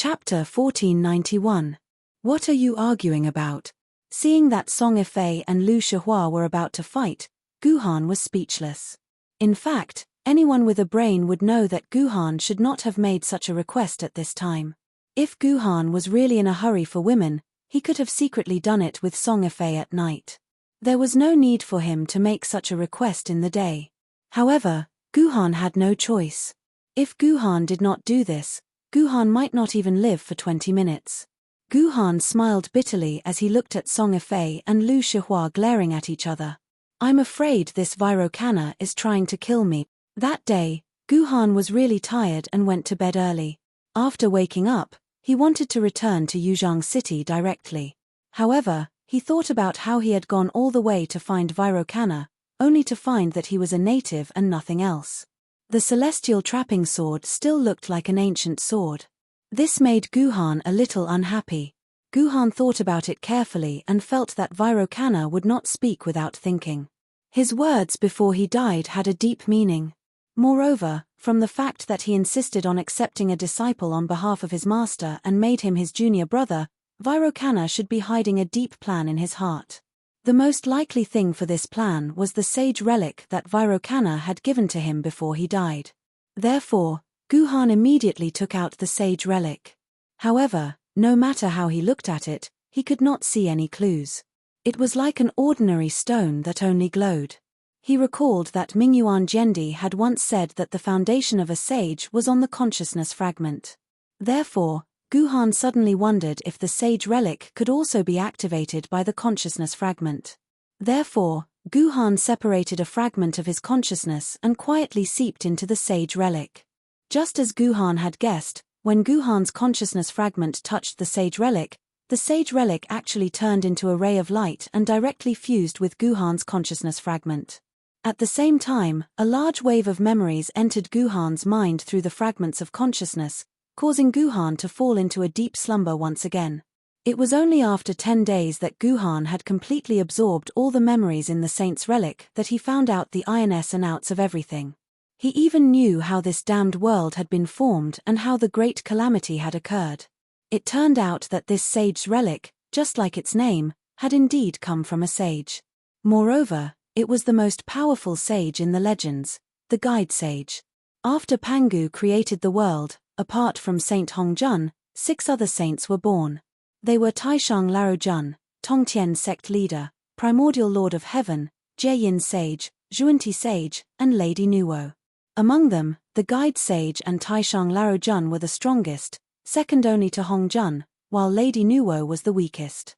Chapter 1491. What are you arguing about? Seeing that Song Ifei and Liu Shihua were about to fight, Guhan was speechless. In fact, anyone with a brain would know that Guhan should not have made such a request at this time. If Guhan was really in a hurry for women, he could have secretly done it with Song Ifei at night. There was no need for him to make such a request in the day. However, Guhan had no choice. If Guhan did not do this, Guhan might not even live for 20 minutes. Guhan smiled bitterly as he looked at Song Ifei and Liu Shihua glaring at each other. I'm afraid this Virokana is trying to kill me. That day, Guhan was really tired and went to bed early. After waking up, he wanted to return to Yuzhang City directly. However, he thought about how he had gone all the way to find Virokana, only to find that he was a native and nothing else. The celestial trapping sword still looked like an ancient sword. This made Guhan a little unhappy. Guhan thought about it carefully and felt that Virokana would not speak without thinking. His words before he died had a deep meaning. Moreover, from the fact that he insisted on accepting a disciple on behalf of his master and made him his junior brother, Virokana should be hiding a deep plan in his heart. The most likely thing for this plan was the sage relic that Virokana had given to him before he died. Therefore, Guhan immediately took out the sage relic. However, no matter how he looked at it, he could not see any clues. It was like an ordinary stone that only glowed. He recalled that Mingyuan Jendi had once said that the foundation of a sage was on the consciousness fragment. Therefore, Guhan suddenly wondered if the sage relic could also be activated by the consciousness fragment. Therefore, Guhan separated a fragment of his consciousness and quietly seeped into the sage relic. Just as Guhan had guessed, when Guhan's consciousness fragment touched the sage relic actually turned into a ray of light and directly fused with Guhan's consciousness fragment. At the same time, a large wave of memories entered Guhan's mind through the fragments of consciousness, causing Guhan to fall into a deep slumber once again. It was only after 10 days that Guhan had completely absorbed all the memories in the saint's relic that he found out the ins and outs of everything. He even knew how this damned world had been formed and how the great calamity had occurred. It turned out that this sage's relic, just like its name, had indeed come from a sage. Moreover, it was the most powerful sage in the legends, the guide sage. After Pangu created the world, apart from Saint Hongjun, 6 other saints were born. They were Taishang Larojun, Tongtian sect leader, primordial lord of heaven, Jieyin sage, Zhuanti sage, and Lady Nuo. Among them, the guide sage and Taishang Larojun were the strongest, second only to Hongjun, while Lady Nuo was the weakest.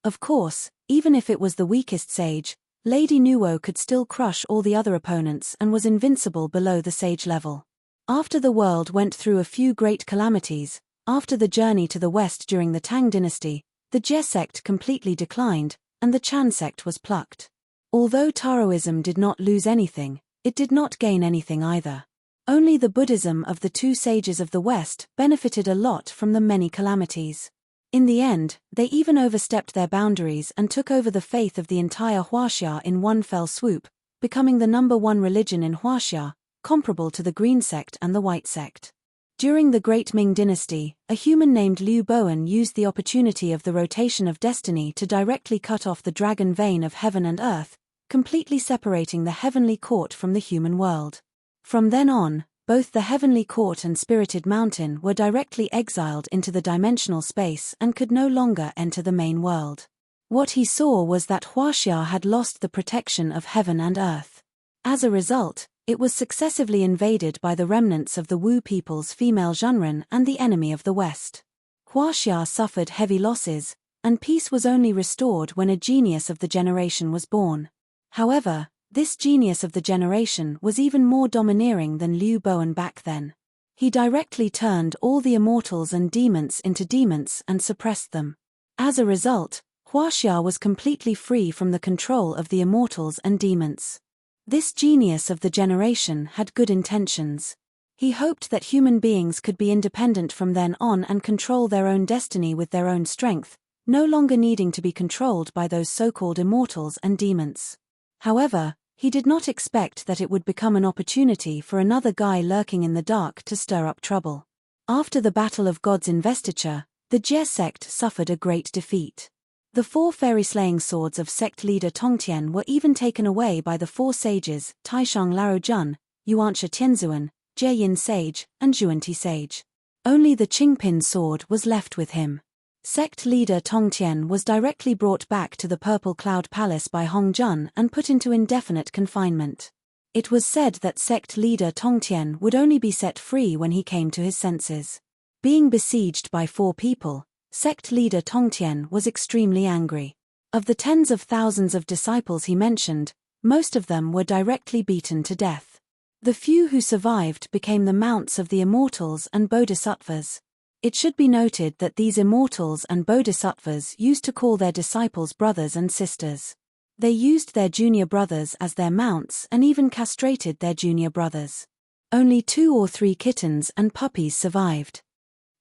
Of course, even if it was the weakest sage, Lady Nuo could still crush all the other opponents and was invincible below the sage level. After the world went through a few great calamities, after the journey to the west during the Tang dynasty, the Jie sect completely declined, and the Chan sect was plucked. Although Taoism did not lose anything, it did not gain anything either. Only the Buddhism of the 2 sages of the West benefited a lot from the many calamities. In the end, they even overstepped their boundaries and took over the faith of the entire Huaxia in one fell swoop, becoming the #1 religion in Huaxia, comparable to the Green sect and the White sect. During the Great Ming dynasty, a human named Liu Bowen used the opportunity of the rotation of destiny to directly cut off the dragon vein of heaven and earth, completely separating the heavenly court from the human world. From then on, both the heavenly court and spirited mountain were directly exiled into the dimensional space and could no longer enter the main world. What he saw was that Huaxia had lost the protection of heaven and earth. As a result, it was successively invaded by the remnants of the Wu people's female Zhenren and the enemy of the West. Huaxia suffered heavy losses, and peace was only restored when a genius of the generation was born. However, this genius of the generation was even more domineering than Liu Bowen back then. He directly turned all the immortals and demons into demons and suppressed them. As a result, Huaxia was completely free from the control of the immortals and demons. This genius of the generation had good intentions. He hoped that human beings could be independent from then on and control their own destiny with their own strength, no longer needing to be controlled by those so-called immortals and demons. However, he did not expect that it would become an opportunity for another guy lurking in the dark to stir up trouble. After the Battle of God's Investiture, the Jie sect suffered a great defeat. The 4 fairy-slaying swords of sect leader Tongtian were even taken away by the 4 sages, Taishang Laojun, Yuansha Tianzuan, Jie Yin Sage, and Zhuanti Sage. Only the Qingpin sword was left with him. Sect leader Tongtian was directly brought back to the Purple Cloud Palace by Hongjun and put into indefinite confinement. It was said that sect leader Tongtian would only be set free when he came to his senses. Being besieged by 4 people, sect leader Tongtian was extremely angry. Of the tens of thousands of disciples he mentioned, most of them were directly beaten to death. The few who survived became the mounts of the immortals and bodhisattvas. It should be noted that these immortals and bodhisattvas used to call their disciples brothers and sisters. They used their junior brothers as their mounts and even castrated their junior brothers. Only 2 or 3 kittens and puppies survived.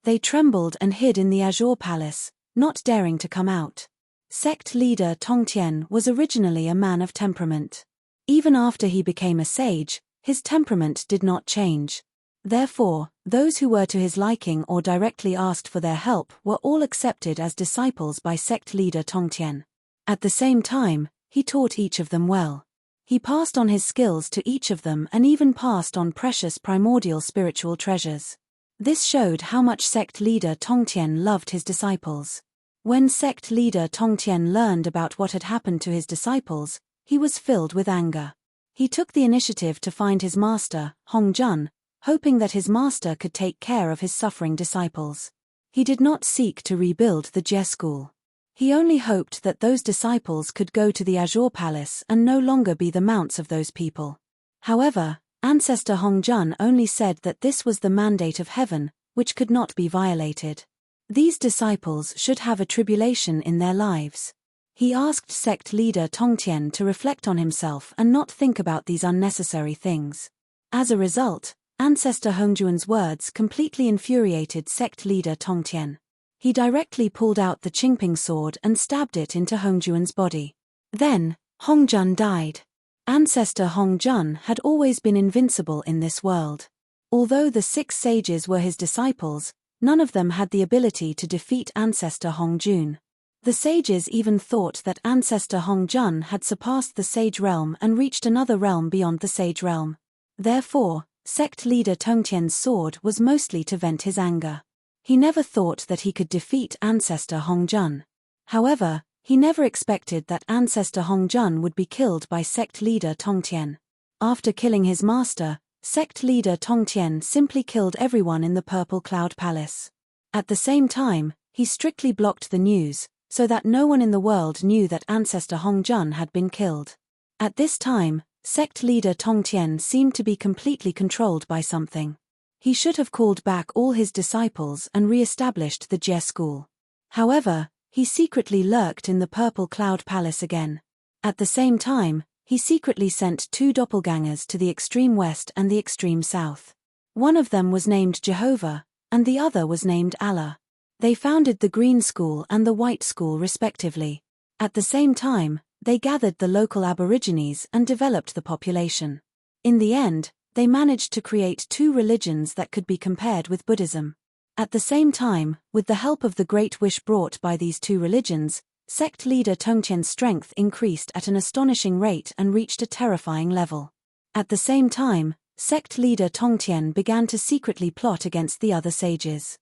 They trembled and hid in the Azure Palace, not daring to come out. Sect leader Tongtian was originally a man of temperament. Even after he became a sage, his temperament did not change. Therefore, those who were to his liking or directly asked for their help were all accepted as disciples by sect leader Tongtian. At the same time, he taught each of them well. He passed on his skills to each of them and even passed on precious primordial spiritual treasures. This showed how much sect leader Tongtian loved his disciples. When sect leader Tongtian learned about what had happened to his disciples, he was filled with anger. He took the initiative to find his master, Hongjun, hoping that his master could take care of his suffering disciples. He did not seek to rebuild the Jie school. He only hoped that those disciples could go to the Azure Palace and no longer be the mounts of those people. However, Ancestor Hongjun only said that this was the mandate of heaven, which could not be violated. These disciples should have a tribulation in their lives. He asked sect leader Tongtian to reflect on himself and not think about these unnecessary things. As a result, Ancestor Hongjun's words completely infuriated sect leader Tongtian. He directly pulled out the Qingping sword and stabbed it into Hongjun's body. Then, Hongjun died. Ancestor Hongjun had always been invincible in this world. Although the 6 sages were his disciples, none of them had the ability to defeat Ancestor Hongjun. The sages even thought that Ancestor Hongjun had surpassed the sage realm and reached another realm beyond the sage realm. Therefore, sect leader Tongtian's sword was mostly to vent his anger. He never thought that he could defeat Ancestor Hongjun. However, he never expected that Ancestor Hongjun would be killed by sect leader Tongtian. After killing his master, sect leader Tongtian simply killed everyone in the Purple Cloud Palace. At the same time, he strictly blocked the news, so that no one in the world knew that Ancestor Hongjun had been killed. At this time, sect leader Tongtian seemed to be completely controlled by something. He should have called back all his disciples and re-established the Jie school. However, he secretly lurked in the Purple Cloud Palace again. At the same time, he secretly sent 2 doppelgangers to the extreme west and the extreme south. One of them was named Jehovah, and the other was named Allah. They founded the Green School and the White School respectively. At the same time, they gathered the local aborigines and developed the population. In the end, they managed to create 2 religions that could be compared with Buddhism. At the same time, with the help of the great wish brought by these 2 religions, sect leader Tongtian's strength increased at an astonishing rate and reached a terrifying level. At the same time, sect leader Tongtian began to secretly plot against the other sages.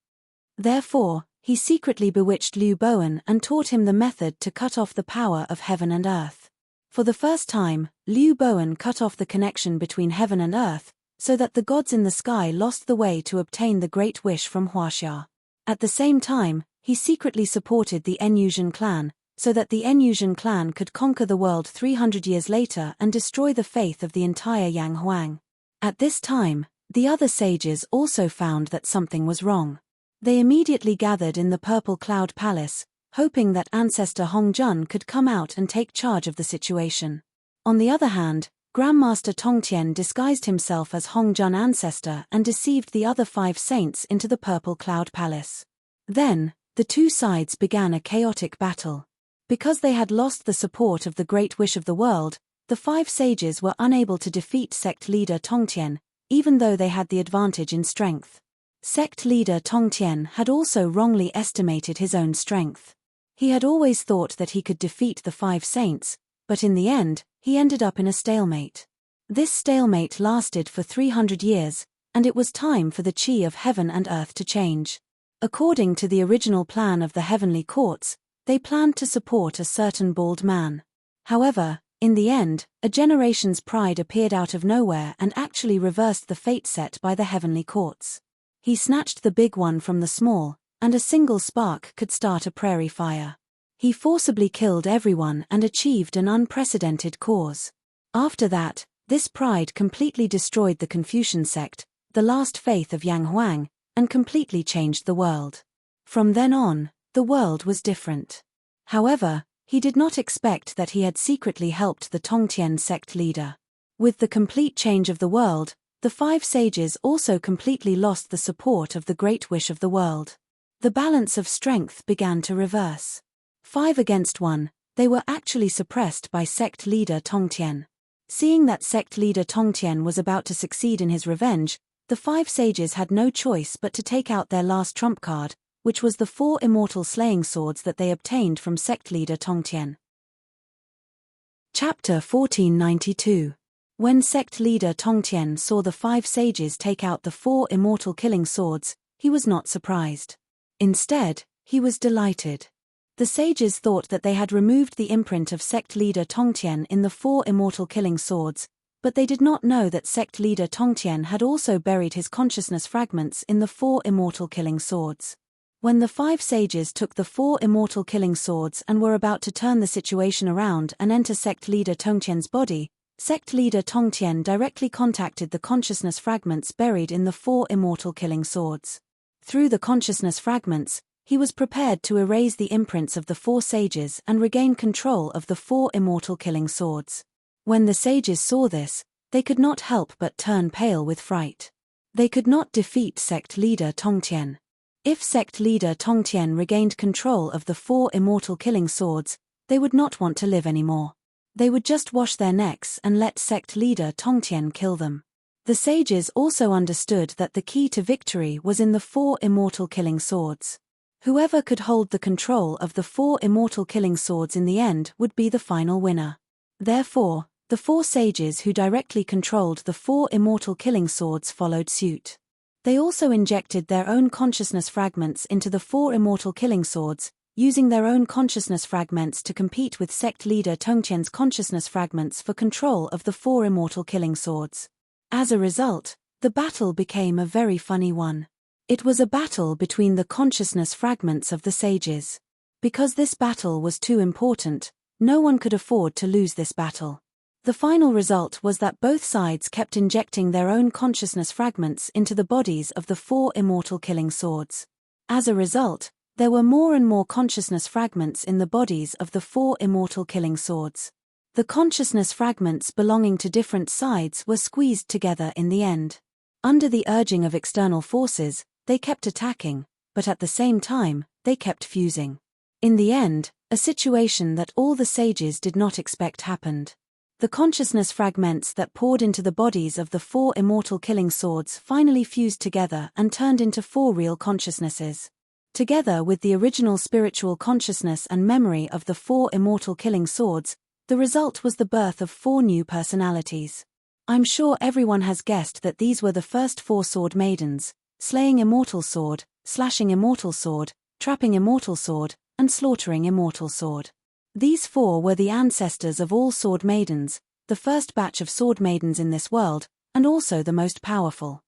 Therefore, he secretly bewitched Liu Bowen and taught him the method to cut off the power of heaven and earth. For the first time, Liu Bowen cut off the connection between heaven and earth, so that the gods in the sky lost the way to obtain the great wish from Huaxia. At the same time, he secretly supported the Enyusian clan, so that the Enyusian clan could conquer the world 300 years later and destroy the faith of the entire Yang Huang. At this time, the other sages also found that something was wrong. They immediately gathered in the Purple Cloud Palace, hoping that Ancestor Hongjun could come out and take charge of the situation. On the other hand, Grandmaster Tongtian disguised himself as Hongjun Ancestor and deceived the other 5 saints into the Purple Cloud Palace. Then, the 2 sides began a chaotic battle. Because they had lost the support of the Great Wish of the world, the 5 sages were unable to defeat sect leader Tongtian, even though they had the advantage in strength. Sect leader Tongtian had also wrongly estimated his own strength. He had always thought that he could defeat the 5 saints, but in the end, he ended up in a stalemate. This stalemate lasted for 300 years, and it was time for the chi of heaven and earth to change. According to the original plan of the heavenly courts, they planned to support a certain bald man. However, in the end, a generation's pride appeared out of nowhere and actually reversed the fate set by the heavenly courts. He snatched the big one from the small, and a single spark could start a prairie fire. He forcibly killed everyone and achieved an unprecedented cause. After that, this pride completely destroyed the Confucian sect, the last faith of Yang Huang, and completely changed the world. From then on, the world was different. However, he did not expect that he had secretly helped the Tongtian sect leader. With the complete change of the world, the 5 sages also completely lost the support of the great wish of the world. The balance of strength began to reverse. 5 against 1, they were actually suppressed by sect leader Tongtian. Seeing that sect leader Tongtian was about to succeed in his revenge, the 5 sages had no choice but to take out their last trump card, which was the 4 immortal slaying swords that they obtained from sect leader Tongtian. Chapter 1492. When sect leader Tongtian saw the 5 sages take out the 4 immortal killing swords, he was not surprised. Instead, he was delighted. The sages thought that they had removed the imprint of sect leader Tongtian in the 4 immortal killing swords, but they did not know that sect leader Tongtian had also buried his consciousness fragments in the 4 immortal killing swords. When the 5 sages took the 4 immortal killing swords and were about to turn the situation around and enter sect leader Tongtian's body, sect leader Tongtian directly contacted the consciousness fragments buried in the 4 immortal killing swords. Through the consciousness fragments, he was prepared to erase the imprints of the 4 sages and regain control of the 4 immortal killing swords. When the sages saw this, they could not help but turn pale with fright. They could not defeat sect leader Tongtian. If sect leader Tongtian regained control of the 4 immortal killing swords, they would not want to live anymore. They would just wash their necks and let sect leader Tongtian kill them. The sages also understood that the key to victory was in the 4 immortal killing swords. Whoever could hold the control of the 4 immortal killing swords in the end would be the final winner. Therefore, the 4 sages who directly controlled the 4 immortal killing swords followed suit. They also injected their own consciousness fragments into the 4 immortal killing swords, using their own consciousness fragments to compete with sect leader Tongtian's consciousness fragments for control of the 4 immortal killing swords. As a result, the battle became a very funny one. It was a battle between the consciousness fragments of the sages. Because this battle was too important, no one could afford to lose this battle. The final result was that both sides kept injecting their own consciousness fragments into the bodies of the 4 immortal killing swords. As a result, there were more and more consciousness fragments in the bodies of the 4 immortal killing swords. The consciousness fragments belonging to different sides were squeezed together in the end. Under the urging of external forces, they kept attacking, but at the same time, they kept fusing. In the end, a situation that all the sages did not expect happened. The consciousness fragments that poured into the bodies of the 4 immortal killing swords finally fused together and turned into 4 real consciousnesses. Together with the original spiritual consciousness and memory of the 4 immortal killing swords, the result was the birth of 4 new personalities. I'm sure everyone has guessed that these were the first 4 sword maidens: slaying immortal sword, slashing immortal sword, trapping immortal sword, and slaughtering immortal sword. These 4 were the ancestors of all sword maidens, the first batch of sword maidens in this world, and also the most powerful.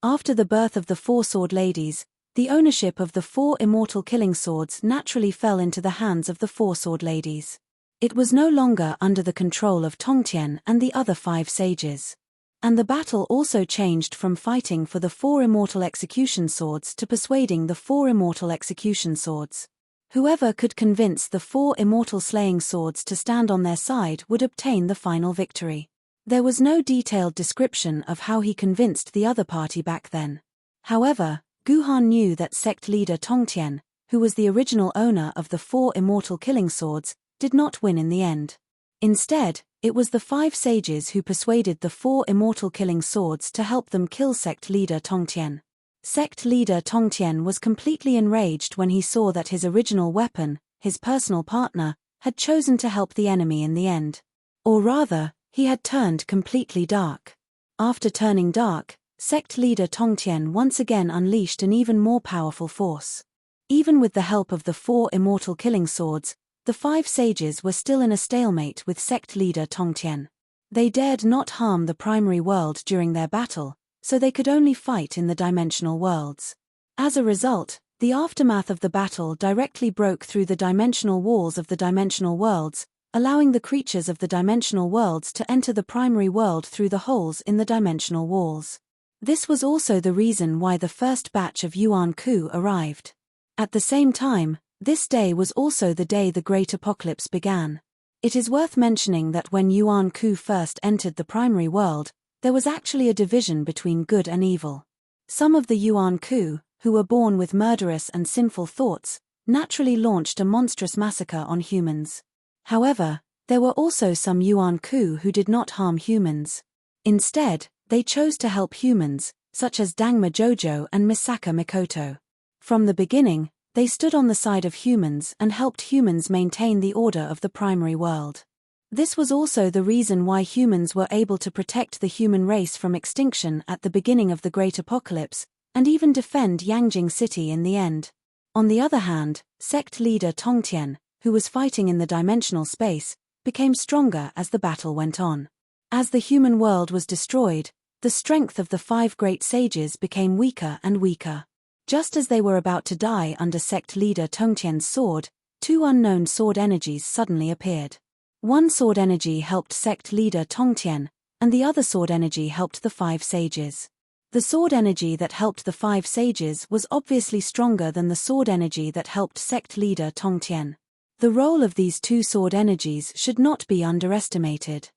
After the birth of the 4 sword ladies, the ownership of the 4 immortal killing swords naturally fell into the hands of the 4 sword ladies. It was no longer under the control of Tongtian and the other 5 sages. And the battle also changed from fighting for the 4 immortal execution swords to persuading the 4 immortal execution swords. Whoever could convince the 4 immortal slaying swords to stand on their side would obtain the final victory. There was no detailed description of how he convinced the other party back then. However, Guhan knew that sect leader Tongtian, who was the original owner of the 4 immortal killing swords, did not win in the end. Instead, it was the 5 sages who persuaded the 4 immortal killing swords to help them kill sect leader Tongtian. Sect leader Tongtian was completely enraged when he saw that his original weapon, his personal partner, had chosen to help the enemy in the end. Or rather, he had turned completely dark. After turning dark, sect leader Tongtian once again unleashed an even more powerful force. Even with the help of the 4 immortal killing swords, the 5 sages were still in a stalemate with sect leader Tongtian. They dared not harm the primary world during their battle, so they could only fight in the dimensional worlds. As a result, the aftermath of the battle directly broke through the dimensional walls of the dimensional worlds, allowing the creatures of the dimensional worlds to enter the primary world through the holes in the dimensional walls. This was also the reason why the first batch of Yuan Ku arrived. At the same time, this day was also the day the Great Apocalypse began. It is worth mentioning that when Yuan Ku first entered the primary world, there was actually a division between good and evil. Some of the Yuan Ku, who were born with murderous and sinful thoughts, naturally launched a monstrous massacre on humans. However, there were also some Yuan Ku who did not harm humans. Instead, they chose to help humans, such as Dangma Jojo and Misaka Mikoto. From the beginning, they stood on the side of humans and helped humans maintain the order of the primary world. This was also the reason why humans were able to protect the human race from extinction at the beginning of the Great Apocalypse, and even defend Yangjing City in the end. On the other hand, sect leader Tongtian, who was fighting in the dimensional space, became stronger as the battle went on. As the human world was destroyed, the strength of the 5 great sages became weaker and weaker. Just as they were about to die under sect leader Tongtian's sword, 2 unknown sword energies suddenly appeared. One sword energy helped sect leader Tongtian, and the other sword energy helped the 5 sages. The sword energy that helped the 5 sages was obviously stronger than the sword energy that helped sect leader Tongtian. The role of these 2 sword energies should not be underestimated.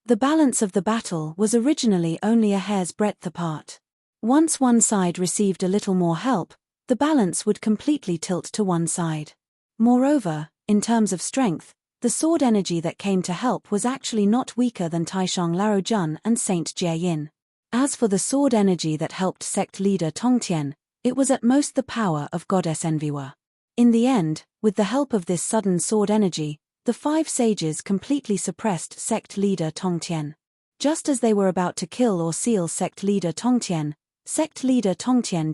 The balance of the battle was originally only a hair's breadth apart. Once one side received a little more help, the balance would completely tilt to one side. Moreover, in terms of strength, the sword energy that came to help was actually not weaker than Taishang Laojun and Saint Jieyin. As for the sword energy that helped sect leader Tongtian, it was at most the power of Goddess Enviwa. In the end, with the help of this sudden sword energy, the 5 sages completely suppressed sect leader Tongtian. Just as they were about to kill or seal sect leader Tongtian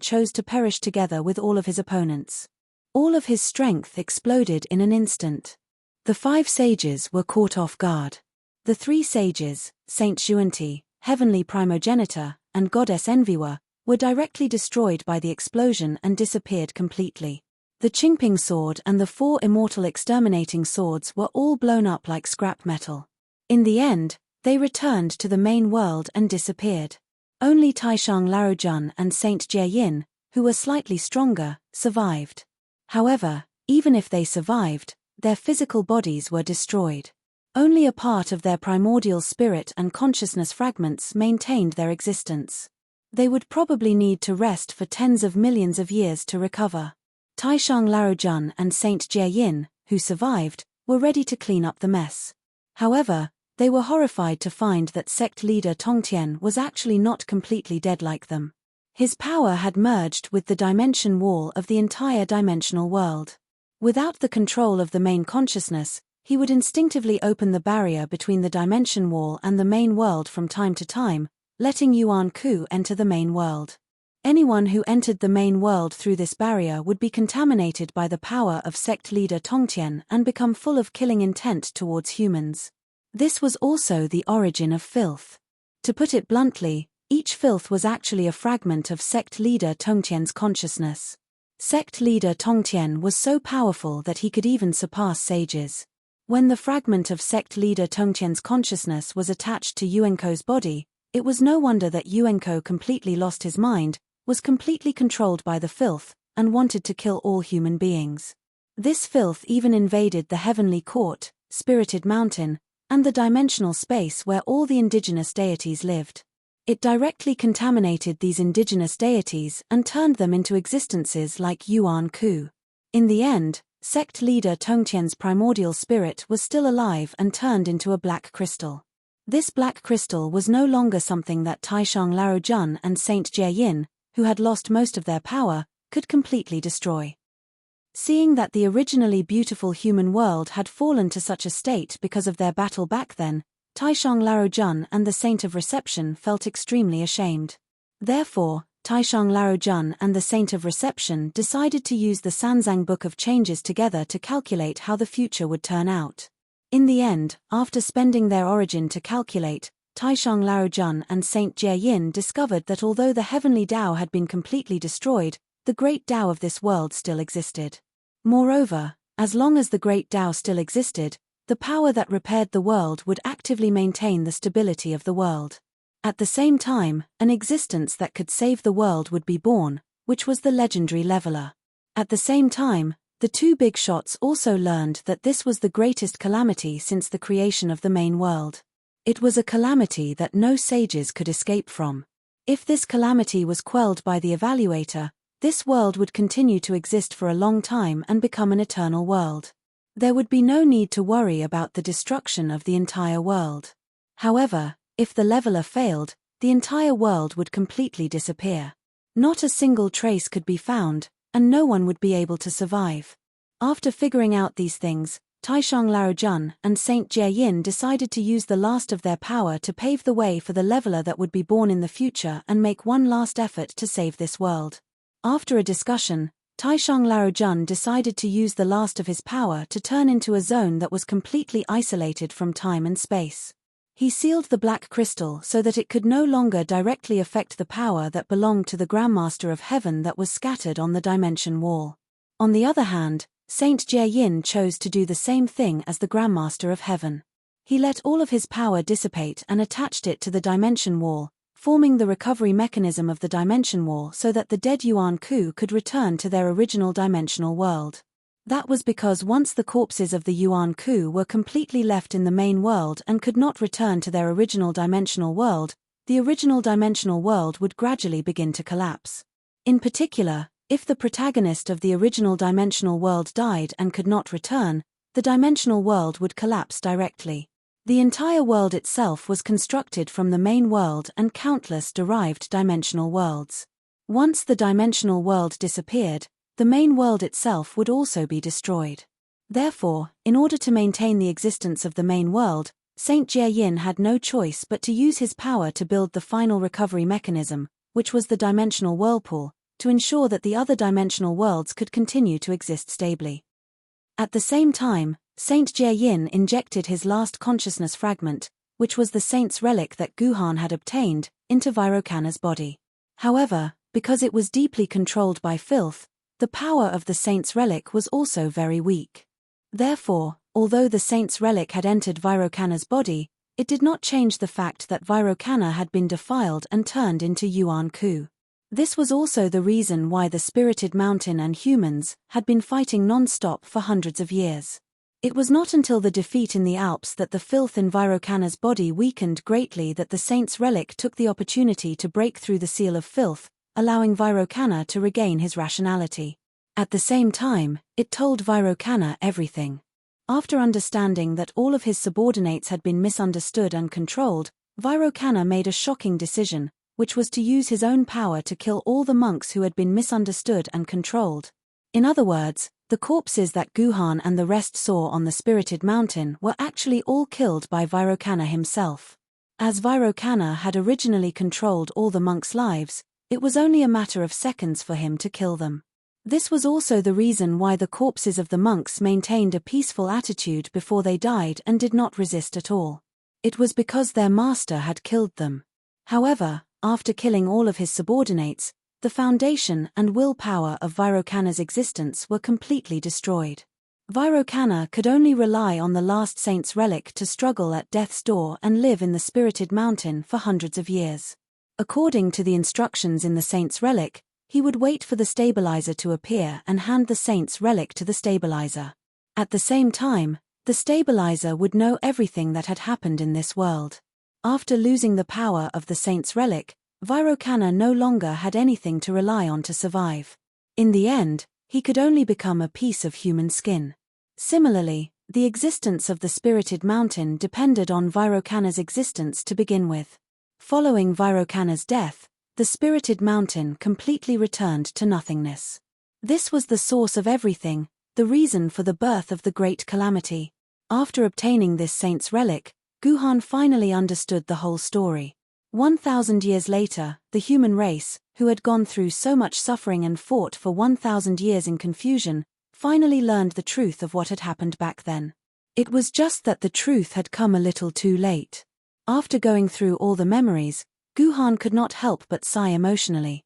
chose to perish together with all of his opponents. All of his strength exploded in an instant. The 5 sages were caught off guard. The 3 sages, Saint Xuanti, Heavenly Primogenitor, and Goddess Enviwa, were directly destroyed by the explosion and disappeared completely. The Qingping sword and the 4 immortal exterminating swords were all blown up like scrap metal. In the end, they returned to the main world and disappeared. Only Taishang Laojun and Saint Jieyin, who were slightly stronger, survived. However, even if they survived, their physical bodies were destroyed. Only a part of their primordial spirit and consciousness fragments maintained their existence. They would probably need to rest for tens of millions of years to recover. Taishang Laojun and Saint Jieyin, who survived, were ready to clean up the mess. However, they were horrified to find that sect leader Tongtian was actually not completely dead like them. His power had merged with the dimension wall of the entire dimensional world. Without the control of the main consciousness, he would instinctively open the barrier between the dimension wall and the main world from time to time, letting Yuan Ku enter the main world. Anyone who entered the main world through this barrier would be contaminated by the power of sect leader Tongtian and become full of killing intent towards humans. This was also the origin of filth. To put it bluntly, each filth was actually a fragment of sect leader Tongtian's consciousness. Sect leader Tongtian was so powerful that he could even surpass sages. When the fragment of sect leader Tongtian's consciousness was attached to Yuenko's body, it was no wonder that Yuenko completely lost his mind, was completely controlled by the filth, and wanted to kill all human beings. This filth even invaded the heavenly court, spirited mountain, and the dimensional space where all the indigenous deities lived. It directly contaminated these indigenous deities and turned them into existences like Yuan Ku. In the end, sect leader Tongtian's primordial spirit was still alive and turned into a black crystal. This black crystal was no longer something that Taishang Laojun and Saint Jieyin, who had lost most of their power, could completely destroy. Seeing that the originally beautiful human world had fallen to such a state because of their battle back then, Taishang Laojun and the Saint of Reception felt extremely ashamed. Therefore, Taishang Laojun and the Saint of Reception decided to use the Sanzang Book of Changes together to calculate how the future would turn out. In the end, after spending their origin to calculate, Taishang Laojun and Saint Jieyin discovered that although the heavenly Tao had been completely destroyed, the great Tao of this world still existed. Moreover, as long as the great Tao still existed, the power that repaired the world would actively maintain the stability of the world. At the same time, an existence that could save the world would be born, which was the legendary leveler. At the same time, the two big shots also learned that this was the greatest calamity since the creation of the main world. It was a calamity that no sages could escape from. If this calamity was quelled by the evaluator, this world would continue to exist for a long time and become an eternal world. There would be no need to worry about the destruction of the entire world. However, if the leveler failed, the entire world would completely disappear. Not a single trace could be found, and no one would be able to survive. After figuring out these things, Taishang Laojun and Saint Jieyin decided to use the last of their power to pave the way for the leveler that would be born in the future and make one last effort to save this world. After a discussion, Taishang Laojun decided to use the last of his power to turn into a zone that was completely isolated from time and space. He sealed the black crystal so that it could no longer directly affect the power that belonged to the Grandmaster of Heaven that was scattered on the dimension wall. On the other hand, Saint Jieyin chose to do the same thing as the Grandmaster of Heaven. He let all of his power dissipate and attached it to the dimension wall, forming the recovery mechanism of the dimension wall so that the dead Yuan Ku could return to their original dimensional world. That was because once the corpses of the Yuan Ku were completely left in the main world and could not return to their original dimensional world, the original dimensional world would gradually begin to collapse. In particular, if the protagonist of the original dimensional world died and could not return, the dimensional world would collapse directly. The entire world itself was constructed from the main world and countless derived dimensional worlds. Once the dimensional world disappeared, the main world itself would also be destroyed. Therefore, in order to maintain the existence of the main world, Saint Jieyin had no choice but to use his power to build the final recovery mechanism, which was the dimensional whirlpool, to ensure that the other dimensional worlds could continue to exist stably. At the same time, Saint Jieyin injected his last consciousness fragment, which was the saint's relic that Guhan had obtained, into Vairocana's body. However, because it was deeply controlled by filth, the power of the saint's relic was also very weak. Therefore, although the saint's relic had entered Vairocana's body, it did not change the fact that Vairocana had been defiled and turned into Yuan Ku. This was also the reason why the spirited mountain and humans had been fighting non-stop for hundreds of years. It was not until the defeat in the Alps that the filth in Vairocana's body weakened greatly that the saint's relic took the opportunity to break through the seal of filth, allowing Vairocana to regain his rationality. At the same time, it told Vairocana everything. After understanding that all of his subordinates had been misunderstood and controlled, Vairocana made a shocking decision, which was to use his own power to kill all the monks who had been misunderstood and controlled. In other words, the corpses that Guhan and the rest saw on the spirited mountain were actually all killed by Vairocana himself. As Vairocana had originally controlled all the monks' lives, it was only a matter of seconds for him to kill them. This was also the reason why the corpses of the monks maintained a peaceful attitude before they died and did not resist at all. It was because their master had killed them. However, after killing all of his subordinates, the foundation and willpower of Vairocana's existence were completely destroyed. Vairocana could only rely on the last saint's relic to struggle at death's door and live in the spirited mountain for hundreds of years. According to the instructions in the saint's relic, he would wait for the stabilizer to appear and hand the saint's relic to the stabilizer. At the same time, the stabilizer would know everything that had happened in this world. After losing the power of the saint's relic, Vairocana no longer had anything to rely on to survive. In the end, he could only become a piece of human skin. Similarly, the existence of the spirited mountain depended on Vairocana's existence to begin with. Following Vairocana's death, the spirited mountain completely returned to nothingness. This was the source of everything, the reason for the birth of the great calamity. After obtaining this saint's relic, Guhan finally understood the whole story. 1,000 years later, the human race, who had gone through so much suffering and fought for 1,000 years in confusion, finally learned the truth of what had happened back then. It was just that the truth had come a little too late. After going through all the memories, Guhan could not help but sigh emotionally.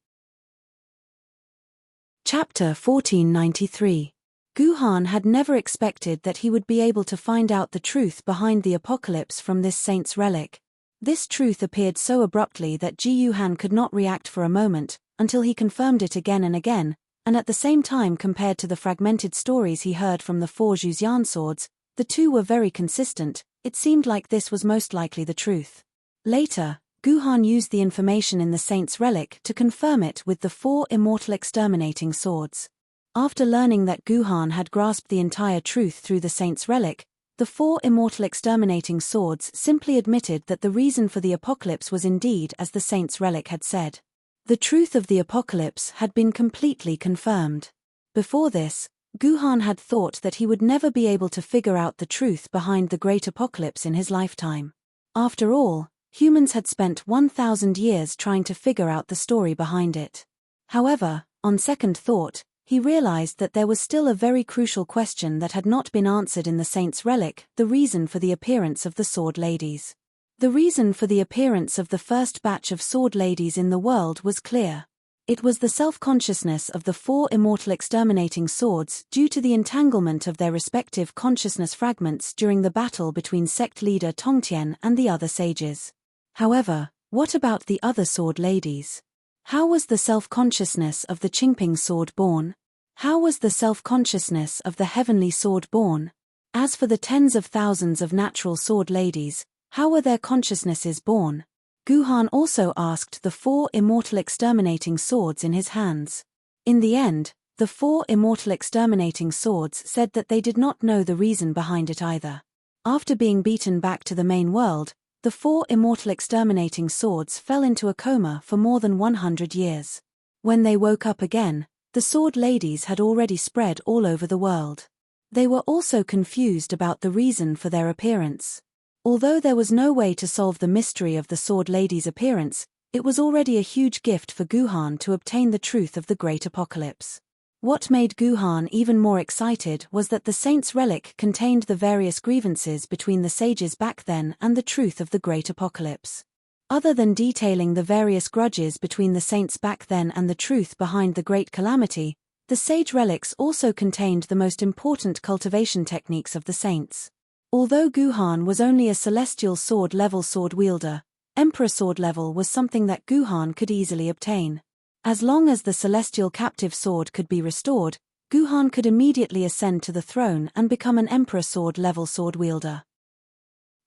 Chapter 1493. Guhan had never expected that he would be able to find out the truth behind the apocalypse from this saint's relic. This truth appeared so abruptly that Ji Yuhan could not react for a moment, until he confirmed it again and again, and at the same time compared to the fragmented stories he heard from the 4 Zhuxian swords, the two were very consistent. It seemed like this was most likely the truth. Later, Guhan used the information in the saint's relic to confirm it with the 4 immortal exterminating swords. After learning that Guhan had grasped the entire truth through the saint's relic, the 4 immortal exterminating swords simply admitted that the reason for the apocalypse was indeed as the saint's relic had said. The truth of the apocalypse had been completely confirmed. Before this, Guhan had thought that he would never be able to figure out the truth behind the great apocalypse in his lifetime. After all, humans had spent 1,000 years trying to figure out the story behind it. However, on second thought, he realized that there was still a very crucial question that had not been answered in the saint's relic: the reason for the appearance of the sword ladies. The reason for the appearance of the first batch of sword ladies in the world was clear. It was the self-consciousness of the 4 immortal exterminating swords due to the entanglement of their respective consciousness fragments during the battle between sect leader Tongtian and the other sages. However, what about the other sword ladies? How was the self-consciousness of the Qingping sword born? How was the self-consciousness of the heavenly sword born? As for the tens of thousands of natural sword ladies, how were their consciousnesses born? Guhan also asked the 4 immortal exterminating swords in his hands. In the end, the 4 immortal exterminating swords said that they did not know the reason behind it either. After being beaten back to the main world, the 4 immortal exterminating swords fell into a coma for more than 100 years. When they woke up again, the sword ladies had already spread all over the world. They were also confused about the reason for their appearance. Although there was no way to solve the mystery of the sword ladies' appearance, it was already a huge gift for Guhan to obtain the truth of the great apocalypse. What made Guhan even more excited was that the saint's relic contained the various grievances between the sages back then and the truth of the great apocalypse. Other than detailing the various grudges between the saints back then and the truth behind the great calamity, the sage relics also contained the most important cultivation techniques of the saints. Although Guhan was only a celestial sword level sword wielder, Emperor sword level was something that Guhan could easily obtain. As long as the celestial captive sword could be restored, Guhan could immediately ascend to the throne and become an Emperor sword level sword wielder.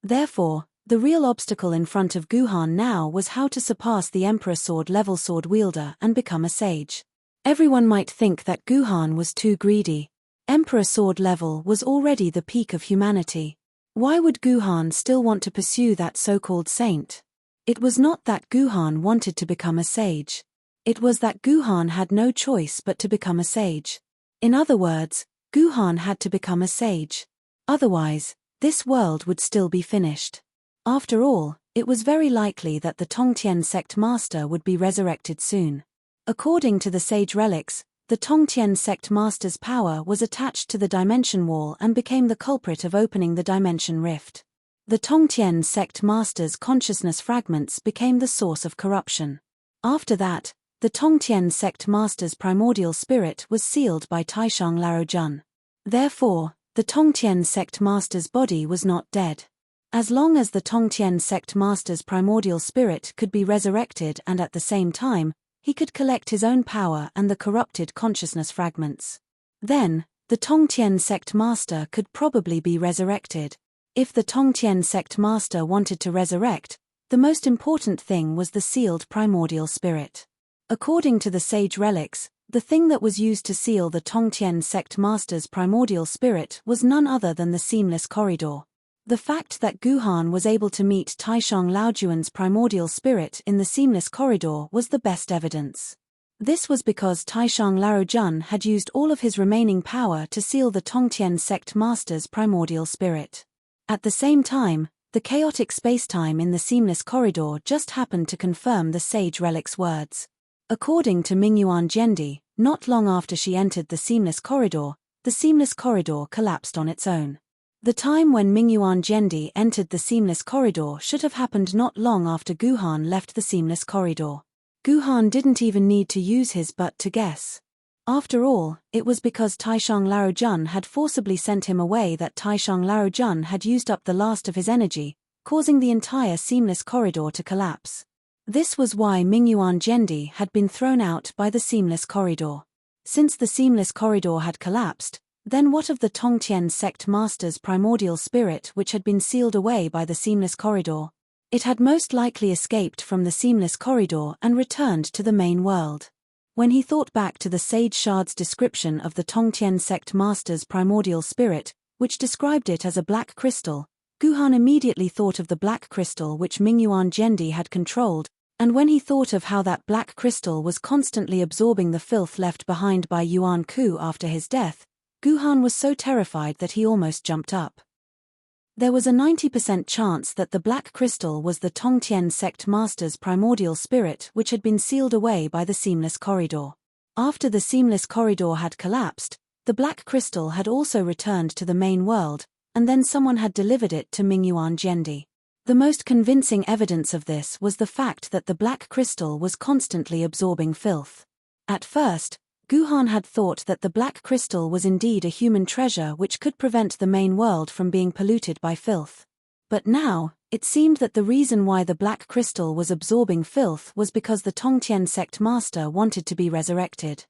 Therefore, the real obstacle in front of Guhan now was how to surpass the Emperor sword level sword wielder and become a sage. Everyone might think that Guhan was too greedy. Emperor sword level was already the peak of humanity. Why would Guhan still want to pursue that so-called saint? It was not that Guhan wanted to become a sage. It was that Guhan had no choice but to become a sage. In other words, Guhan had to become a sage. Otherwise, this world would still be finished. After all, it was very likely that the Tongtian sect master would be resurrected soon. According to the sage relics, the Tongtian sect master's power was attached to the dimension wall and became the culprit of opening the dimension rift. The Tongtian sect master's consciousness fragments became the source of corruption. After that, the Tongtian sect master's primordial spirit was sealed by Taishang Laojun. Therefore, the Tongtian sect master's body was not dead. As long as the Tongtian sect master's primordial spirit could be resurrected and at the same time, he could collect his own power and the corrupted consciousness fragments. Then, the Tongtian sect master could probably be resurrected. If the Tongtian sect master wanted to resurrect, the most important thing was the sealed primordial spirit. According to the sage relics, the thing that was used to seal the Tongtian sect master's primordial spirit was none other than the seamless corridor. The fact that Guhan was able to meet Taishang Laojuan's primordial spirit in the seamless corridor was the best evidence. This was because Taishang Laojun had used all of his remaining power to seal the Tongtian sect master's primordial spirit. At the same time, the chaotic spacetime in the seamless corridor just happened to confirm the sage relic's words. According to Mingyuan Jendi, not long after she entered the seamless corridor collapsed on its own. The time when Mingyuan Jendi entered the seamless corridor should have happened not long after Guhan left the seamless corridor. Guhan didn't even need to use his butt to guess. After all, it was because Taishang Laojun had forcibly sent him away that Taishang Laojun had used up the last of his energy, causing the entire seamless corridor to collapse. This was why Mingyuan Jendi had been thrown out by the seamless corridor. Since the seamless corridor had collapsed, then what of the Tongtian sect master's primordial spirit which had been sealed away by the seamless corridor? It had most likely escaped from the seamless corridor and returned to the main world. When he thought back to the sage shard's description of the Tongtian sect master's primordial spirit, which described it as a black crystal, Guhan immediately thought of the black crystal which Mingyuan Jendi had controlled, and when he thought of how that black crystal was constantly absorbing the filth left behind by Yuan Ku after his death, Guhan was so terrified that he almost jumped up. There was a 90% chance that the black crystal was the Tongtian sect master's primordial spirit which had been sealed away by the seamless corridor. After the seamless corridor had collapsed, the black crystal had also returned to the main world, and then someone had delivered it to Mingyuan Jendi. The most convincing evidence of this was the fact that the black crystal was constantly absorbing filth. At first, Guhan had thought that the black crystal was indeed a human treasure which could prevent the main world from being polluted by filth. But now, it seemed that the reason why the black crystal was absorbing filth was because the Tongtian sect master wanted to be resurrected.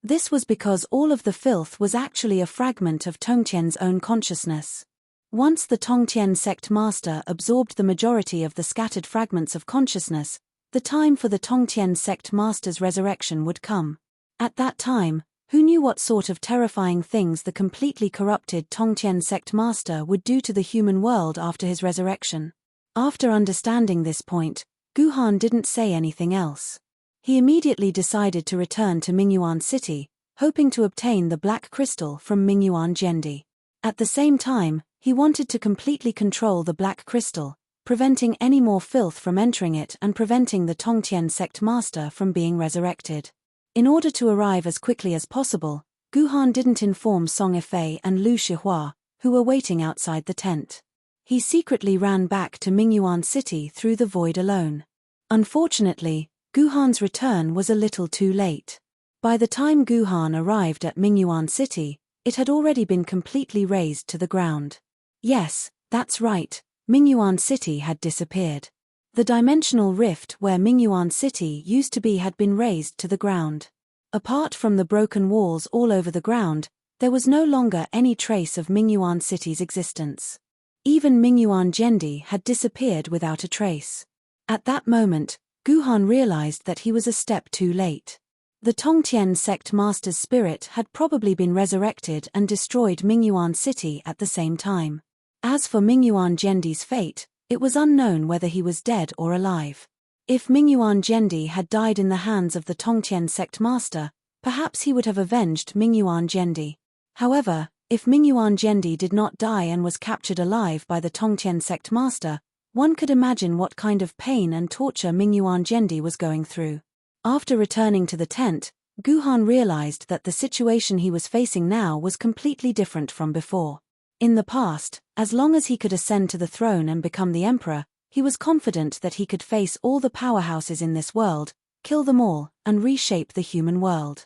This was because all of the filth was actually a fragment of Tongtian's own consciousness. Once the Tongtian sect master absorbed the majority of the scattered fragments of consciousness, the time for the Tongtian sect master's resurrection would come. At that time, who knew what sort of terrifying things the completely corrupted Tongtian sect master would do to the human world after his resurrection? After understanding this point, Guhan didn't say anything else. He immediately decided to return to Mingyuan City, hoping to obtain the black crystal from Mingyuan Jendi. At the same time, he wanted to completely control the black crystal, preventing any more filth from entering it and preventing the Tongtian sect master from being resurrected. In order to arrive as quickly as possible, Guhan didn't inform Song Yifei and Lu Shihua, who were waiting outside the tent. He secretly ran back to Mingyuan City through the void alone. Unfortunately, Guhan's return was a little too late. By the time Guhan arrived at Mingyuan City, it had already been completely razed to the ground. Yes, that's right, Mingyuan City had disappeared. The dimensional rift where Mingyuan City used to be had been razed to the ground. Apart from the broken walls all over the ground, there was no longer any trace of Mingyuan City's existence. Even Mingyuan Jendi had disappeared without a trace. At that moment, Guhan realized that he was a step too late. The Tongtian sect master's spirit had probably been resurrected and destroyed Mingyuan City at the same time. As for Mingyuan Jendi's fate, it was unknown whether he was dead or alive. If Mingyuan Jendi had died in the hands of the Tongtian sect master, perhaps he would have avenged Mingyuan Jendi. However, if Mingyuan Jendi did not die and was captured alive by the Tongtian sect master, one could imagine what kind of pain and torture Mingyuan Jendi was going through. After returning to the tent, Guhan realized that the situation he was facing now was completely different from before. In the past, as long as he could ascend to the throne and become the emperor, he was confident that he could face all the powerhouses in this world, kill them all, and reshape the human world.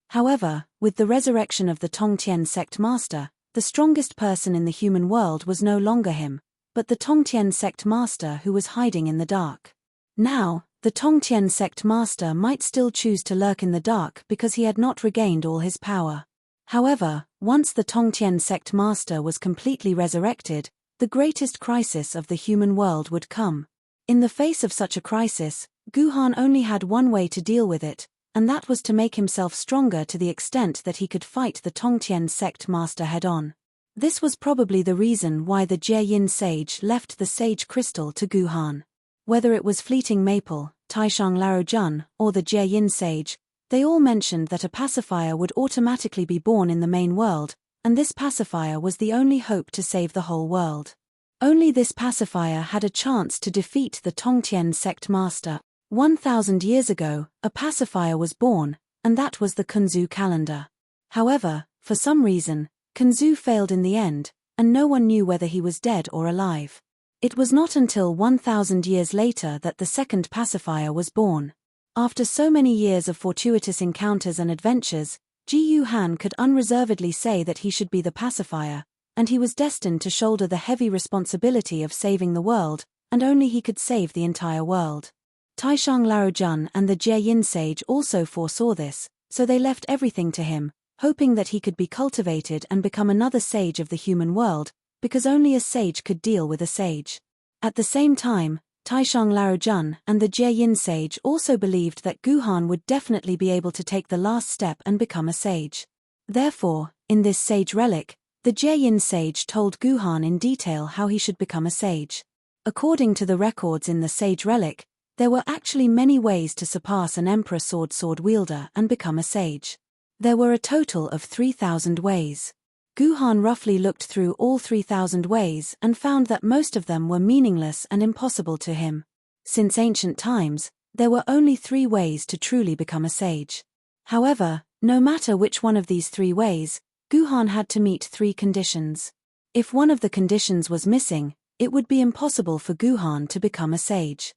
However, with the resurrection of the Tongtian sect master, the strongest person in the human world was no longer him, but the Tongtian sect master who was hiding in the dark. Now, the Tongtian sect master might still choose to lurk in the dark because he had not regained all his power. However, once the Tongtian sect master was completely resurrected, the greatest crisis of the human world would come. In the face of such a crisis, Guhan only had one way to deal with it, and that was to make himself stronger to the extent that he could fight the Tongtian sect master head-on. This was probably the reason why the Jie-yin sage left the sage crystal to Guhan. Whether it was Fleeting Maple, Taishang Larojun, or the Jie-yin sage, they all mentioned that a pacifier would automatically be born in the main world, and this pacifier was the only hope to save the whole world. Only this pacifier had a chance to defeat the Tongtian sect master. 1,000 years ago, a pacifier was born, and that was the Kunzu calendar. However, for some reason, Kunzu failed in the end, and no one knew whether he was dead or alive. It was not until 1,000 years later that the second pacifier was born. After so many years of fortuitous encounters and adventures, Ji Yuhan could unreservedly say that he should be the pacifier, and he was destined to shoulder the heavy responsibility of saving the world, and only he could save the entire world. Taishang Larojun and the Jie-yin sage also foresaw this, so they left everything to him, hoping that he could be cultivated and become another sage of the human world, because only a sage could deal with a sage. At the same time, Taishang Larojun and the Jie-yin sage also believed that Guhan would definitely be able to take the last step and become a sage. Therefore, in this sage relic, the Jie-yin sage told Guhan in detail how he should become a sage. According to the records in the sage relic, there were actually many ways to surpass an emperor sword wielder and become a sage. There were a total of 3,000 ways. Guhan roughly looked through all 3,000 ways and found that most of them were meaningless and impossible to him. Since ancient times, there were only 3 ways to truly become a sage. However, no matter which one of these 3 ways, Guhan had to meet 3 conditions. If one of the conditions was missing, it would be impossible for Guhan to become a sage.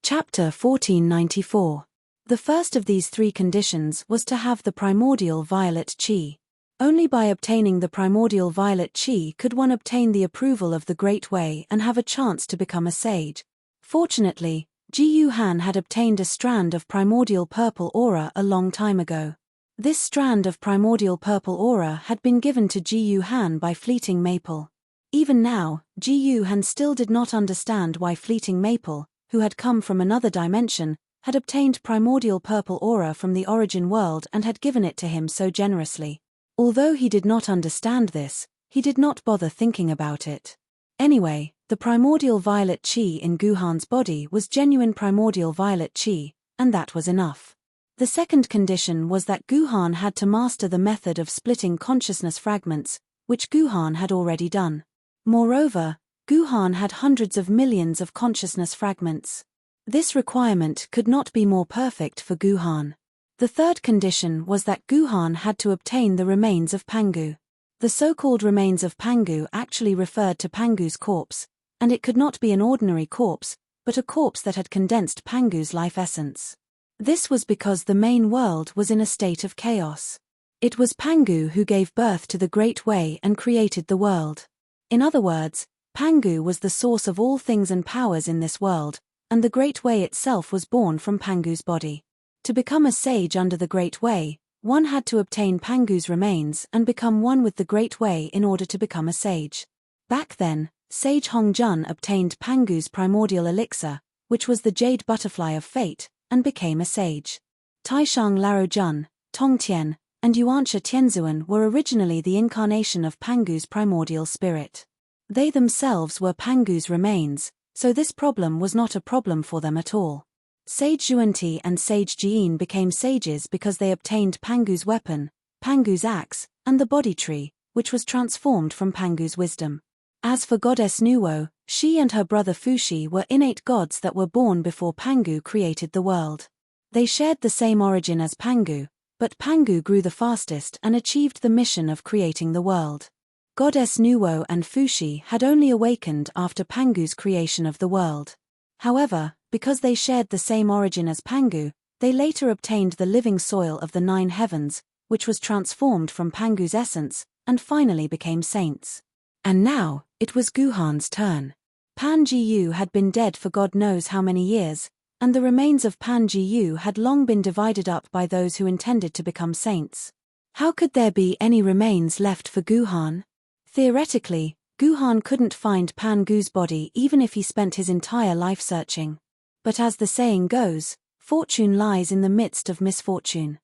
Chapter 1494. The first of these 3 conditions was to have the primordial violet qi. Only by obtaining the primordial violet qi could one obtain the approval of the Great Way and have a chance to become a sage. Fortunately, Ji Yuhan had obtained a strand of primordial purple aura a long time ago. This strand of primordial purple aura had been given to Ji Yuhan by Fleeting Maple. Even now, Ji Yuhan still did not understand why Fleeting Maple, who had come from another dimension, had obtained primordial purple aura from the origin world and had given it to him so generously. Although he did not understand this, he did not bother thinking about it. Anyway, the primordial violet qi in Guhan's body was genuine primordial violet qi, and that was enough. The second condition was that Guhan had to master the method of splitting consciousness fragments, which Guhan had already done. Moreover, Guhan had hundreds of millions of consciousness fragments. This requirement could not be more perfect for Guhan. The third condition was that Guhan had to obtain the remains of Pangu. The so-called remains of Pangu actually referred to Pangu's corpse, and it could not be an ordinary corpse, but a corpse that had condensed Pangu's life essence. This was because the main world was in a state of chaos. It was Pangu who gave birth to the Great Way and created the world. In other words, Pangu was the source of all things and powers in this world, and the Great Way itself was born from Pangu's body. To become a sage under the Great Way, one had to obtain Pangu's remains and become one with the Great Way in order to become a sage. Back then, Sage Hongjun obtained Pangu's primordial elixir, which was the jade butterfly of fate, and became a sage. Taishang Larojun, Tongtian, and Yuansha Tianzuan were originally the incarnation of Pangu's primordial spirit. They themselves were Pangu's remains, so this problem was not a problem for them at all. Sage Xuanti and Sage Jiin became sages because they obtained Pangu's weapon, Pangu's axe, and the body tree, which was transformed from Pangu's wisdom. As for Goddess Nuwo, she and her brother Fushi were innate gods that were born before Pangu created the world. They shared the same origin as Pangu, but Pangu grew the fastest and achieved the mission of creating the world. Goddess Nuwo and Fushi had only awakened after Pangu's creation of the world. However, because they shared the same origin as Pangu, they later obtained the living soil of the 9 heavens, which was transformed from Pangu's essence, and finally became saints. And now, it was Guhan's turn. Pan Ji-yu had been dead for God knows how many years, and the remains of Pan Ji-yu had long been divided up by those who intended to become saints. How could there be any remains left for Guhan? Theoretically, Guhan couldn't find Pangu's body even if he spent his entire life searching. But as the saying goes, fortune lies in the midst of misfortune.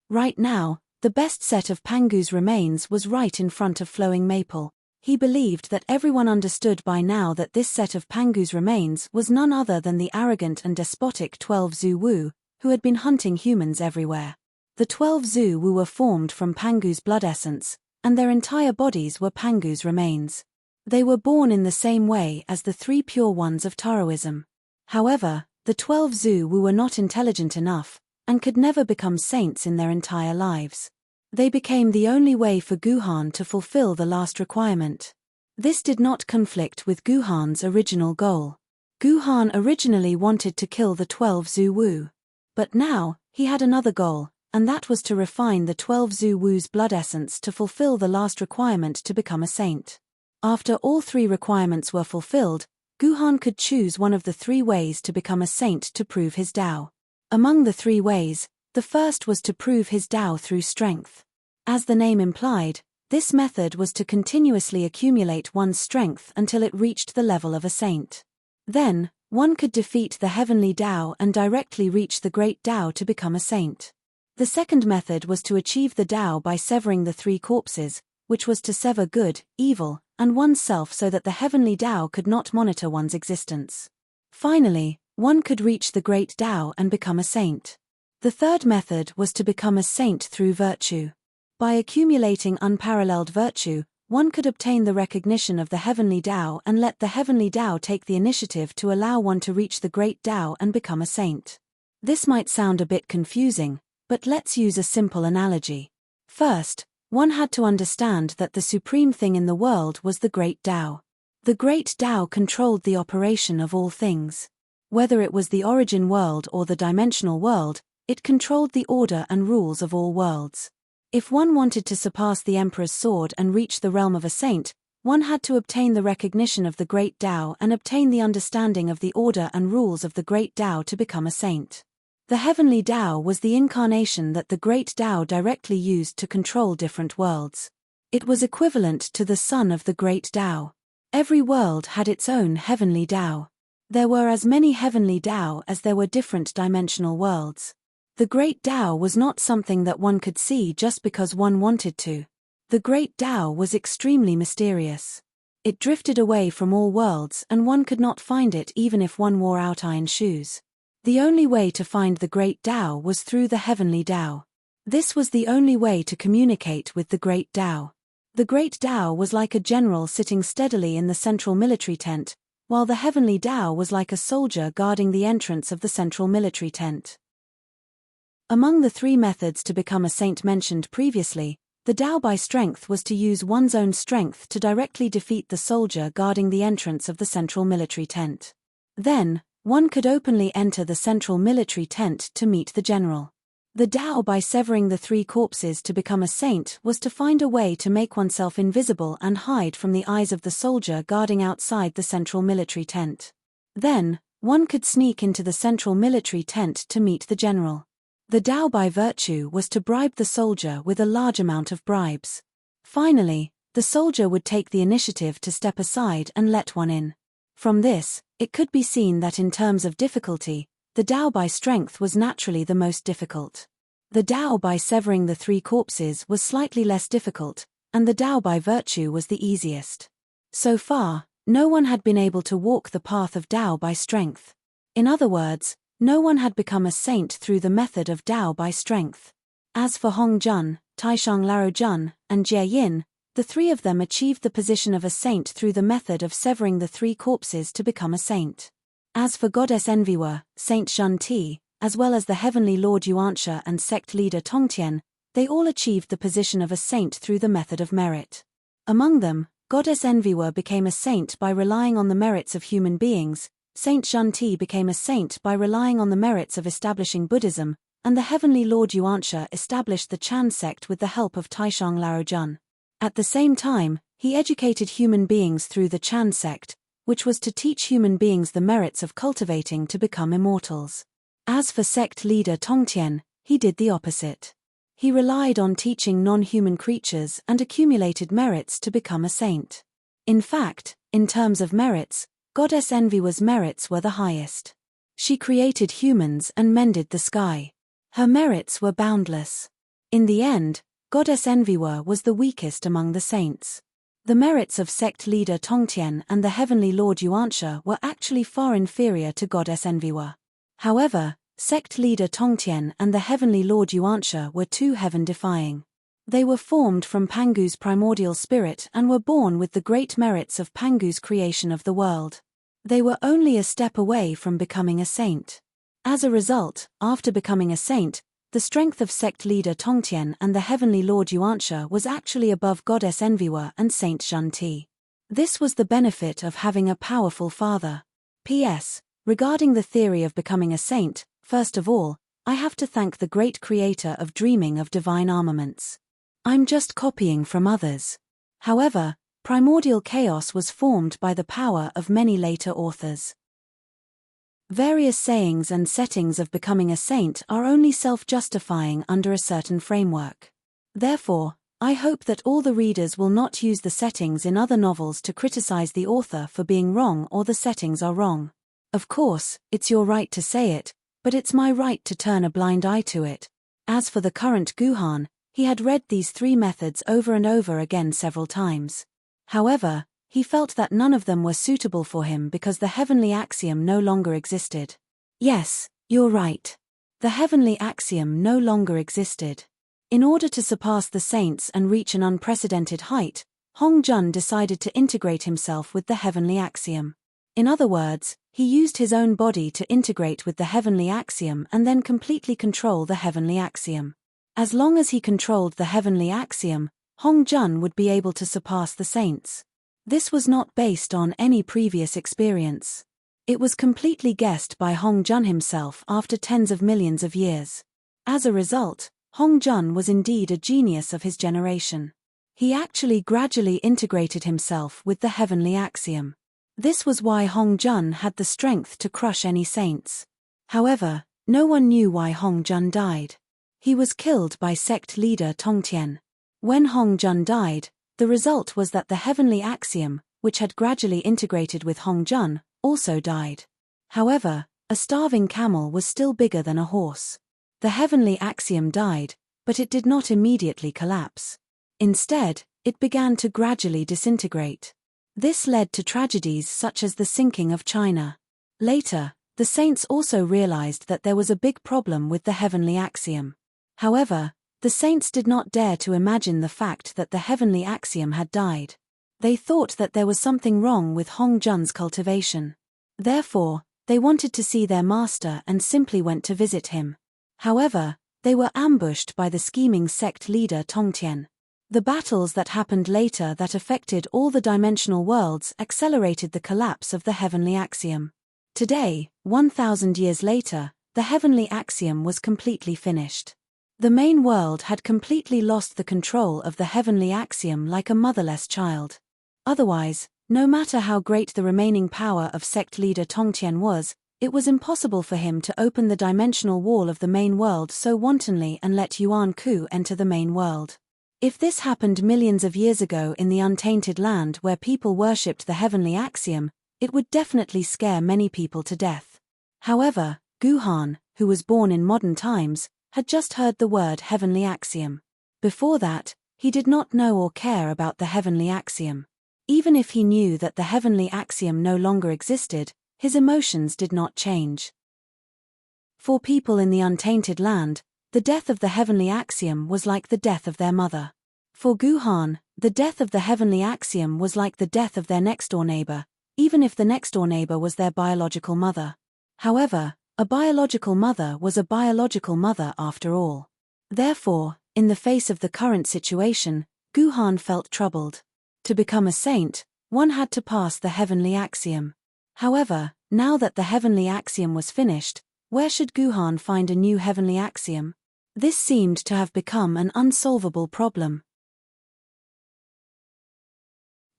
Right now, The best set of Pangu's remains was right in front of Flowing Maple. He believed that everyone understood by now that this set of Pangu's remains was none other than the arrogant and despotic 12 Zhu Wu, who had been hunting humans everywhere. The 12 Zhu Wu were formed from Pangu's blood essence, and their entire bodies were Pangu's remains. They were born in the same way as the 3 pure ones of Taoism. However, the 12 Zhu Wu were not intelligent enough, and could never become saints in their entire lives. They became the only way for Guhan to fulfill the last requirement. This did not conflict with Guhan's original goal. Guhan originally wanted to kill the 12 Zhu Wu. But now, he had another goal, and that was to refine the 12 Zhu Wu's blood essence to fulfill the last requirement to become a saint. After all 3 requirements were fulfilled, Guhan could choose one of the 3 ways to become a saint to prove his Tao. Among the 3 ways, the first was to prove his Tao through strength. As the name implied, this method was to continuously accumulate one's strength until it reached the level of a saint. Then, one could defeat the heavenly Tao and directly reach the great Tao to become a saint. The second method was to achieve the Tao by severing the 3 corpses, which was to sever good, evil, and oneself so that the heavenly Tao could not monitor one's existence. Finally, one could reach the great Tao and become a saint. The third method was to become a saint through virtue. By accumulating unparalleled virtue, one could obtain the recognition of the heavenly Tao and let the heavenly Tao take the initiative to allow one to reach the great Tao and become a saint. This might sound a bit confusing, but let's use a simple analogy. First, one had to understand that the supreme thing in the world was the great Tao. The great Tao controlled the operation of all things. Whether it was the origin world or the dimensional world, it controlled the order and rules of all worlds. If one wanted to surpass the Emperor's sword and reach the realm of a saint, one had to obtain the recognition of the great Tao and obtain the understanding of the order and rules of the great Tao to become a saint. The heavenly Tao was the incarnation that the great Tao directly used to control different worlds. It was equivalent to the sun of the great Tao. Every world had its own heavenly Tao. There were as many heavenly Tao as there were different dimensional worlds. The great Tao was not something that one could see just because one wanted to. The great Tao was extremely mysterious. It drifted away from all worlds and one could not find it even if one wore out iron shoes. The only way to find the great Tao was through the heavenly Tao. This was the only way to communicate with the great Tao. The great Tao was like a general sitting steadily in the central military tent, while the heavenly Tao was like a soldier guarding the entrance of the central military tent. Among the 3 methods to become a saint mentioned previously, the Tao by strength was to use one's own strength to directly defeat the soldier guarding the entrance of the central military tent. Then, one could openly enter the central military tent to meet the general. The Tao by severing the 3 corpses to become a saint was to find a way to make oneself invisible and hide from the eyes of the soldier guarding outside the central military tent. Then, one could sneak into the central military tent to meet the general. The Tao by virtue was to bribe the soldier with a large amount of bribes. Finally, the soldier would take the initiative to step aside and let one in. From this, it could be seen that in terms of difficulty, the Tao by strength was naturally the most difficult. The Tao by severing the 3 corpses was slightly less difficult, and the Tao by virtue was the easiest. So far, no one had been able to walk the path of Tao by strength. In other words, no one had become a saint through the method of Tao by strength. As for Hong Jun, Taishang Laro Jun, and Jie Yin, the 3 of them achieved the position of a saint through the method of severing the 3 corpses to become a saint. As for Goddess Envywer, Saint Zhen Ti, as well as the Heavenly Lord Yuanxia and sect leader Tongtian, they all achieved the position of a saint through the method of merit. Among them, Goddess Envywer became a saint by relying on the merits of human beings, Saint Zhen Ti became a saint by relying on the merits of establishing Buddhism, and the Heavenly Lord Yuanxia established the Chan sect with the help of Taishang Laro Jun. At the same time, he educated human beings through the Chan sect, which was to teach human beings the merits of cultivating to become immortals. As for sect leader Tongtian, he did the opposite. He relied on teaching non-human creatures and accumulated merits to become a saint. In fact, in terms of merits, Goddess Envywer's merits were the highest. She created humans and mended the sky. Her merits were boundless. In the end, Goddess Envywa was the weakest among the saints. The merits of sect leader Tongtian and the heavenly Lord Yuanxia were actually far inferior to Goddess Envywa. However, sect leader Tongtian and the heavenly Lord Yuanxia were too heaven-defying. They were formed from Pangu's primordial spirit and were born with the great merits of Pangu's creation of the world. They were only a step away from becoming a saint. As a result, after becoming a saint, the strength of sect leader Tongtian and the heavenly Lord Yuanxia was actually above Goddess Envywa and Saint Zhenti. This was the benefit of having a powerful father. P.S. Regarding the theory of becoming a saint, first of all, I have to thank the great creator of dreaming of divine armaments. I'm just copying from others. However, primordial chaos was formed by the power of many later authors. Various sayings and settings of becoming a saint are only self-justifying under a certain framework. Therefore, I hope that all the readers will not use the settings in other novels to criticize the author for being wrong or the settings are wrong. Of course, it's your right to say it, but it's my right to turn a blind eye to it. As for the current Guhan, he had read these three methods over and over again several times. However, he felt that none of them were suitable for him because the heavenly axiom no longer existed. Yes, you're right. The heavenly axiom no longer existed. In order to surpass the saints and reach an unprecedented height, Hong Jun decided to integrate himself with the heavenly axiom. In other words, he used his own body to integrate with the heavenly axiom and then completely control the heavenly axiom. As long as he controlled the heavenly axiom, Hong Jun would be able to surpass the saints. This was not based on any previous experience. It was completely guessed by Hong Jun himself after tens of millions of years. As a result, Hong Jun was indeed a genius of his generation. He actually gradually integrated himself with the heavenly axiom. This was why Hong Jun had the strength to crush any saints. However, no one knew why Hong Jun died. He was killed by sect leader Tongtian. When Hong Jun died, the result was that the heavenly axiom, which had gradually integrated with Hong Jun, also died. However, a starving camel was still bigger than a horse. The heavenly axiom died, but it did not immediately collapse. Instead, it began to gradually disintegrate. This led to tragedies such as the sinking of China. Later, the saints also realized that there was a big problem with the heavenly axiom. However, the saints did not dare to imagine the fact that the heavenly axiom had died. They thought that there was something wrong with Hong Jun's cultivation. Therefore, they wanted to see their master and simply went to visit him. However, they were ambushed by the scheming sect leader Tongtian. The battles that happened later that affected all the dimensional worlds accelerated the collapse of the heavenly axiom. Today, 1,000 years later, the heavenly axiom was completely finished. The main world had completely lost the control of the heavenly axiom like a motherless child. Otherwise, no matter how great the remaining power of sect leader Tongtian was, it was impossible for him to open the dimensional wall of the main world so wantonly and let Yuan Ku enter the main world. If this happened millions of years ago in the untainted land where people worshipped the heavenly axiom, it would definitely scare many people to death. However, Guhan, who was born in modern times, had just heard the word heavenly axiom. Before that, he did not know or care about the heavenly axiom. Even if he knew that the heavenly axiom no longer existed, his emotions did not change. For people in the untainted land, the death of the heavenly axiom was like the death of their mother. For Guhan, the death of the heavenly axiom was like the death of their next-door neighbor, even if the next-door neighbor was their biological mother. However, a biological mother was a biological mother after all. Therefore, in the face of the current situation, Guhan felt troubled. To become a saint, one had to pass the heavenly axiom. However, now that the heavenly axiom was finished, where should Guhan find a new heavenly axiom? This seemed to have become an unsolvable problem.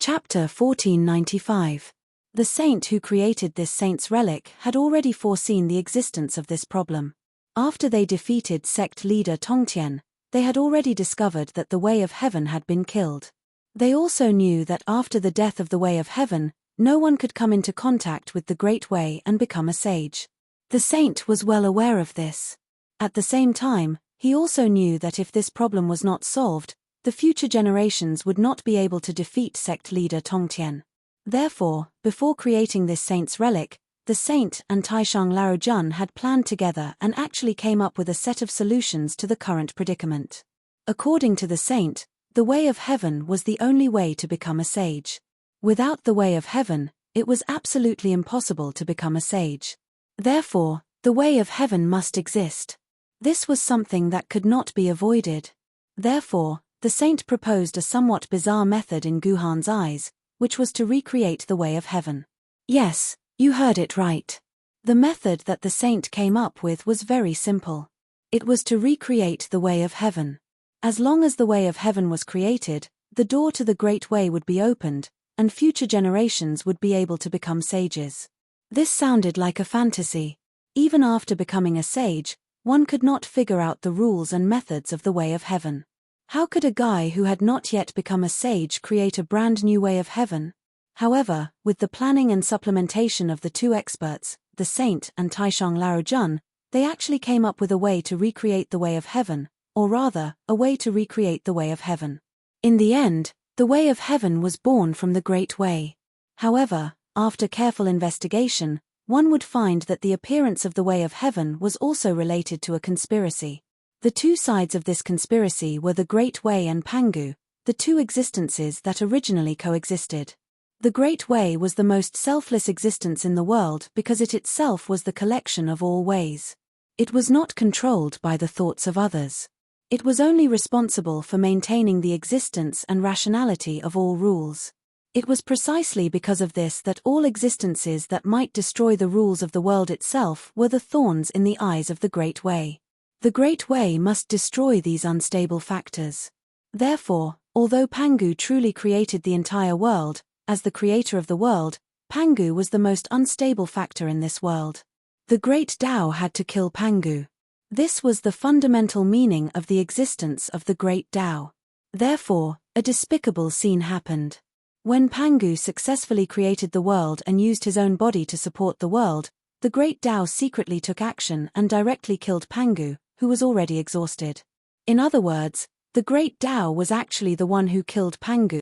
Chapter 1495. The saint who created this saint's relic had already foreseen the existence of this problem. After they defeated sect leader Tongtian, they had already discovered that the Way of Heaven had been killed. They also knew that after the death of the Way of Heaven, no one could come into contact with the Great Way and become a sage. The saint was well aware of this. At the same time, He also knew that if this problem was not solved, the future generations would not be able to defeat sect leader Tongtian. Therefore, before creating this saint's relic, the saint and Taishang Laojun had planned together and actually came up with a set of solutions to the current predicament. According to the saint, the way of heaven was the only way to become a sage. Without the way of heaven, it was absolutely impossible to become a sage. Therefore, the way of heaven must exist. This was something that could not be avoided. Therefore, the saint proposed a somewhat bizarre method in Guhan's eyes, which was to recreate the way of heaven. Yes, you heard it right. The method that the saint came up with was very simple. It was to recreate the way of heaven. As long as the way of heaven was created, the door to the great way would be opened, and future generations would be able to become sages. This sounded like a fantasy. Even after becoming a sage, one could not figure out the rules and methods of the way of heaven. How could a guy who had not yet become a sage create a brand new way of heaven? However, with the planning and supplementation of the two experts, the saint and Taishang Laojun, they actually came up with a way to recreate the way of heaven, or rather, a way to recreate the way of heaven. In the end, the way of heaven was born from the Great Way. However, after careful investigation, one would find that the appearance of the way of heaven was also related to a conspiracy. The two sides of this conspiracy were the Great Way and Pangu, the two existences that originally coexisted. The Great Way was the most selfless existence in the world because it itself was the collection of all ways. It was not controlled by the thoughts of others. It was only responsible for maintaining the existence and rationality of all rules. It was precisely because of this that all existences that might destroy the rules of the world itself were the thorns in the eyes of the Great Way. The Great Way must destroy these unstable factors. Therefore, although Pangu truly created the entire world, as the creator of the world, Pangu was the most unstable factor in this world. The Great Tao had to kill Pangu. This was the fundamental meaning of the existence of the Great Tao. Therefore, a despicable scene happened. When Pangu successfully created the world and used his own body to support the world, the Great Tao secretly took action and directly killed Pangu, who was already exhausted. In other words, the Great Tao was actually the one who killed Pangu.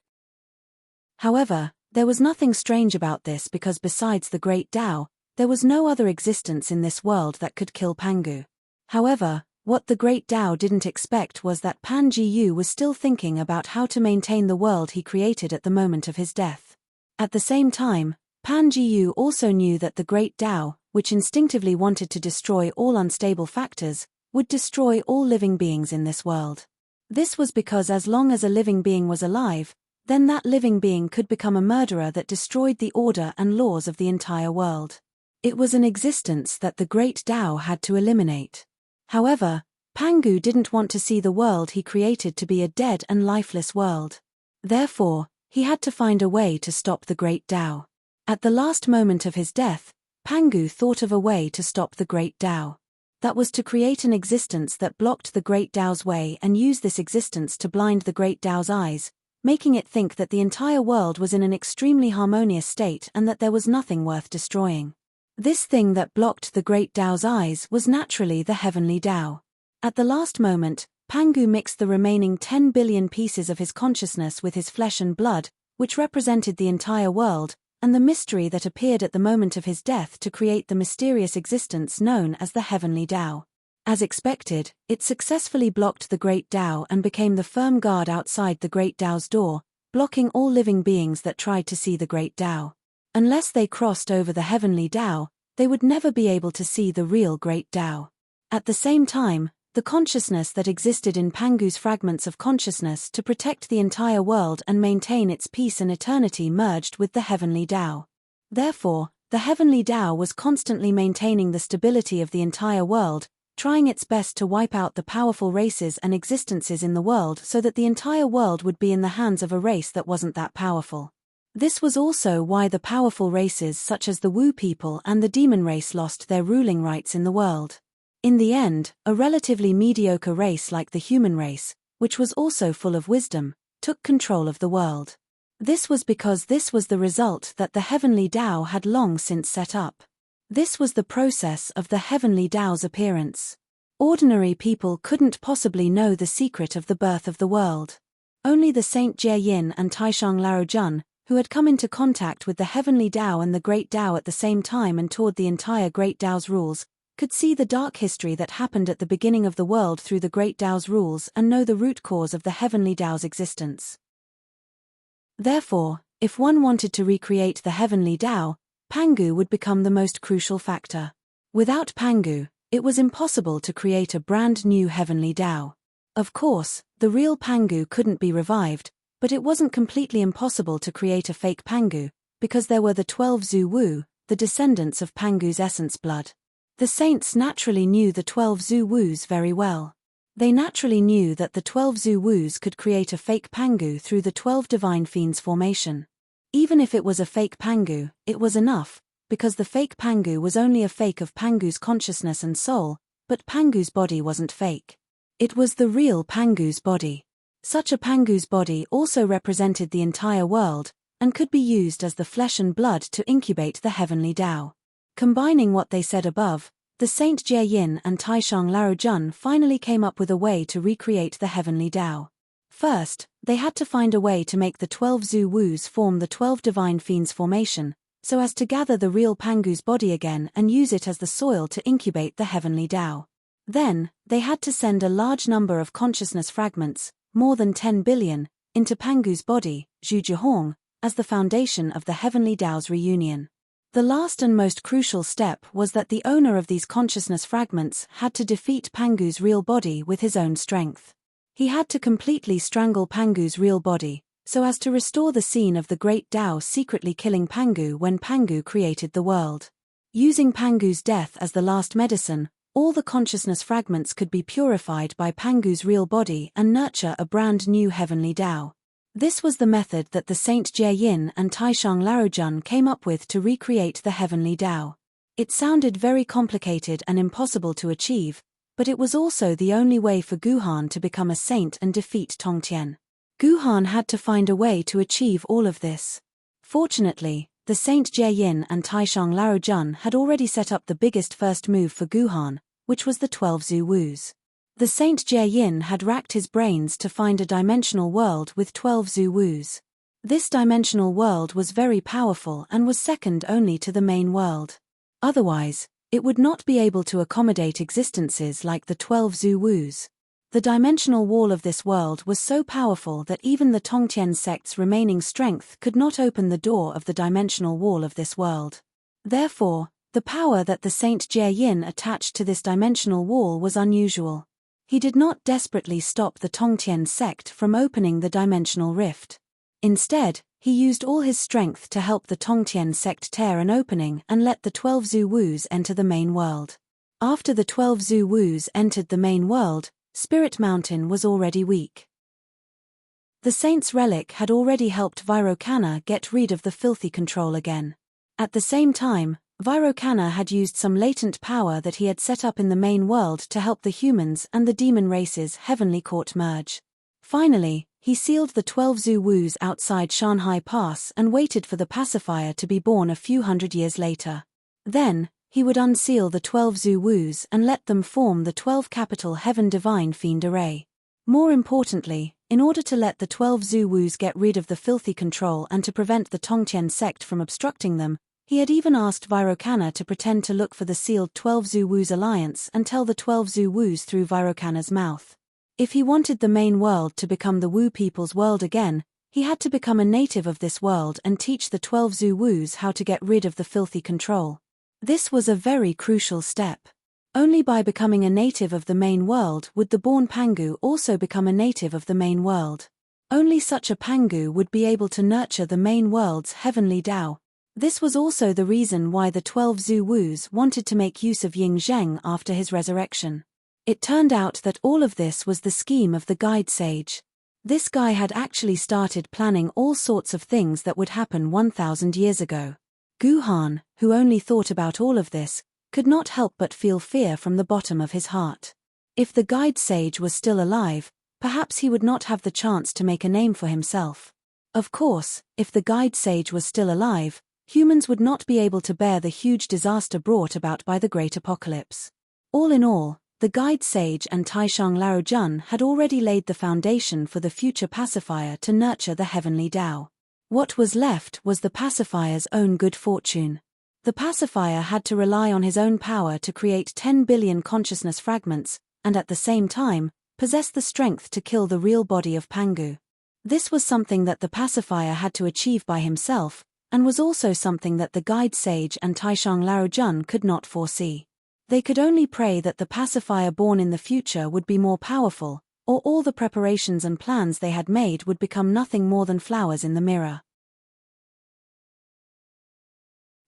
However, there was nothing strange about this because besides the Great Tao, there was no other existence in this world that could kill Pangu. However, what the Great Tao didn't expect was that Pan Jiyu was still thinking about how to maintain the world he created at the moment of his death. At the same time, Pan Jiyu also knew that the Great Tao, which instinctively wanted to destroy all unstable factors, would destroy all living beings in this world. This was because as long as a living being was alive, then that living being could become a murderer that destroyed the order and laws of the entire world. It was an existence that the Great Tao had to eliminate. However, Pangu didn't want to see the world he created to be a dead and lifeless world. Therefore, he had to find a way to stop the Great Tao. At the last moment of his death, Pangu thought of a way to stop the Great Tao. That was to create an existence that blocked the Great Tao's way and use this existence to blind the Great Tao's eyes, making it think that the entire world was in an extremely harmonious state and that there was nothing worth destroying. This thing that blocked the Great Tao's eyes was naturally the Heavenly Tao. At the last moment, Pangu mixed the remaining 10 billion pieces of his consciousness with his flesh and blood, which represented the entire world, and the mystery that appeared at the moment of his death to create the mysterious existence known as the Heavenly Tao. As expected, it successfully blocked the Great Tao and became the firm guard outside the Great Tao's door, blocking all living beings that tried to see the Great Tao. Unless they crossed over the Heavenly Tao, they would never be able to see the real Great Tao. At the same time, the consciousness that existed in Pangu's fragments of consciousness to protect the entire world and maintain its peace and eternity merged with the Heavenly Tao. Therefore, the Heavenly Tao was constantly maintaining the stability of the entire world, trying its best to wipe out the powerful races and existences in the world so that the entire world would be in the hands of a race that wasn't that powerful. This was also why the powerful races such as the Wu people and the demon race lost their ruling rights in the world. In the end, a relatively mediocre race like the human race, which was also full of wisdom, took control of the world. This was because this was the result that the Heavenly Tao had long since set up. This was the process of the Heavenly Tao's appearance. Ordinary people couldn't possibly know the secret of the birth of the world. Only the Saint Jie-yin and Taishang Laojun, who had come into contact with the heavenly Tao and the Great Tao at the same time and taught the entire Great Tao's rules, could see the dark history that happened at the beginning of the world through the Great Tao's rules and know the root cause of the heavenly Tao's existence. Therefore, if one wanted to recreate the heavenly Tao, Pangu would become the most crucial factor. Without Pangu, it was impossible to create a brand new heavenly Tao. Of course, the real Pangu couldn't be revived, but it wasn't completely impossible to create a fake Pangu, because there were the 12 Zhu Wu, the descendants of Pangu's essence blood. The saints naturally knew the 12 Zhu Wus very well. They naturally knew that the 12 Zhu Wus could create a fake Pangu through the 12 divine fiends formation. Even if it was a fake Pangu, it was enough, because the fake Pangu was only a fake of Pangu's consciousness and soul, but Pangu's body wasn't fake. It was the real Pangu's body. Such a Pangu's body also represented the entire world, and could be used as the flesh and blood to incubate the heavenly Tao. Combining what they said above, the Saint Jie-yin and Taishang Laojun finally came up with a way to recreate the heavenly Tao. First, they had to find a way to make the 12 Zhu Wus form the 12 divine fiends formation, so as to gather the real Pangu's body again and use it as the soil to incubate the heavenly Tao. Then, they had to send a large number of consciousness fragments, more than 10 billion, into Pangu's body, Zhu Jihong, as the foundation of the heavenly Tao's reunion. The last and most crucial step was that the owner of these consciousness fragments had to defeat Pangu's real body with his own strength. He had to completely strangle Pangu's real body, so as to restore the scene of the Great Tao secretly killing Pangu when Pangu created the world. Using Pangu's death as the last medicine, all the consciousness fragments could be purified by Pangu's real body and nurture a brand new heavenly Tao. This was the method that the Saint Jie-yin and Taishang Laojun came up with to recreate the heavenly Tao. It sounded very complicated and impossible to achieve, but it was also the only way for Guhan to become a saint and defeat Tongtian. Guhan had to find a way to achieve all of this. Fortunately, the Saint Jie-yin and Taishang Laojun had already set up the biggest first move for Guhan, which was the 12 Zhu Wus. The Saint Jie-yin had racked his brains to find a dimensional world with 12 Zhu Wus. This dimensional world was very powerful and was second only to the main world. Otherwise, it would not be able to accommodate existences like the 12 Zhu Wus. The dimensional wall of this world was so powerful that even the Tongtian sect's remaining strength could not open the door of the dimensional wall of this world. Therefore, the power that the Saint Jie-yin attached to this dimensional wall was unusual. He did not desperately stop the Tongtian sect from opening the dimensional rift. Instead, he used all his strength to help the Tongtian sect tear an opening and let the 12 Zhu Wus enter the main world. After the 12 Zhu Wus entered the main world, Spirit Mountain was already weak. The saint's relic had already helped Vairocana get rid of the filthy control again. At the same time, Vairocana had used some latent power that he had set up in the main world to help the humans and the demon race's heavenly court merge. Finally, he sealed the 12 Zhu Wus outside Shanhai Pass and waited for the pacifier to be born a few hundred years later. Then, he would unseal the 12 Zhu Wus and let them form the 12 capital heaven divine fiend array. More importantly, in order to let the 12 Zhu Wus get rid of the filthy control and to prevent the Tongtian sect from obstructing them, he had even asked Vairocana to pretend to look for the sealed 12 Zhu Wus alliance and tell the 12 Zhu Wus through Vairocana's mouth. If he wanted the main world to become the Wu people's world again, he had to become a native of this world and teach the 12 Zhu Wus how to get rid of the filthy control. This was a very crucial step. Only by becoming a native of the main world would the born Pangu also become a native of the main world. Only such a Pangu would be able to nurture the main world's heavenly Tao. This was also the reason why the 12 Zhu Wus wanted to make use of Ying Zheng after his resurrection. It turned out that all of this was the scheme of the guide sage. This guy had actually started planning all sorts of things that would happen 1,000 years ago. Guhan, who only thought about all of this, could not help but feel fear from the bottom of his heart. If the guide sage was still alive, perhaps he would not have the chance to make a name for himself. Of course, if the guide sage was still alive, humans would not be able to bear the huge disaster brought about by the Great Apocalypse. All in all, The guide sage and Taishang Laojun had already laid the foundation for the future pacifier to nurture the heavenly Tao. What was left was the pacifier's own good fortune. The pacifier had to rely on his own power to create 10 billion consciousness fragments, and at the same time, possess the strength to kill the real body of Pangu. This was something that the pacifier had to achieve by himself, and was also something that the guide sage and Taishang Laojun could not foresee. They could only pray that the pacifier born in the future would be more powerful, or all the preparations and plans they had made would become nothing more than flowers in the mirror.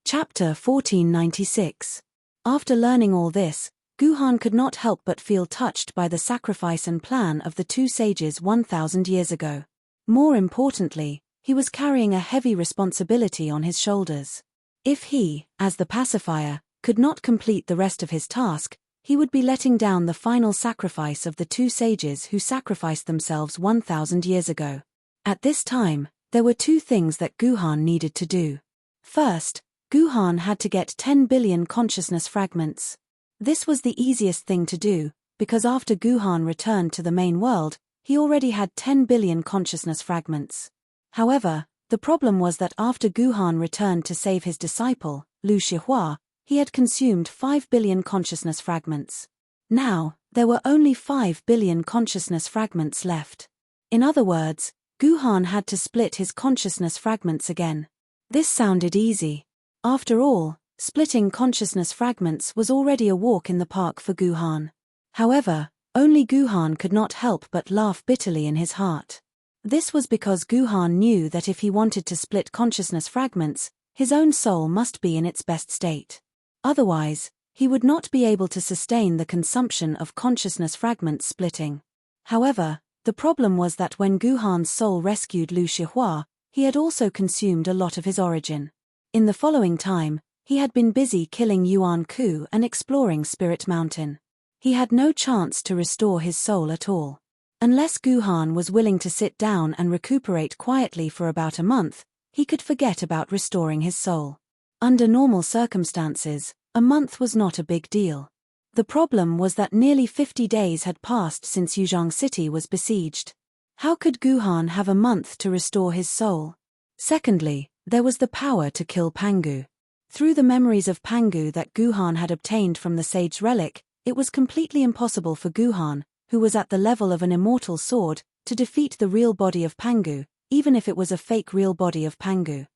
Chapter 1496. After learning all this, Guhan could not help but feel touched by the sacrifice and plan of the two sages 1,000 years ago. More importantly, he was carrying a heavy responsibility on his shoulders. If he, as the pacifier, could not complete the rest of his task, he would be letting down the final sacrifice of the two sages who sacrificed themselves 1,000 years ago. At this time, there were two things that Guhan needed to do. First, Guhan had to get 10 billion consciousness fragments. This was the easiest thing to do, because after Guhan returned to the main world, he already had 10 billion consciousness fragments. However, the problem was that after Guhan returned to save his disciple, Lu Shihua, he had consumed 5 billion consciousness fragments. Now, there were only 5 billion consciousness fragments left. In other words, Guhan had to split his consciousness fragments again. This sounded easy. After all, splitting consciousness fragments was already a walk in the park for Guhan. However, only Guhan could not help but laugh bitterly in his heart. This was because Guhan knew that if he wanted to split consciousness fragments, his own soul must be in its best state. Otherwise, he would not be able to sustain the consumption of consciousness fragment splitting. However, the problem was that when Guhan's soul rescued Lu Shihua, he had also consumed a lot of his origin. In the following time, he had been busy killing Yuan Ku and exploring Spirit Mountain. He had no chance to restore his soul at all. Unless Guhan was willing to sit down and recuperate quietly for about a month, he could forget about restoring his soul. Under normal circumstances, a month was not a big deal. The problem was that nearly 50 days had passed since Yuzhong City was besieged. How could Guhan have a month to restore his soul? Secondly, there was the power to kill Pangu. Through the memories of Pangu that Guhan had obtained from the Sage Relic, it was completely impossible for Guhan, who was at the level of an immortal sword, to defeat the real body of Pangu, even if it was a fake real body of Pangu.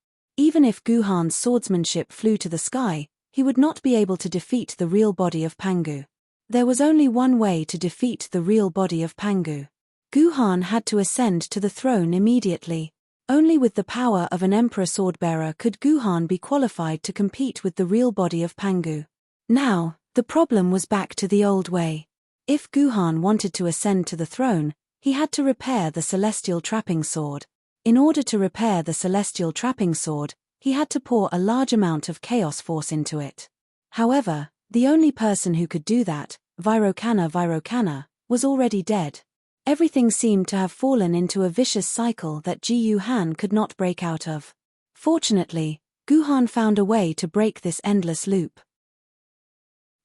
Even if Guhan's swordsmanship flew to the sky, he would not be able to defeat the real body of Pangu. There was only one way to defeat the real body of Pangu. Guhan had to ascend to the throne immediately. Only with the power of an emperor swordbearer could Guhan be qualified to compete with the real body of Pangu. Now, the problem was back to the old way. If Guhan wanted to ascend to the throne, he had to repair the celestial trapping sword. In order to repair the celestial trapping sword, he had to pour a large amount of chaos force into it. However, the only person who could do that, Virokana, was already dead. Everything seemed to have fallen into a vicious cycle that Ji Yuhan could not break out of. Fortunately, Guhan found a way to break this endless loop.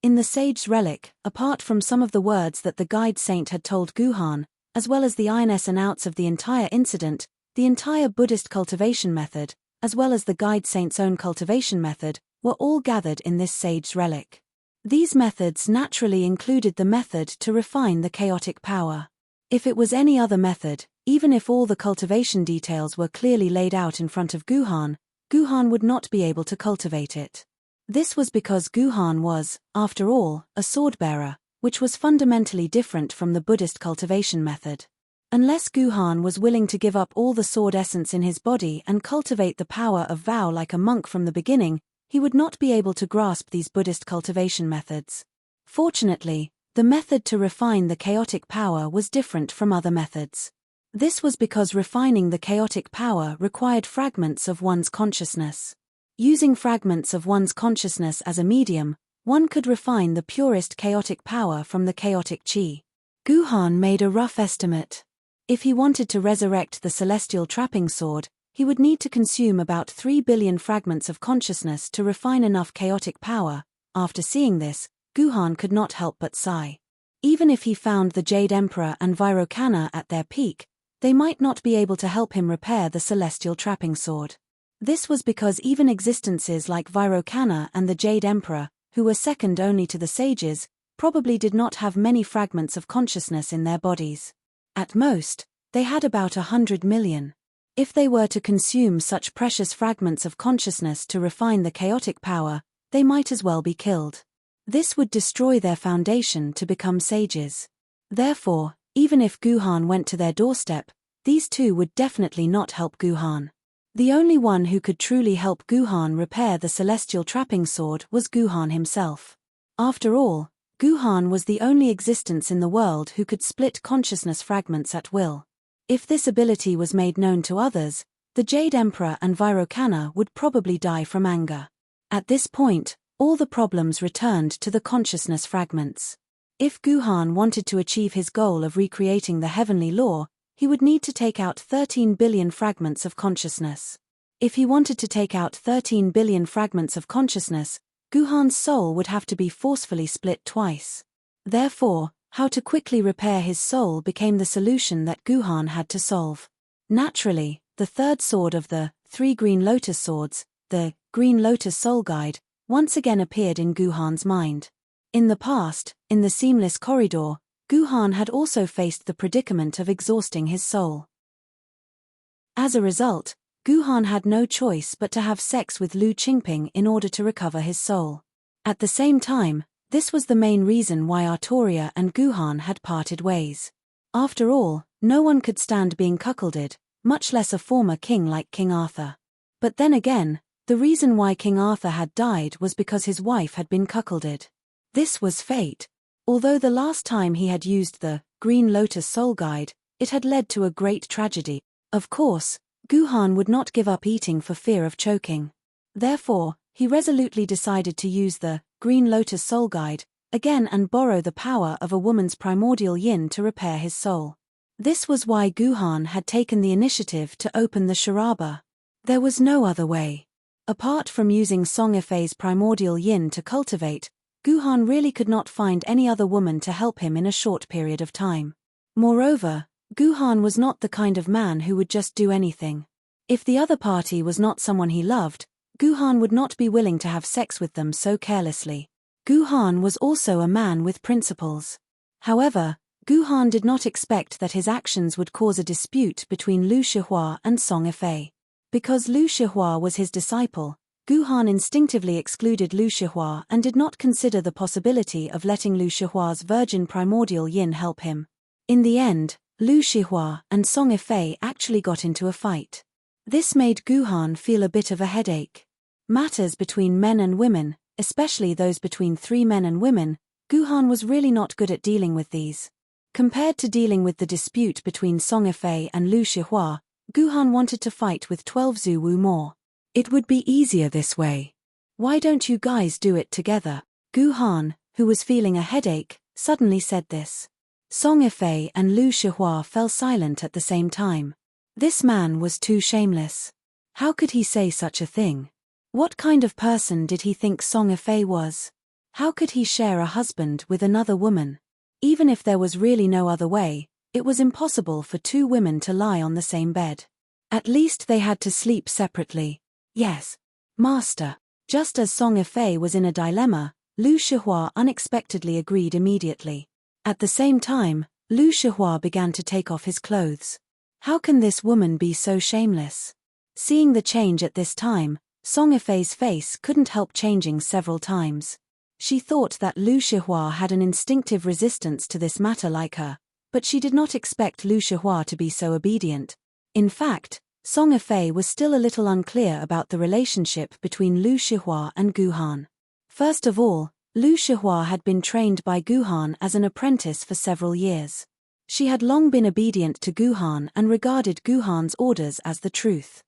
In the Sage's Relic, apart from some of the words that the guide saint had told Guhan, as well as the ins and outs of the entire incident, the entire Buddhist cultivation method, as well as the guide saint's own cultivation method, were all gathered in this Sage's Relic. These methods naturally included the method to refine the chaotic power. If it was any other method, even if all the cultivation details were clearly laid out in front of Guhan, Guhan would not be able to cultivate it. This was because Guhan was, after all, a swordbearer, which was fundamentally different from the Buddhist cultivation method. Unless Guhan was willing to give up all the sword essence in his body and cultivate the power of vow like a monk from the beginning, he would not be able to grasp these Buddhist cultivation methods. Fortunately, the method to refine the chaotic power was different from other methods. This was because refining the chaotic power required fragments of one's consciousness. Using fragments of one's consciousness as a medium, one could refine the purest chaotic power from the chaotic chi. Guhan made a rough estimate. If he wanted to resurrect the celestial trapping sword, he would need to consume about 3 billion fragments of consciousness to refine enough chaotic power. After seeing this, Guhan could not help but sigh. Even if he found the Jade Emperor and Vairocana at their peak, they might not be able to help him repair the celestial trapping sword. This was because even existences like Vairocana and the Jade Emperor, who were second only to the sages, probably did not have many fragments of consciousness in their bodies. At most, they had about 100 million. If they were to consume such precious fragments of consciousness to refine the chaotic power, they might as well be killed. This would destroy their foundation to become sages. Therefore, even if Guhan went to their doorstep, these two would definitely not help Guhan. The only one who could truly help Guhan repair the celestial trapping sword was Guhan himself. After all, Guhan was the only existence in the world who could split consciousness fragments at will. If this ability was made known to others, the Jade Emperor and Vairocana would probably die from anger. At this point, all the problems returned to the consciousness fragments. If Guhan wanted to achieve his goal of recreating the heavenly law, he would need to take out 13 billion fragments of consciousness. If he wanted to take out 13 billion fragments of consciousness, Guhan's soul would have to be forcefully split twice. Therefore, how to quickly repair his soul became the solution that Guhan had to solve. Naturally, the third sword of the 3 Green Lotus swords, the Green Lotus Soul Guide, once again appeared in Guhan's mind. In the past, in the Seamless Corridor, Guhan had also faced the predicament of exhausting his soul. As a result, Guhan had no choice but to have sex with Lu Qingping in order to recover his soul. At the same time, this was the main reason why Artoria and Guhan had parted ways. After all, no one could stand being cuckolded, much less a former king like King Arthur. But then again, the reason why King Arthur had died was because his wife had been cuckolded. This was fate. Although the last time he had used the Green Lotus Soul Guide, it had led to a great tragedy. Of course, Guhan would not give up eating for fear of choking. Therefore, he resolutely decided to use the Green Lotus Soul Guide again and borrow the power of a woman's primordial yin to repair his soul. This was why Guhan had taken the initiative to open the Sharaba. There was no other way. Apart from using Song Ifei's primordial yin to cultivate, Guhan really could not find any other woman to help him in a short period of time. Moreover, Guhan was not the kind of man who would just do anything. If the other party was not someone he loved, Guhan would not be willing to have sex with them so carelessly. Guhan was also a man with principles. However, Guhan did not expect that his actions would cause a dispute between Lu Shihua and Song Ifei. Because Lu Shihua was his disciple, Guhan instinctively excluded Lu Shihua and did not consider the possibility of letting Lu Shihua's virgin primordial yin help him. In the end, Lu Shihua and Song Ifei actually got into a fight. This made Guhan feel a bit of a headache. Matters between men and women, especially those between 3 men and women, Guhan was really not good at dealing with these. Compared to dealing with the dispute between Song Ifei and Lu Shihua, Guhan wanted to fight with 12 Zuwu more. It would be easier this way. Why don't you guys do it together? Guhan, who was feeling a headache, suddenly said this. Song Ifei and Lu Shihua fell silent at the same time. This man was too shameless. How could he say such a thing? What kind of person did he think Song Ifei was? How could he share a husband with another woman? Even if there was really no other way, it was impossible for 2 women to lie on the same bed. At least they had to sleep separately. Yes, master. Just as Song Ifei was in a dilemma, Lu Shihua unexpectedly agreed immediately. At the same time, Lu Shihua began to take off his clothes. How can this woman be so shameless? Seeing the change at this time, Song Ifei's face couldn't help changing several times. She thought that Lu Shihua had an instinctive resistance to this matter like her, but she did not expect Lu Shihua to be so obedient. In fact, Song Ifei was still a little unclear about the relationship between Lu Shihua and Guhan. First of all, Lu Shihua had been trained by Guhan as an apprentice for several years. She had long been obedient to Guhan and regarded Guhan's orders as the truth.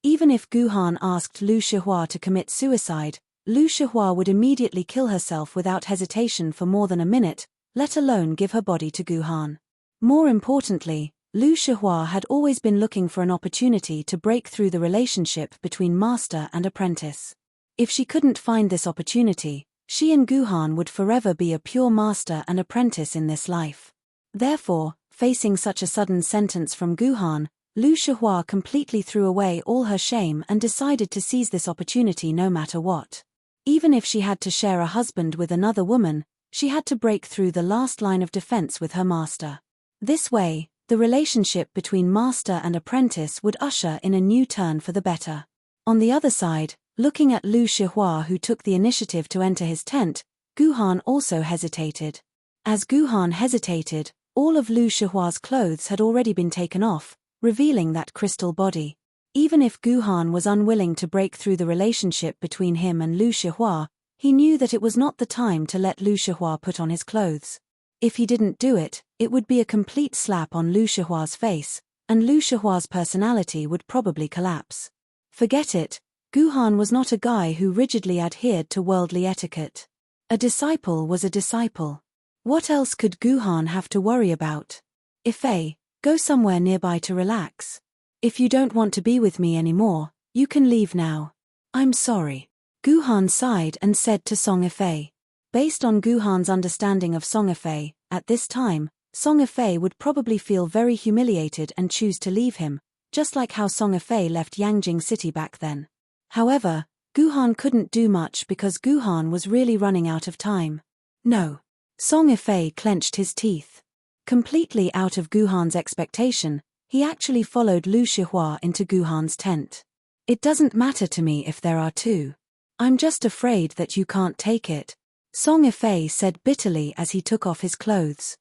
Even if Guhan asked Lu Shihua to commit suicide, Lu Shihua would immediately kill herself without hesitation for more than a minute, let alone give her body to Guhan. More importantly, Lu Shihua had always been looking for an opportunity to break through the relationship between master and apprentice. If she couldn't find this opportunity, She and Guhan would forever be a pure master and apprentice in this life. Therefore, facing such a sudden sentence from Guhan, Lu Shihua completely threw away all her shame and decided to seize this opportunity no matter what. Even if she had to share a husband with another woman, she had to break through the last line of defense with her master. This way, the relationship between master and apprentice would usher in a new turn for the better. On the other side, looking at Lu Shihua, who took the initiative to enter his tent, Guhan also hesitated. As Guhan hesitated, all of Lu Shihua's clothes had already been taken off, revealing that crystal body. Even if Guhan was unwilling to break through the relationship between him and Lu Shihua, he knew that it was not the time to let Lu Shihua put on his clothes. If he didn't do it, it would be a complete slap on Lu Shihua's face, and Lu Shihua's personality would probably collapse. Forget it, Guhan was not a guy who rigidly adhered to worldly etiquette. A disciple was a disciple. What else could Guhan have to worry about? Ife, go somewhere nearby to relax. If you don't want to be with me anymore, you can leave now. I'm sorry. Guhan sighed and said to Song Ife. Based on Guhan's understanding of Song Ife, at this time, Song Ife would probably feel very humiliated and choose to leave him, just like how Song Ife left Yangjing City back then. However, Guhan couldn't do much because Guhan was really running out of time. No. Song Ife clenched his teeth. Completely out of Guhan's expectation, he actually followed Lu Shihua into Guhan's tent. It doesn't matter to me if there are two. I'm just afraid that you can't take it, Song Ife said bitterly as he took off his clothes.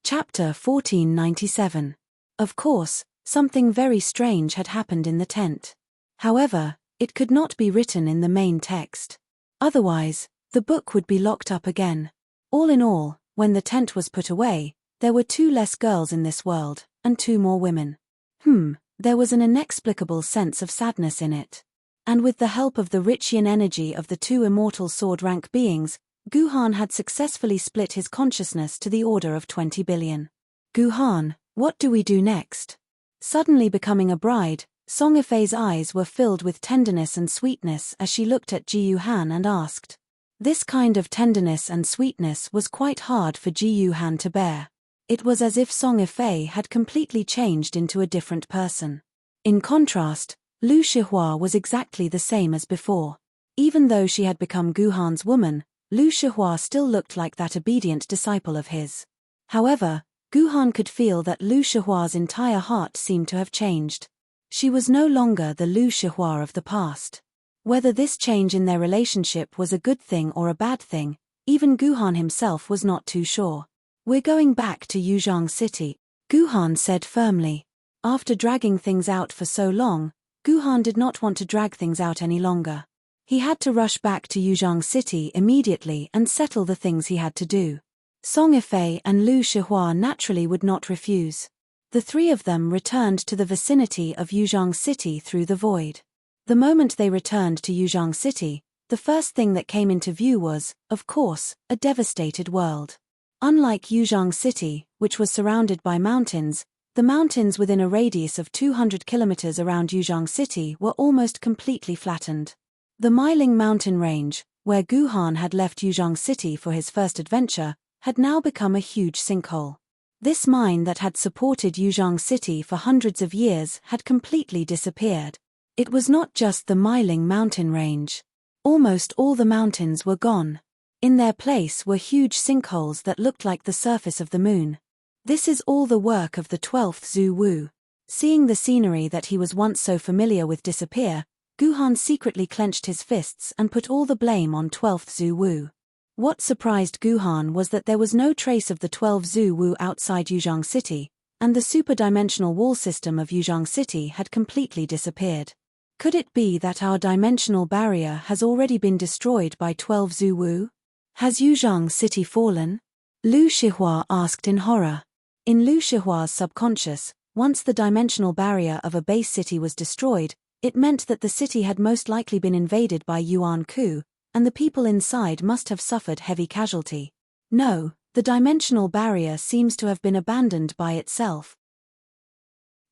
Chapter 1497. Of course, something very strange had happened in the tent. However, it could not be written in the main text. Otherwise, the book would be locked up again. All in all, when the tent was put away, there were 2 less girls in this world, and 2 more women. There was an inexplicable sense of sadness in it. And with the help of the Richian energy of the 2 immortal sword-rank beings, Guhan had successfully split his consciousness to the order of 20 billion. Guhan, what do we do next? Suddenly becoming a bride, Song Ifei's eyes were filled with tenderness and sweetness as she looked at Ji Yuhan and asked. This kind of tenderness and sweetness was quite hard for Ji Yuhan to bear. It was as if Song Ife had completely changed into a different person. In contrast, Lu Shihua was exactly the same as before. Even though she had become Guhan's woman, Lu Shihua still looked like that obedient disciple of his. However, Guhan could feel that Lu Shihua's entire heart seemed to have changed. She was no longer the Lu Shihua of the past. Whether this change in their relationship was a good thing or a bad thing, even Guhan himself was not too sure. We're going back to Yuzhang City, Guhan said firmly. After dragging things out for so long, Guhan did not want to drag things out any longer. He had to rush back to Yuzhang City immediately and settle the things he had to do. Song Ife and Lu Shihua naturally would not refuse. The 3 of them returned to the vicinity of Yuzhang City through the void. The moment they returned to Yuzhang City, the first thing that came into view was, of course, a devastated world. Unlike Yuzhang City, which was surrounded by mountains, the mountains within a radius of 200 kilometers around Yuzhang City were almost completely flattened. The Miling mountain range, where Guhan had left Yuzhang City for his first adventure, had now become a huge sinkhole. This mine that had supported Yuzhang City for hundreds of years had completely disappeared. It was not just the Miling mountain range. Almost all the mountains were gone. In their place were huge sinkholes that looked like the surface of the moon. This is all the work of the 12th Zhu Wu. Seeing the scenery that he was once so familiar with disappear, Guhan secretly clenched his fists and put all the blame on 12th Zhu Wu. What surprised Guhan was that there was no trace of the 12 Zhu Wu outside Yuzhang City, and the super-dimensional wall system of Yuzhang City had completely disappeared. Could it be that our dimensional barrier has already been destroyed by 12 Zhu Wu? Has Yuzhang City fallen? Lu Shihua asked in horror. In Lu Shihua's subconscious, once the dimensional barrier of a base city was destroyed, it meant that the city had most likely been invaded by Yuan Ku, and the people inside must have suffered heavy casualty. No, the dimensional barrier seems to have been abandoned by itself.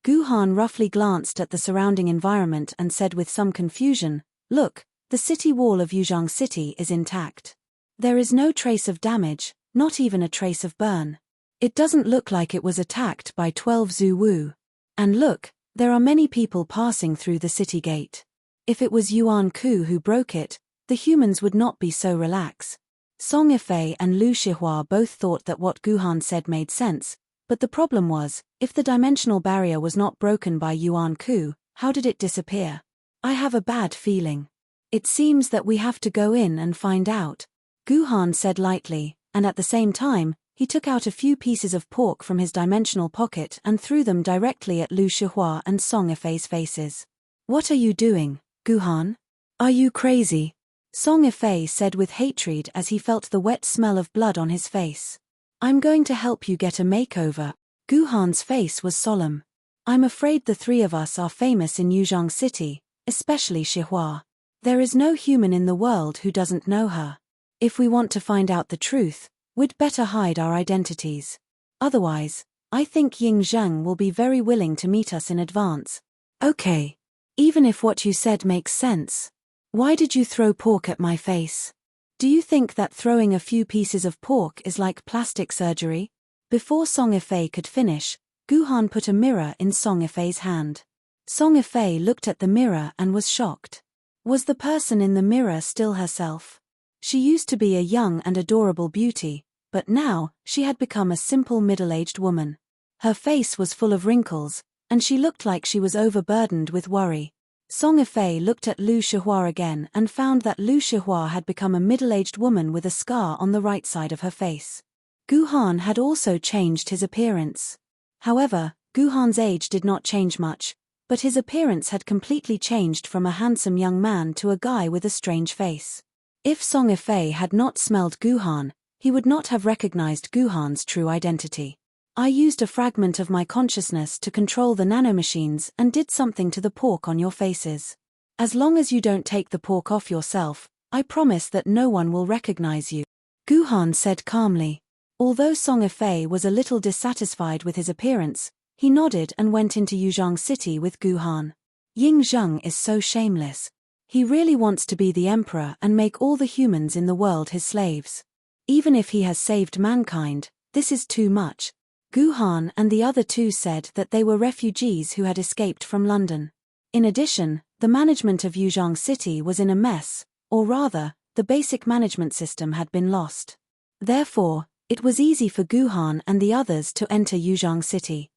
Guhan roughly glanced at the surrounding environment and said with some confusion, "Look, The city wall of Yuzhong City is intact. There is no trace of damage, not even a trace of burn. It doesn't look like it was attacked by 12 Zuwu. And look, there are many people passing through the city gate. If it was Yuan Ku who broke it, the humans would not be so relaxed. Song Yifei and Lu Shihua both thought that what Guhan said made sense, but the problem was, if the dimensional barrier was not broken by Yuan Ku, how did it disappear? I have a bad feeling. It seems that we have to go in and find out, Guhan said lightly, and at the same time, he took out a few pieces of pork from his dimensional pocket and threw them directly at Lu Shihua and Song Yifei's faces. What are you doing, Guhan? Are you crazy? Song Yifei said with hatred as he felt the wet smell of blood on his face. I'm going to help you get a makeover. Guhan's face was solemn. I'm afraid the three of us are famous in Yuzhong City, especially Shihua. There is no human in the world who doesn't know her. If we want to find out the truth, we'd better hide our identities. Otherwise, I think Ying Zheng will be very willing to meet us in advance. Okay. Even if what you said makes sense. Why did you throw pork at my face? Do you think that throwing a few pieces of pork is like plastic surgery? Before Song Yifei could finish, Guhan put a mirror in Song Yifei's hand. Song Yifei looked at the mirror and was shocked. Was the person in the mirror still herself? She used to be a young and adorable beauty, but now, she had become a simple middle-aged woman. Her face was full of wrinkles, and she looked like she was overburdened with worry. Song Yifei looked at Lu Shihua again and found that Lu Shihua had become a middle-aged woman with a scar on the right side of her face. Guhan had also changed his appearance. However, Guhan's age did not change much, but his appearance had completely changed from a handsome young man to a guy with a strange face. If Song Yifei had not smelled Guhan, he would not have recognized Guhan's true identity. I used a fragment of my consciousness to control the nanomachines and did something to the pork on your faces. As long as you don't take the pork off yourself, I promise that no one will recognize you, Guhan said calmly. Although Song Yifei was a little dissatisfied with his appearance, he nodded and went into Yuzhong City with Guhan. Ying Zheng is so shameless. He really wants to be the emperor and make all the humans in the world his slaves. Even if he has saved mankind, this is too much. Guhan and the other two said that they were refugees who had escaped from London. In addition, the management of Yuzhong City was in a mess, or rather, the basic management system had been lost. Therefore, it was easy for Guhan and the others to enter Yuzhong City.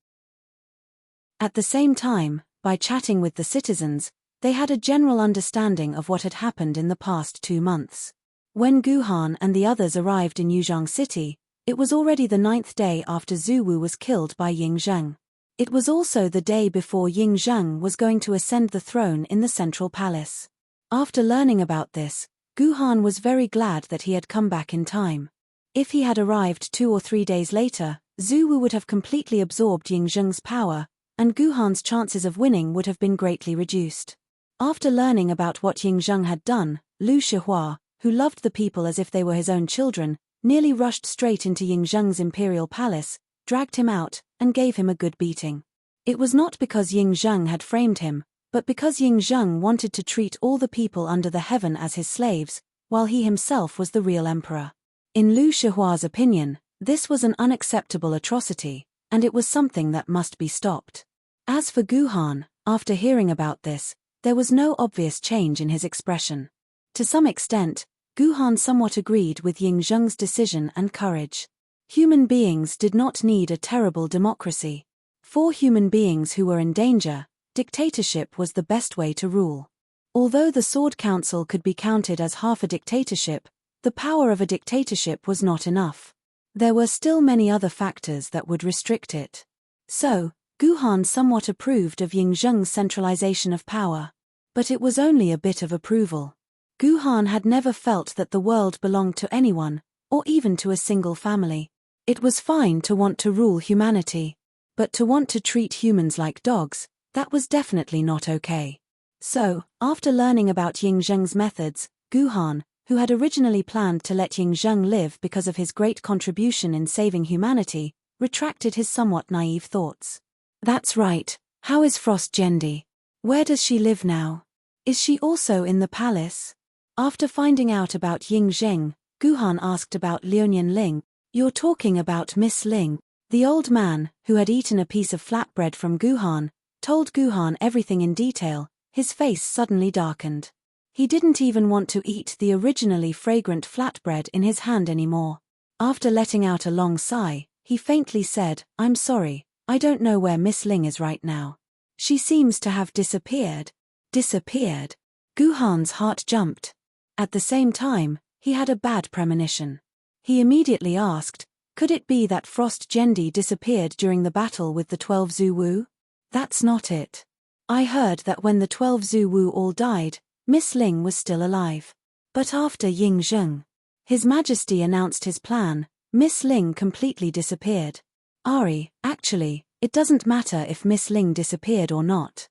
At the same time, by chatting with the citizens, they had a general understanding of what had happened in the past 2 months. When Guhan and the others arrived in Yuzhong City, it was already the 9th day after Zuwu was killed by Ying Zheng. It was also the day before Ying Zheng was going to ascend the throne in the central palace. After learning about this, Guhan was very glad that he had come back in time. If he had arrived 2 or 3 days later, Zuwu would have completely absorbed Ying Zheng's power, and Guhan's chances of winning would have been greatly reduced. After learning about what Ying Zheng had done, Lu Shihua, who loved the people as if they were his own children, nearly rushed straight into Ying Zheng's imperial palace, dragged him out, and gave him a good beating. It was not because Ying Zheng had framed him, but because Ying Zheng wanted to treat all the people under the heaven as his slaves, while he himself was the real emperor. In Lu Shihua's opinion, this was an unacceptable atrocity, and it was something that must be stopped. As for Guhan, after hearing about this, there was no obvious change in his expression. To some extent, Guhan somewhat agreed with Ying Zheng's decision and courage. Human beings did not need a terrible democracy. For human beings who were in danger, dictatorship was the best way to rule. Although the Sword Council could be counted as half a dictatorship, the power of a dictatorship was not enough. There were still many other factors that would restrict it. So, Guhan somewhat approved of Ying Zheng's centralization of power. But it was only a bit of approval. Guhan had never felt that the world belonged to anyone, or even to a single family. It was fine to want to rule humanity. But to want to treat humans like dogs, that was definitely not okay. So, after learning about Ying Zheng's methods, Guhan, who had originally planned to let Ying Zheng live because of his great contribution in saving humanity, retracted his somewhat naive thoughts. That's right, how is Frost Jendi? Where does she live now? Is she also in the palace? After finding out about Ying Zheng, Guhan asked about Liunian Ling. "You're talking about Miss Ling?" The old man, who had eaten a piece of flatbread from Guhan, told Guhan everything in detail. His face suddenly darkened. He didn't even want to eat the originally fragrant flatbread in his hand anymore. After letting out a long sigh, he faintly said, "I'm sorry, I don't know where Miss Ling is right now. She seems to have disappeared." Disappeared? Guhan's heart jumped. At the same time, he had a bad premonition. He immediately asked, could it be that Frost Jendi disappeared during the battle with the 12 Zuwu? That's not it. I heard that when the 12 Zuwu all died, Miss Ling was still alive. But after Ying Zheng, His Majesty announced his plan, Miss Ling completely disappeared. Ari, actually, it doesn't matter if Miss Ling disappeared or not.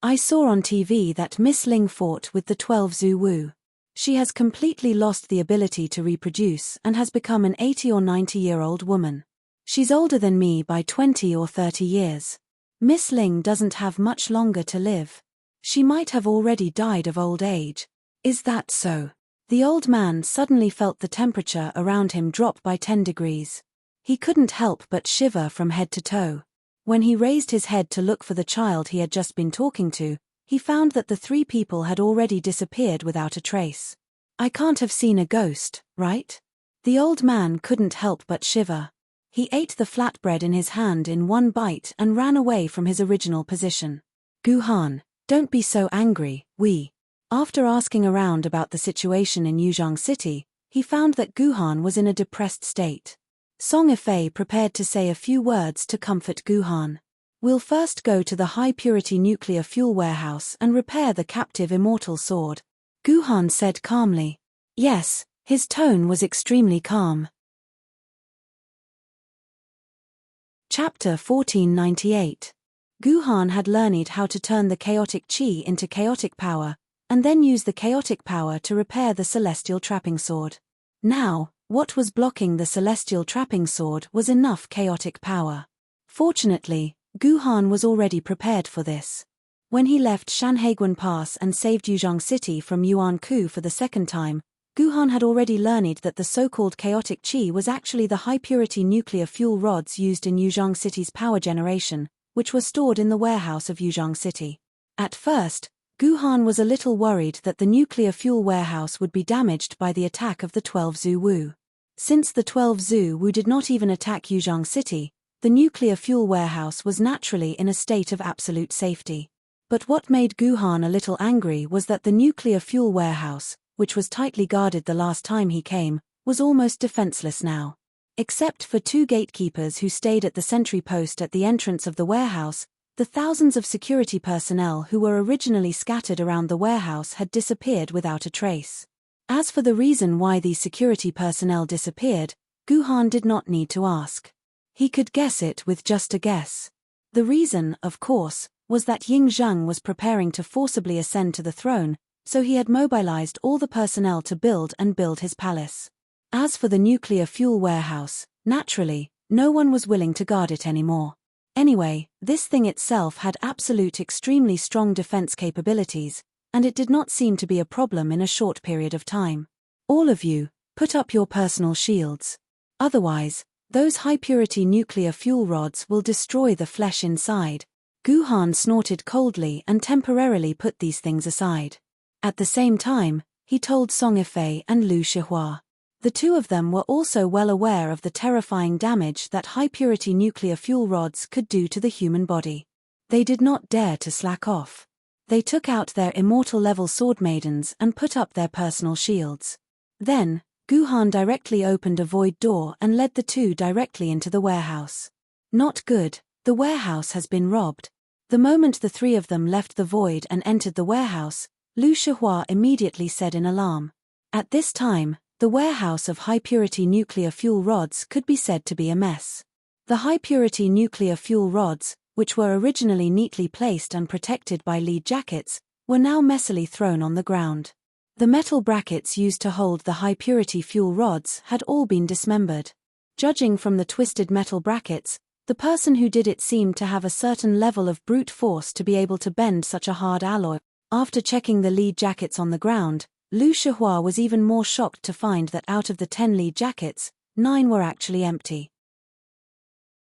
I saw on TV that Miss Ling fought with the 12 Zuwu. She has completely lost the ability to reproduce and has become an 80 or 90-year-old woman. She's older than me by 20 or 30 years. Miss Ling doesn't have much longer to live. She might have already died of old age. Is that so? The old man suddenly felt the temperature around him drop by 10 degrees. He couldn't help but shiver from head to toe. When he raised his head to look for the child he had just been talking to, he found that the 3 people had already disappeared without a trace. I can't have seen a ghost, right? The old man couldn't help but shiver. He ate the flatbread in his hand in one bite and ran away from his original position. Guhan, don't be so angry, After asking around about the situation in Yuzhong City, he found that Guhan was in a depressed state. Song Ifei prepared to say a few words to comfort Guhan. "We'll first go to the high-purity nuclear fuel warehouse and repair the captive immortal sword," Guhan said calmly. Yes, his tone was extremely calm. Chapter 1498. Guhan had learned how to turn the chaotic chi into chaotic power, and then use the chaotic power to repair the celestial trapping sword. Now, what was blocking the celestial trapping sword was enough chaotic power. Fortunately, Guhan was already prepared for this. When he left Shanhaiguan Pass and saved Yuzhong City from Yuan Ku for the second time, Guhan had already learned that the so-called chaotic chi was actually the high-purity nuclear fuel rods used in Yuzhong City's power generation, which were stored in the warehouse of Yuzhong City. At first, Guhan was a little worried that the nuclear fuel warehouse would be damaged by the attack of the 12 Zuwu. Since the 12 Zuwu did not even attack Yuzhong City, the nuclear fuel warehouse was naturally in a state of absolute safety. But what made Guhan a little angry was that the nuclear fuel warehouse, which was tightly guarded the last time he came, was almost defenseless now. Except for 2 gatekeepers who stayed at the sentry post at the entrance of the warehouse, the thousands of security personnel who were originally scattered around the warehouse had disappeared without a trace. As for the reason why these security personnel disappeared, Guhan did not need to ask. He could guess it with just a guess. The reason, of course, was that Ying Zheng was preparing to forcibly ascend to the throne, so he had mobilized all the personnel to build his palace. As for the nuclear fuel warehouse, naturally, no one was willing to guard it anymore. Anyway, this thing itself had absolute extremely strong defense capabilities, and it did not seem to be a problem in a short period of time. All of you, put up your personal shields. Otherwise, those high-purity nuclear fuel rods will destroy the flesh inside. Guhan snorted coldly and temporarily put these things aside. At the same time, he told Song Ifei and Lu Shihua. The 2 of them were also well aware of the terrifying damage that high-purity nuclear fuel rods could do to the human body. They did not dare to slack off. They took out their immortal-level sword maidens and put up their personal shields. Then, Guhan directly opened a void door and led the 2 directly into the warehouse. Not good, the warehouse has been robbed. The moment the 3 of them left the void and entered the warehouse, Lu Shihua immediately said in alarm. At this time, the warehouse of high-purity nuclear fuel rods could be said to be a mess. The high-purity nuclear fuel rods, which were originally neatly placed and protected by lead jackets, were now messily thrown on the ground. The metal brackets used to hold the high-purity fuel rods had all been dismembered. Judging from the twisted metal brackets, the person who did it seemed to have a certain level of brute force to be able to bend such a hard alloy. After checking the lead jackets on the ground, Lu Shihua was even more shocked to find that out of the 10 lead jackets, 9 were actually empty.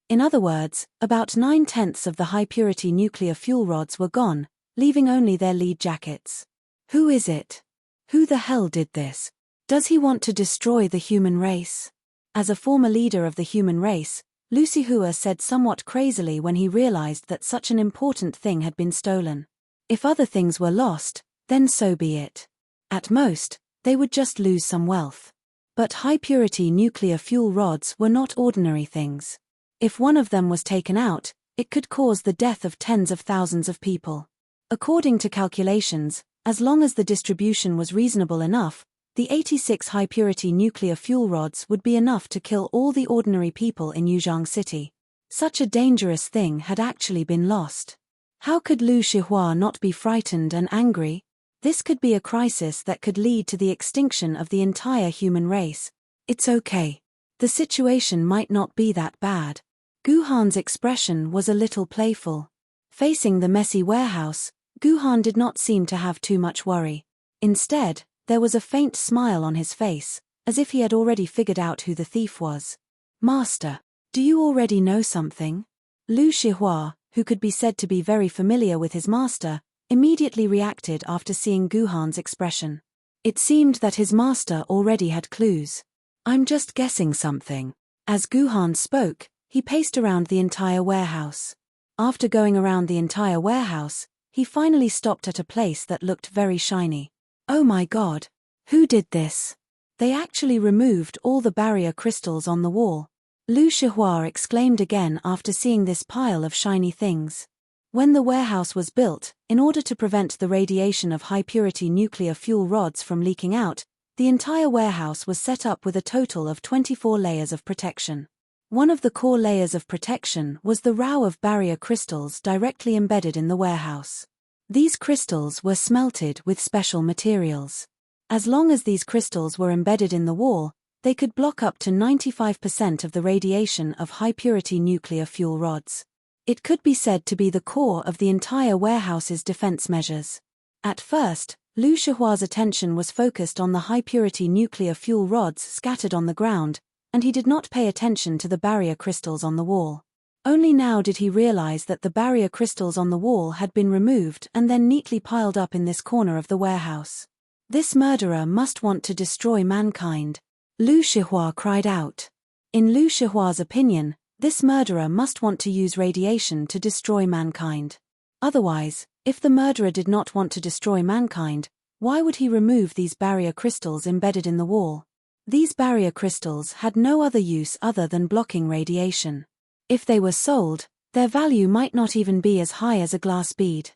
In other words, about 9/10 of the high-purity nuclear fuel rods were gone, leaving only their lead jackets. Who is it? Who the hell did this? Does he want to destroy the human race? As a former leader of the human race, Lu Shihua said somewhat crazily when he realized that such an important thing had been stolen. If other things were lost, then so be it. At most, they would just lose some wealth. But high-purity nuclear fuel rods were not ordinary things. If one of them was taken out, it could cause the death of tens of thousands of people. According to calculations, as long as the distribution was reasonable enough, the 86 high-purity nuclear fuel rods would be enough to kill all the ordinary people in Yuzhang City. Such a dangerous thing had actually been lost. How could Lu Shihua not be frightened and angry? This could be a crisis that could lead to the extinction of the entire human race. It's okay. The situation might not be that bad. Guhan's expression was a little playful. Facing the messy warehouse, Guhan did not seem to have too much worry. Instead, there was a faint smile on his face, as if he had already figured out who the thief was. Master, do you already know something? Lu Shihua, who could be said to be very familiar with his master, immediately reacted after seeing Guhan's expression. It seemed that his master already had clues. I'm just guessing something. As Guhan spoke, he paced around the entire warehouse. After going around the entire warehouse, he finally stopped at a place that looked very shiny. Oh my god! Who did this? They actually removed all the barrier crystals on the wall. Lu Shihua exclaimed again after seeing this pile of shiny things. When the warehouse was built, in order to prevent the radiation of high-purity nuclear fuel rods from leaking out, the entire warehouse was set up with a total of 24 layers of protection. One of the core layers of protection was the row of barrier crystals directly embedded in the warehouse. These crystals were smelted with special materials. As long as these crystals were embedded in the wall, they could block up to 95% of the radiation of high-purity nuclear fuel rods. It could be said to be the core of the entire warehouse's defense measures. At first, Lu Shihua's attention was focused on the high-purity nuclear fuel rods scattered on the ground, and he did not pay attention to the barrier crystals on the wall. Only now did he realize that the barrier crystals on the wall had been removed and then neatly piled up in this corner of the warehouse. This murderer must want to destroy mankind. Lu Shihua cried out. In Lu Shihua's opinion, this murderer must want to use radiation to destroy mankind. Otherwise, if the murderer did not want to destroy mankind, why would he remove these barrier crystals embedded in the wall? These barrier crystals had no other use other than blocking radiation. If they were sold, their value might not even be as high as a glass bead.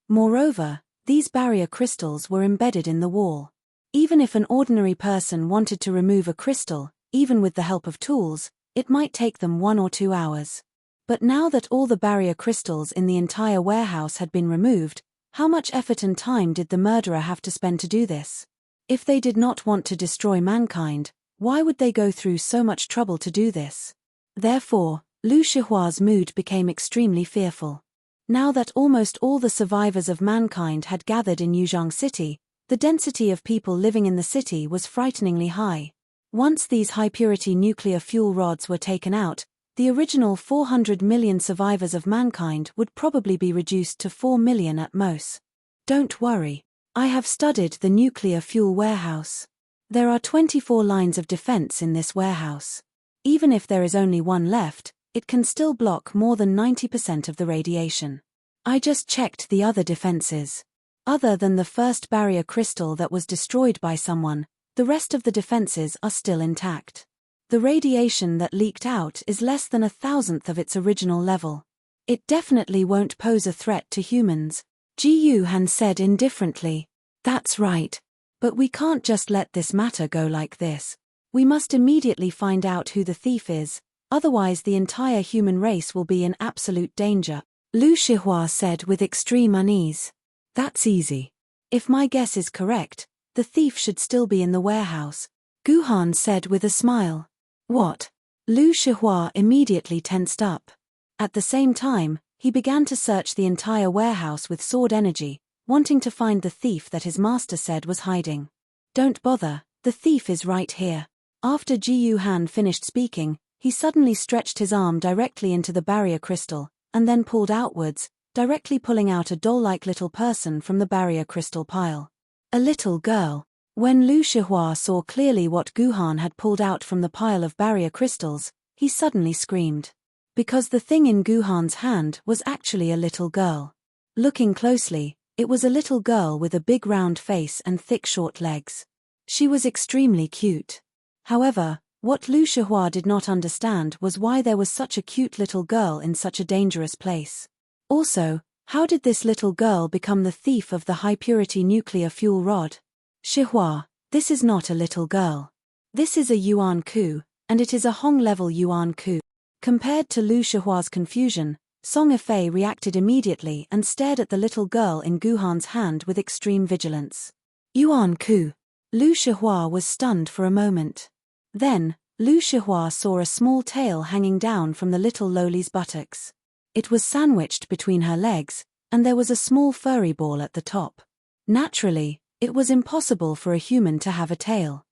Moreover, these barrier crystals were embedded in the wall. Even if an ordinary person wanted to remove a crystal, even with the help of tools, it might take them 1 or 2 hours. But now that all the barrier crystals in the entire warehouse had been removed, how much effort and time did the murderer have to spend to do this? If they did not want to destroy mankind, why would they go through so much trouble to do this? Therefore, Lu Shihua's mood became extremely fearful. Now that almost all the survivors of mankind had gathered in Yuzhang City, the density of people living in the city was frighteningly high. Once these high-purity nuclear fuel rods were taken out, the original 400 million survivors of mankind would probably be reduced to 4 million at most. Don't worry. I have studied the nuclear fuel warehouse. There are 24 lines of defense in this warehouse. Even if there is only one left, it can still block more than 90% of the radiation. I just checked the other defenses. Other than the first barrier crystal that was destroyed by someone, the rest of the defenses are still intact. The radiation that leaked out is less than 1,000th of its original level. It definitely won't pose a threat to humans, Ji Yuhan said indifferently. That's right. But we can't just let this matter go like this. We must immediately find out who the thief is, otherwise the entire human race will be in absolute danger, Lu Shihua said with extreme unease. That's easy. If my guess is correct, the thief should still be in the warehouse, Guhan said with a smile. What? Lu Shihua immediately tensed up. At the same time, he began to search the entire warehouse with sword energy, wanting to find the thief that his master said was hiding. Don't bother, the thief is right here. After Ji Han finished speaking, he suddenly stretched his arm directly into the barrier crystal, and then pulled outwards, directly pulling out a doll-like little person from the barrier crystal pile. A little girl. When Lu Shihua saw clearly what Gu Han had pulled out from the pile of barrier crystals, he suddenly screamed. Because the thing in Gu Han's hand was actually a little girl. Looking closely, it was a little girl with a big round face and thick short legs. She was extremely cute. However, what Lu Shihua did not understand was why there was such a cute little girl in such a dangerous place. Also, how did this little girl become the thief of the high-purity nuclear fuel rod? Shihua, this is not a little girl. This is a Yuan Ku, and it is a Hong-level Yuan Ku. Compared to Lu Shihua's confusion, Song Yifei reacted immediately and stared at the little girl in Gu Han's hand with extreme vigilance. Yuan Ku. Lu Shihua was stunned for a moment. Then, Lu Shihua saw a small tail hanging down from the little lowly's buttocks. It was sandwiched between her legs, and there was a small furry ball at the top. Naturally, it was impossible for a human to have a tail.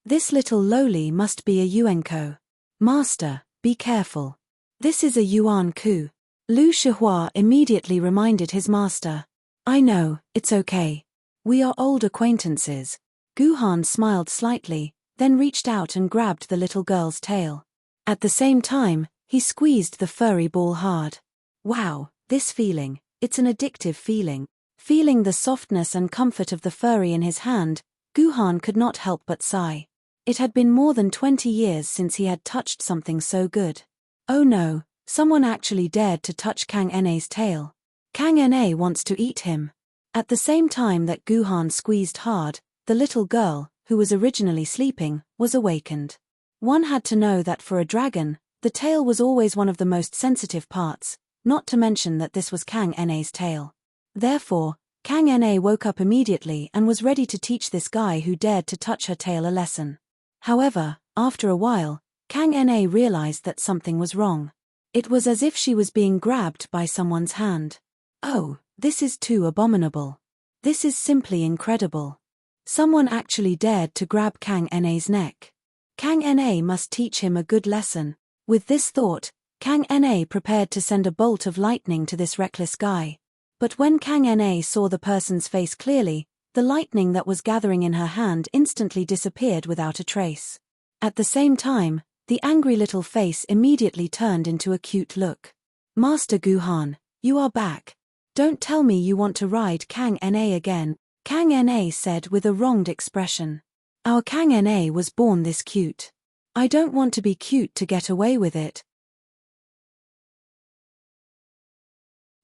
This little lowly must be a Yuanko. Master, be careful. This is a Yuan Ku. Lu Shihua immediately reminded his master. I know, it's okay. We are old acquaintances. Gu Han smiled slightly, then reached out and grabbed the little girl's tail. At the same time, he squeezed the furry ball hard. Wow, this feeling, it's an addictive feeling. Feeling the softness and comfort of the furry in his hand, Gu Han could not help but sigh. It had been more than 20 years since he had touched something so good. Oh no, someone actually dared to touch Kang Na's tail. Kang Na wants to eat him. At the same time that Gu Han squeezed hard, the little girl, who was originally sleeping, was awakened. One had to know that for a dragon, the tail was always one of the most sensitive parts, not to mention that this was Kang Na's tail. Therefore, Kang Na woke up immediately and was ready to teach this guy who dared to touch her tail a lesson. However, after a while, Kang Na realized that something was wrong. It was as if she was being grabbed by someone's hand. Oh, this is too abominable. This is simply incredible. Someone actually dared to grab Kang Na's neck. Kang Na must teach him a good lesson. With this thought, Kang Na prepared to send a bolt of lightning to this reckless guy. But when Kang Na saw the person's face clearly, the lightning that was gathering in her hand instantly disappeared without a trace. At the same time, the angry little face immediately turned into a cute look. Master Gu Han, you are back. Don't tell me you want to ride Kang Na again, Kang Na said with a wronged expression. Our Kang Na was born this cute. I don't want to be cute to get away with it.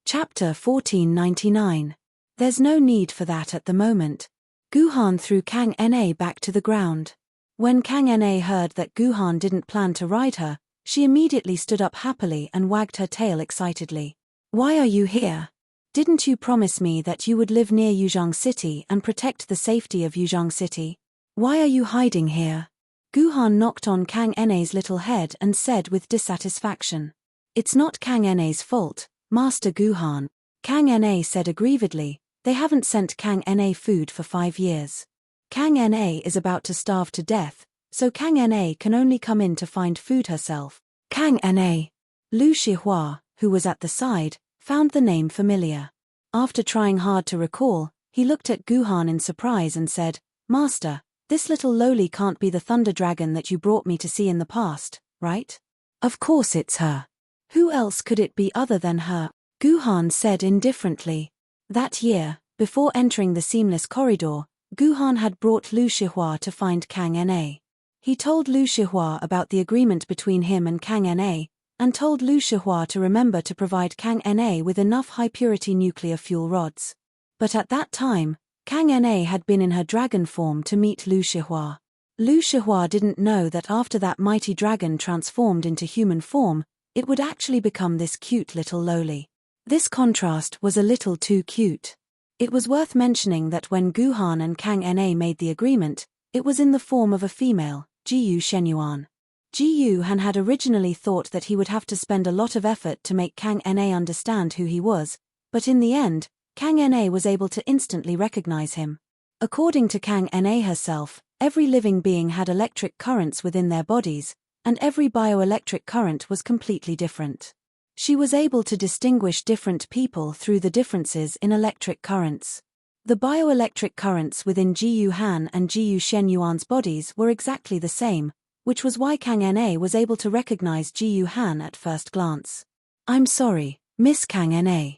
Chapter 1499. There's no need for that at the moment. Gu Han threw Kang Na back to the ground. When Kang Na heard that Gu Han didn't plan to ride her, she immediately stood up happily and wagged her tail excitedly. Why are you here? Didn't you promise me that you would live near Yuzhong City and protect the safety of Yuzhong City? Why are you hiding here? Gu Han knocked on Kang Na's little head and said with dissatisfaction. It's not Kang Na's fault, Master Gu Han, Kang Na said aggrievedly. They haven't sent Kang Na food for 5 years. Kang Na is about to starve to death, so Kang Na can only come in to find food herself. Kang Na. Lu Shihua, who was at the side, found the name familiar. After trying hard to recall, he looked at Gu Han in surprise and said, Master, this little lowly can't be the thunder dragon that you brought me to see in the past, right? Of course it's her. Who else could it be other than her? Gu Han said indifferently. That year, before entering the seamless corridor, Gu Han had brought Lu Shihua to find Kang Na. He told Lu Shihua about the agreement between him and Kang Na, and told Lu Shihua to remember to provide Kang Na with enough high-purity nuclear fuel rods. But at that time, Kang Na had been in her dragon form to meet Lu Shihua. Lu Shihua didn't know that after that mighty dragon transformed into human form, it would actually become this cute little lowly. This contrast was a little too cute. It was worth mentioning that when Gu Han and Kang Na made the agreement, it was in the form of a female, Jiyu Shenyuan. Ji Han had originally thought that he would have to spend a lot of effort to make Kang Na understand who he was, but in the end, Kang Na was able to instantly recognize him. According to Kang Na herself, every living being had electric currents within their bodies, and every bioelectric current was completely different. She was able to distinguish different people through the differences in electric currents. The bioelectric currents within Ji Han and Ji Shen Yuan's bodies were exactly the same, which was why Kang Na was able to recognize Ji Han at first glance. "I'm sorry, Miss Kang Na.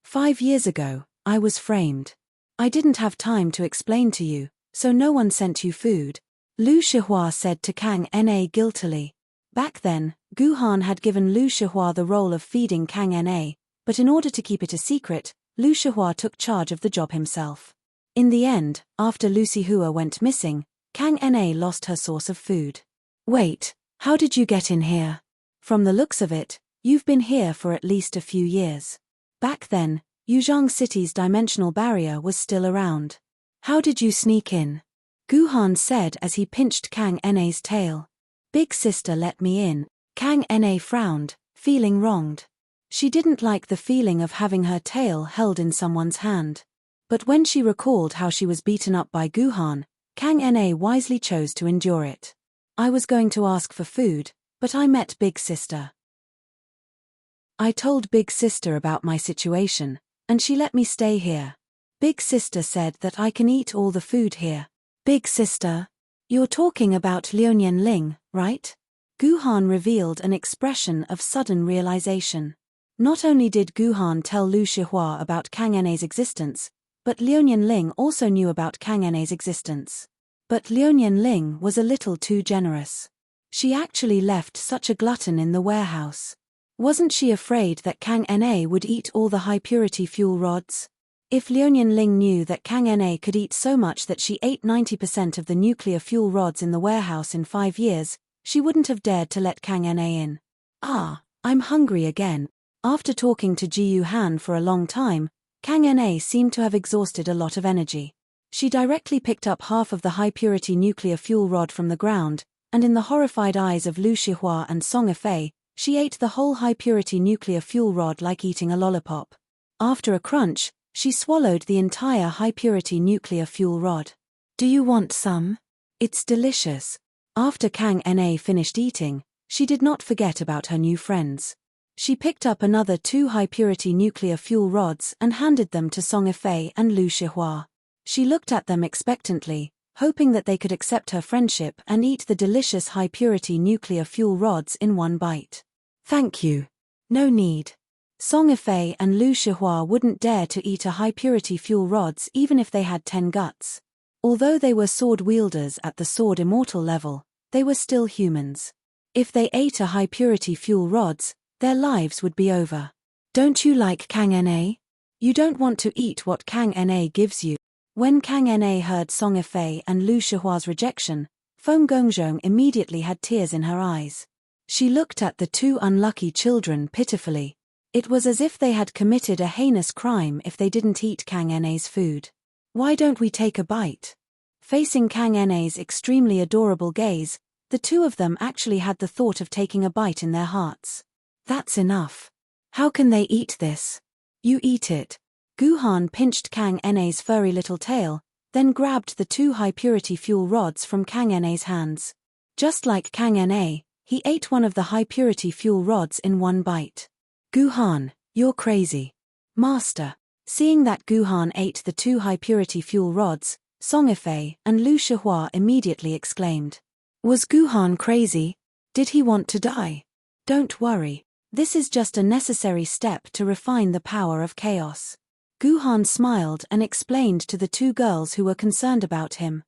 5 years ago, I was framed. I didn't have time to explain to you, so no one sent you food," Lu Shihua said to Kang Na guiltily. Back then, Gu Han had given Lu Shihua the role of feeding Kang Na, but in order to keep it a secret, Lu Shihua took charge of the job himself. In the end, after Lu Shihua went missing, Kang Na lost her source of food. "Wait, how did you get in here? From the looks of it, you've been here for at least a few years." Back then, Yuzhang City's dimensional barrier was still around. "How did you sneak in?" Gu Han said as he pinched Kang Na's tail. "Big sister let me in." Kang Na frowned, feeling wronged. She didn't like the feeling of having her tail held in someone's hand. But when she recalled how she was beaten up by Gu Han, Kang Na wisely chose to endure it. "I was going to ask for food, but I met Big Sister. I told Big Sister about my situation, and she let me stay here. Big Sister said that I can eat all the food here." "Big Sister? You're talking about Liuyan Ling, right?" Gu Han revealed an expression of sudden realization. Not only did Gu Han tell Lu Shihua about Kang Na's existence, but Liuyan Ling also knew about Kang Na's existence. But Liuyan Ling was a little too generous. She actually left such a glutton in the warehouse. Wasn't she afraid that Kang Na would eat all the high-purity fuel rods? If Liuyan Ling knew that Kang Na could eat so much that she ate 90% of the nuclear fuel rods in the warehouse in 5 years, she wouldn't have dared to let Kang Na in. "Ah, I'm hungry again." After talking to Ji Han for a long time, Kang Na seemed to have exhausted a lot of energy. She directly picked up half of the high-purity nuclear fuel rod from the ground, and in the horrified eyes of Lu Shihua and Song Fei, she ate the whole high-purity nuclear fuel rod like eating a lollipop. After a crunch, she swallowed the entire high-purity nuclear fuel rod. "Do you want some? It's delicious." After Kang Na finished eating, she did not forget about her new friends. She picked up another 2 high-purity nuclear fuel rods and handed them to Song Fei and Lu Shihua. She looked at them expectantly, hoping that they could accept her friendship and eat the delicious high-purity nuclear fuel rods in one bite. "Thank you. No need." Song Fei and Lu Shihua wouldn't dare to eat a high-purity fuel rods even if they had 10 guts. Although they were sword wielders at the sword immortal level, they were still humans. If they ate a high-purity fuel rods, their lives would be over. "Don't you like Kang Na? You don't want to eat what Kang Na gives you." When Kang Na heard Song Fei and Lu Shihua's rejection, Feng Gongzhong immediately had tears in her eyes. She looked at the 2 unlucky children pitifully. It was as if they had committed a heinous crime if they didn't eat Kang Na's food. "Why don't we take a bite?" Facing Kang Na's extremely adorable gaze, the 2 of them actually had the thought of taking a bite in their hearts. "That's enough. How can they eat this?" "You eat it." Gu Han pinched Kang Na's furry little tail, then grabbed the 2 high-purity fuel rods from Kang Na's hands. Just like Kang Na, he ate one of the high-purity fuel rods in one bite. "Gu Han, you're crazy." "Master." Seeing that Gu Han ate the 2 high-purity fuel rods, Song Fei and Lu Shihua immediately exclaimed. "Was Gu Han crazy? Did he want to die?" "Don't worry. This is just a necessary step to refine the power of chaos." Gu Han smiled and explained to the 2 girls who were concerned about him.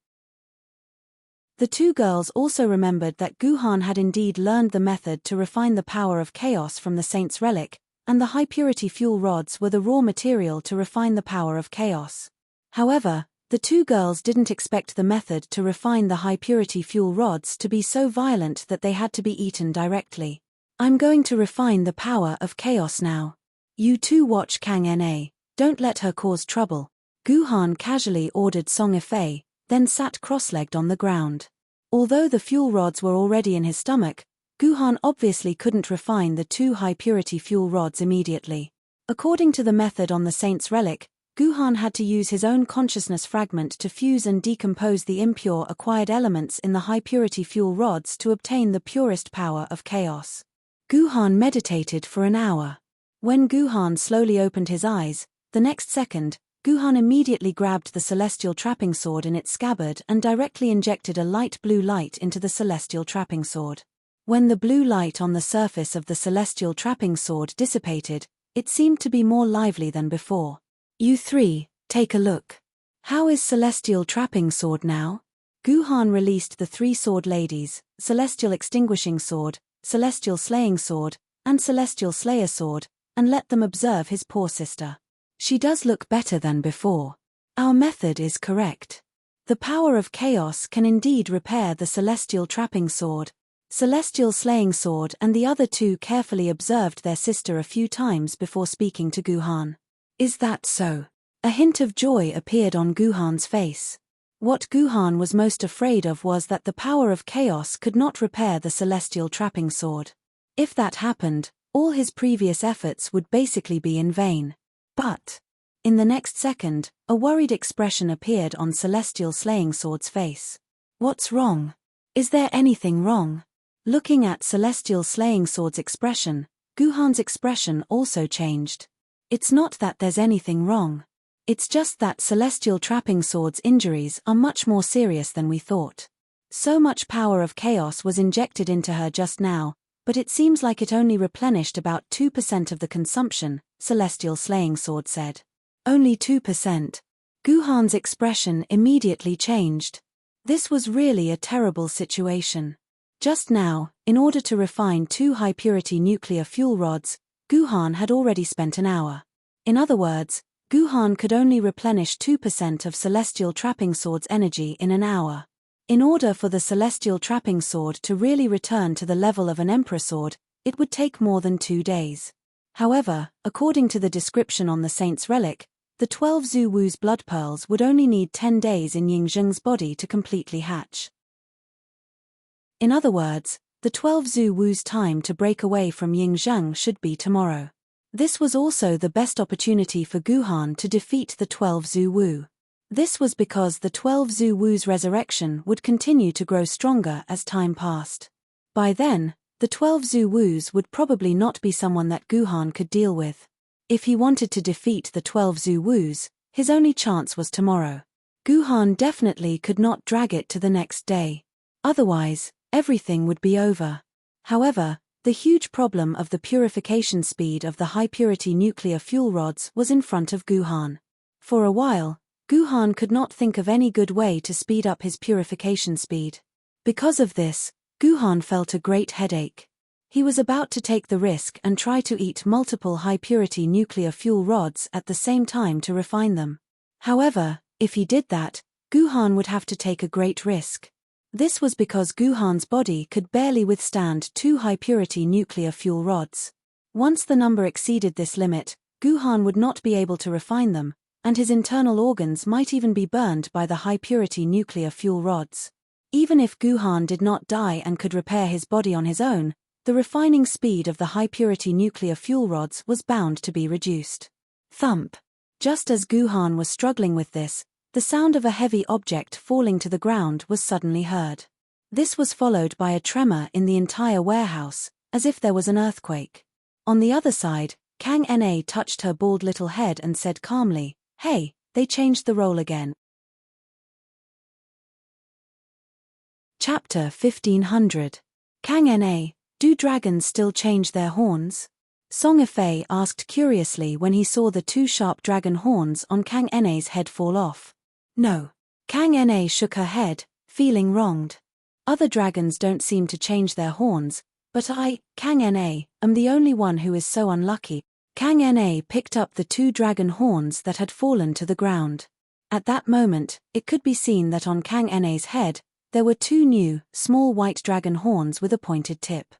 The 2 girls also remembered that Gu Han had indeed learned the method to refine the power of chaos from the Saint's Relic, and the high-purity fuel rods were the raw material to refine the power of chaos. However, the 2 girls didn't expect the method to refine the high-purity fuel rods to be so violent that they had to be eaten directly. "I'm going to refine the power of chaos now. You 2 watch Kang Na, don't let her cause trouble." Gu Han casually ordered Song Fei, then sat cross-legged on the ground. Although the fuel rods were already in his stomach, Guhan obviously couldn't refine the 2 high-purity fuel rods immediately. According to the method on the saint's relic, Guhan had to use his own consciousness fragment to fuse and decompose the impure acquired elements in the high-purity fuel rods to obtain the purest power of chaos. Guhan meditated for an hour. When Guhan slowly opened his eyes, the next second, Guhan immediately grabbed the celestial trapping sword in its scabbard and directly injected a light blue light into the celestial trapping sword. When the blue light on the surface of the celestial trapping sword dissipated, it seemed to be more lively than before. You 3, take a look. How is celestial trapping sword now? Guhan released the 3 sword ladies, celestial extinguishing sword, celestial slaying sword, and celestial slayer sword, and let them observe his poor sister. She does look better than before. Our method is correct. The power of chaos can indeed repair the celestial trapping sword. Celestial slaying sword and the other 2 carefully observed their sister a few times before speaking to Guhan. Is that so? A hint of joy appeared on Guhan's face. What Guhan was most afraid of was that the power of chaos could not repair the celestial trapping sword. If that happened, all his previous efforts would basically be in vain. But, in the next second, a worried expression appeared on celestial slaying sword's face. What's wrong? Is there anything wrong? Looking at celestial slaying sword's expression, Guhan's expression also changed. It's not that there's anything wrong. It's just that celestial trapping sword's injuries are much more serious than we thought. So much power of chaos was injected into her just now, but it seems like it only replenished about 2% of the consumption, celestial slaying sword said. Only 2%. Guhan's expression immediately changed. This was really a terrible situation. Just now, in order to refine 2 high-purity nuclear fuel rods, Guhan had already spent an hour. In other words, Guhan could only replenish 2% of celestial trapping sword's energy in an hour. In order for the celestial trapping sword to really return to the level of an emperor sword, it would take more than 2 days. However, according to the description on the saint's relic, the 12 Zhu Wu's blood pearls would only need 10 days in Yingzheng's body to completely hatch. In other words, the 12 Zhu Wu's time to break away from Yingzheng should be tomorrow. This was also the best opportunity for Guhan to defeat the 12 Zhu Wu. This was because the 12 Zhu Wu's resurrection would continue to grow stronger as time passed. By then, the 12 Zhu Wu's would probably not be someone that Guhan could deal with. If he wanted to defeat the 12 Zhu Wu's, his only chance was tomorrow. Guhan definitely could not drag it to the next day. Otherwise, everything would be over. However, the huge problem of the purification speed of the high-purity nuclear fuel rods was in front of Guhan. For a while, Guhan could not think of any good way to speed up his purification speed. Because of this, Guhan felt a great headache. He was about to take the risk and try to eat multiple high-purity nuclear fuel rods at the same time to refine them. However, if he did that, Guhan would have to take a great risk. This was because Guhan's body could barely withstand 2 high-purity nuclear fuel rods. Once the number exceeded this limit, Guhan would not be able to refine them, and his internal organs might even be burned by the high-purity nuclear fuel rods. Even if Guhan did not die and could repair his body on his own, the refining speed of the high-purity nuclear fuel rods was bound to be reduced. Thump! Just as Guhan was struggling with this, the sound of a heavy object falling to the ground was suddenly heard. This was followed by a tremor in the entire warehouse, as if there was an earthquake. On the other side, Kang Na touched her bald little head and said calmly, "Hey, they changed the role again." Chapter 1500. Kang Na, do dragons still change their horns? Song Ifei asked curiously when he saw the 2 sharp dragon horns on Kang Na's head fall off. No. Kang Na shook her head, feeling wronged. Other dragons don't seem to change their horns, but I, Kang Na, am the only one who is so unlucky. Kang Na picked up the 2 dragon horns that had fallen to the ground. At that moment, it could be seen that on Kang Na's head, there were 2 new, small white dragon horns with a pointed tip.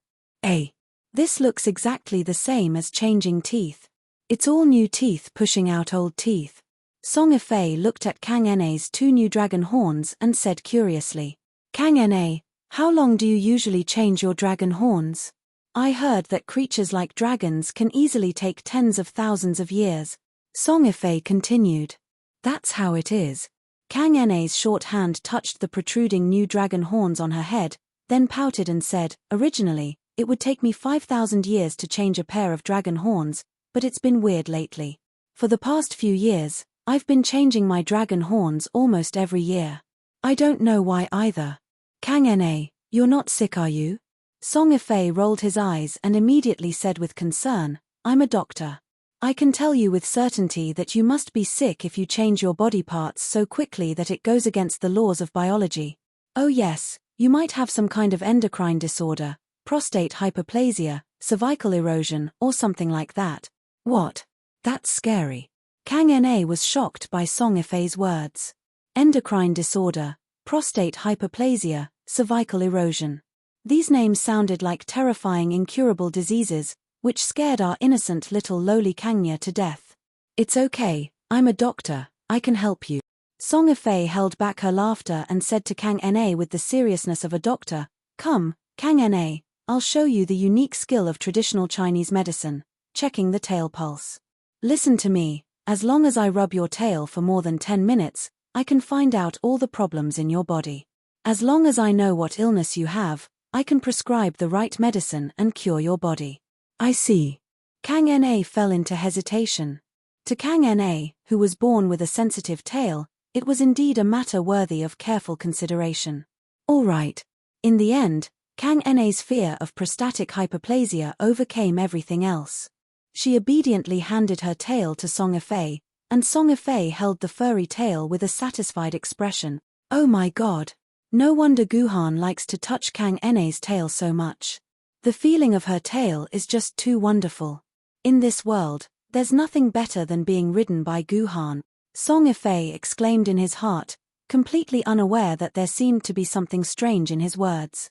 This looks exactly the same as changing teeth. It's all new teeth pushing out old teeth. Song Ifei looked at Kang Na's 2 new dragon horns and said curiously, "Kang Na, How long do you usually change your dragon horns? I heard that creatures like dragons can easily take tens of thousands of years. Song Ifei continued. That's how it is. Kang Ene's short hand touched the protruding new dragon horns on her head, then pouted and said, originally, it would take me 5,000 years to change a pair of dragon horns, but it's been weird lately. For the past few years, I've been changing my dragon horns almost every year. I don't know why either. Kang Ene, you're not sick, are you? Song Ifei rolled his eyes and immediately said with concern, I'm a doctor. I can tell you with certainty that you must be sick if you change your body parts so quickly that it goes against the laws of biology. Oh yes, you might have some kind of endocrine disorder, prostate hyperplasia, cervical erosion, or something like that. What? That's scary. Kang Ene was shocked by Song Ifei's words. Endocrine disorder, prostate hyperplasia, cervical erosion. These names sounded like terrifying incurable diseases, which scared our innocent little lowly Kangya to death. It's okay, I'm a doctor, I can help you. Song Ifei held back her laughter and said to Kang Ene with the seriousness of a doctor, Come, Kang Ene, I'll show you the unique skill of traditional Chinese medicine, checking the tail pulse. Listen to me, as long as I rub your tail for more than 10 minutes, I can find out all the problems in your body. As long as I know what illness you have, I can prescribe the right medicine and cure your body. I see. Kang Ene fell into hesitation. To Kang Ene, who was born with a sensitive tail, it was indeed a matter worthy of careful consideration. All right. In the end, Kang Ene's fear of prostatic hyperplasia overcame everything else. She obediently handed her tail to Song Ifei, and Song Ifei held the furry tail with a satisfied expression. Oh my god. No wonder Guhan likes to touch Kang Ene's tail so much. The feeling of her tail is just too wonderful. In this world, there's nothing better than being ridden by Guhan. Song Ifei exclaimed in his heart, completely unaware that there seemed to be something strange in his words.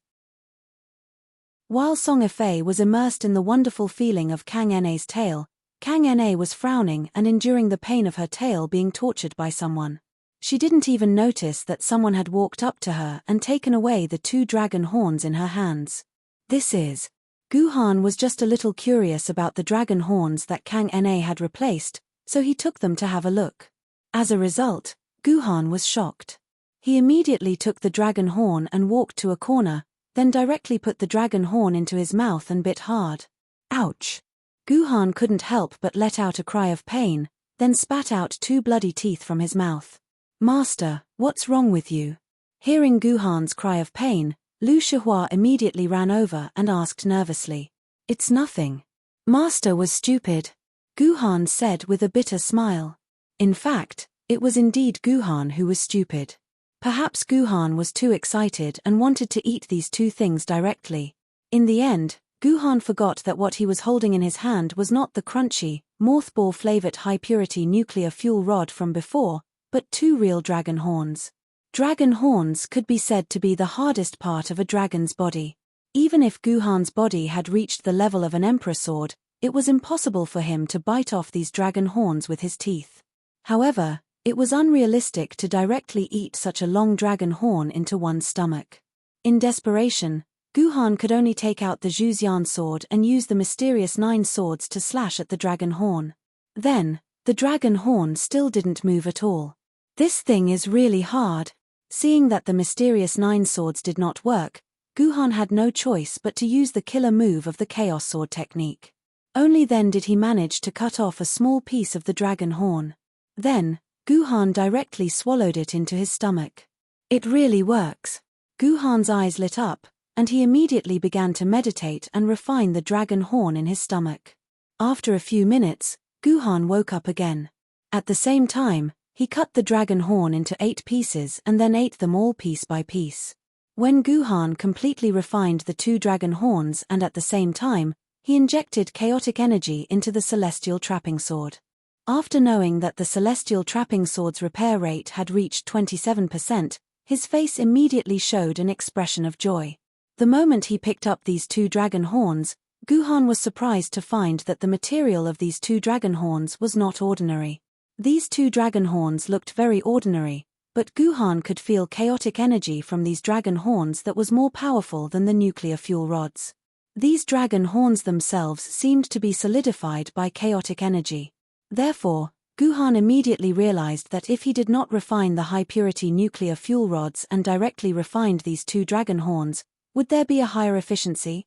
While Song Ifei was immersed in the wonderful feeling of Kang Ene's tail, Kang Ene was frowning and enduring the pain of her tail being tortured by someone. She didn't even notice that someone had walked up to her and taken away the 2 dragon horns in her hands. Guhan was just a little curious about the dragon horns that Kang Ene had replaced, so he took them to have a look. As a result, Guhan was shocked. He immediately took the dragon horn and walked to a corner, then directly put the dragon horn into his mouth and bit hard. Ouch! Guhan couldn't help but let out a cry of pain, then spat out 2 bloody teeth from his mouth. Master, what's wrong with you? Hearing Guhan's cry of pain, Lu Shihua immediately ran over and asked nervously. It's nothing. Master was stupid. Guhan said with a bitter smile. In fact, it was indeed Guhan who was stupid. Perhaps Guhan was too excited and wanted to eat these 2 things directly. In the end, Guhan forgot that what he was holding in his hand was not the crunchy, mothball-flavored high-purity nuclear fuel rod from before, but 2 real dragon horns. Dragon horns could be said to be the hardest part of a dragon's body. Even if Guhan's body had reached the level of an emperor sword, it was impossible for him to bite off these dragon horns with his teeth. However, it was unrealistic to directly eat such a long dragon horn into one's stomach. In desperation, Guhan could only take out the Zhuxian sword and use the mysterious 9 swords to slash at the dragon horn. Then, the dragon horn still didn't move at all. This thing is really hard. Seeing that the mysterious 9 swords did not work, Guhan had no choice but to use the killer move of the Chaos Sword technique. Only then did he manage to cut off a small piece of the dragon horn. Then, Guhan directly swallowed it into his stomach. It really works. Guhan's eyes lit up, and he immediately began to meditate and refine the dragon horn in his stomach. After a few minutes, Guhan woke up again. At the same time, he cut the dragon horn into 8 pieces and then ate them all piece by piece. When Guhan completely refined the 2 dragon horns and at the same time, he injected chaotic energy into the celestial trapping sword. After knowing that the celestial trapping sword's repair rate had reached 27%, his face immediately showed an expression of joy. The moment he picked up these 2 dragon horns, Guhan was surprised to find that the material of these 2 dragon horns was not ordinary. These 2 dragon horns looked very ordinary, But Guhan could feel chaotic energy from these dragon horns that was more powerful than the nuclear fuel rods. These dragon horns themselves seemed to be solidified by chaotic energy. Therefore, Guhan immediately realized that if he did not refine the high-purity nuclear fuel rods and directly refined these two dragon horns, would there be a higher efficiency?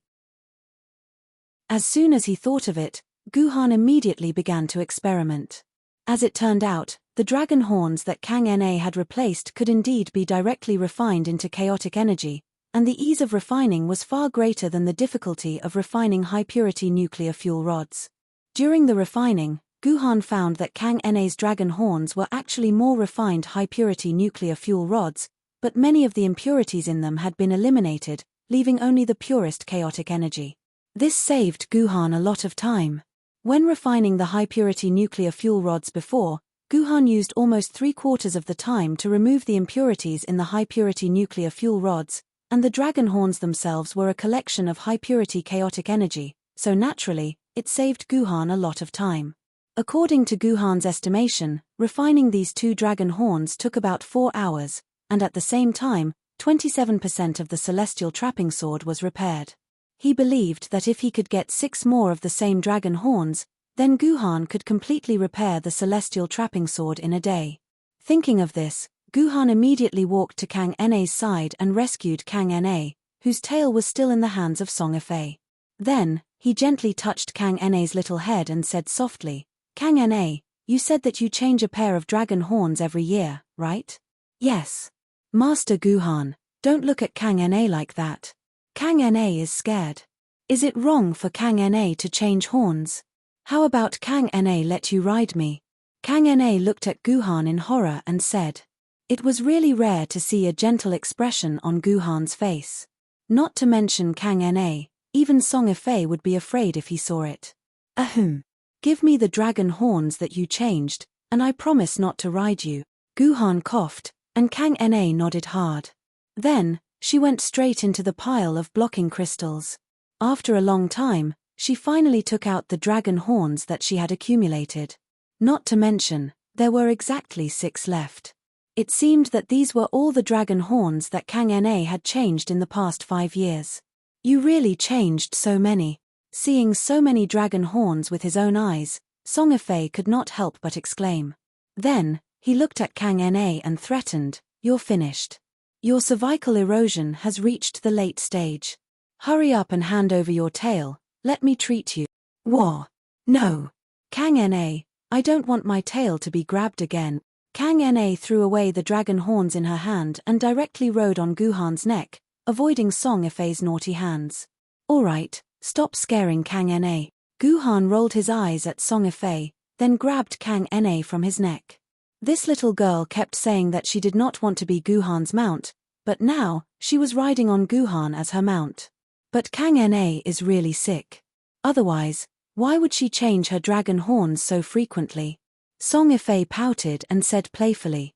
As soon as he thought of it, Guhan immediately began to experiment. As it turned out, the dragon horns that Kang Na had replaced could indeed be directly refined into chaotic energy, and the ease of refining was far greater than the difficulty of refining high-purity nuclear fuel rods. During the refining, Guhan found that Kang Na's dragon horns were actually more refined high-purity nuclear fuel rods, but many of the impurities in them had been eliminated, leaving only the purest chaotic energy. This saved Guhan a lot of time. When refining the high-purity nuclear fuel rods before, Guhan used almost 3/4 of the time to remove the impurities in the high-purity nuclear fuel rods, and the dragon horns themselves were a collection of high-purity chaotic energy, so naturally, it saved Guhan a lot of time. According to Guhan's estimation, refining these two dragon horns took about 4 hours, and at the same time, 27% of the celestial trapping sword was repaired. He believed that if he could get 6 more of the same dragon horns, then Guhan could completely repair the celestial trapping sword in a day. Thinking of this, Guhan immediately walked to Kang Na's side and rescued Kang Na, whose tail was still in the hands of Song Fei. Then, he gently touched Kang Na's little head and said softly, "Kang Na, you said that you change a pair of dragon horns every year, right?" "Yes. Master Guhan, don't look at Kang Na like that. Kang Na is scared. Is it wrong for Kang Na to change horns? How about Kang Na let you ride me?" Kang Na looked at Guhan in horror and said. It was really rare to see a gentle expression on Guhan's face. Not to mention Kang Na, even Song Fei would be afraid if he saw it. "Ahem. Give me the dragon horns that you changed, and I promise not to ride you." Guhan coughed, and Kang Na nodded hard. Then, she went straight into the pile of blocking crystals. After a long time, she finally took out the dragon horns that she had accumulated. Not to mention, there were exactly 6 left. It seemed that these were all the dragon horns that Kang Na had changed in the past 5 years. "You really changed so many." Seeing so many dragon horns with his own eyes, Song Fei could not help but exclaim. Then, he looked at Kang Na and threatened, "You're finished. Your cervical erosion has reached the late stage. Hurry up and hand over your tail, let me treat you." "Whoa. No. Kang Na, I don't want my tail to be grabbed again." Kang Na threw away the dragon horns in her hand and directly rode on Guhan's neck, avoiding Song Fei's naughty hands. "All right, stop scaring Kang Na." Guhan rolled his eyes at Song Fei, then grabbed Kang Na from his neck. This little girl kept saying that she did not want to be Guhan's mount, but now, she was riding on Guhan as her mount. But Kang Na is really sick. Otherwise, why would she change her dragon horns so frequently? Song Fei pouted and said playfully.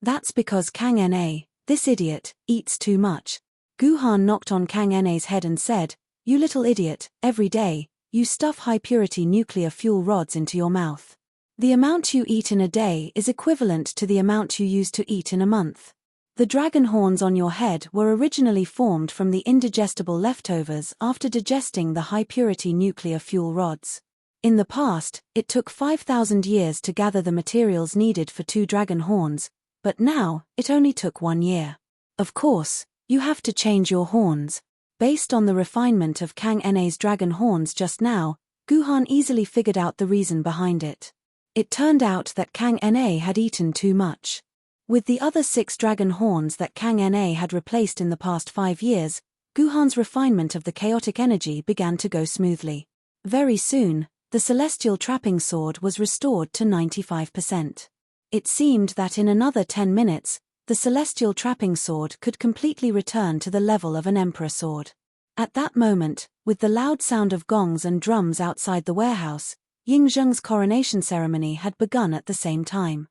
"That's because Kang Na, this idiot, eats too much." Guhan knocked on Kang Na's head and said, "You little idiot, every day, you stuff high-purity nuclear fuel rods into your mouth. The amount you eat in a day is equivalent to the amount you used to eat in a month. The dragon horns on your head were originally formed from the indigestible leftovers after digesting the high-purity nuclear fuel rods. In the past, it took 5,000 years to gather the materials needed for 2 dragon horns, but now, it only took 1 year. Of course, you have to change your horns." Based on the refinement of Kang Na's dragon horns just now, Guhan easily figured out the reason behind it. It turned out that Kang Na had eaten too much. With the other 6 dragon horns that Kang Na had replaced in the past 5 years, Guhan's refinement of the chaotic energy began to go smoothly. Very soon, the celestial trapping sword was restored to 95%. It seemed that in another 10 minutes, the celestial trapping sword could completely return to the level of an emperor sword. At that moment, with the loud sound of gongs and drums outside the warehouse, Ying Zheng's coronation ceremony had begun at the same time.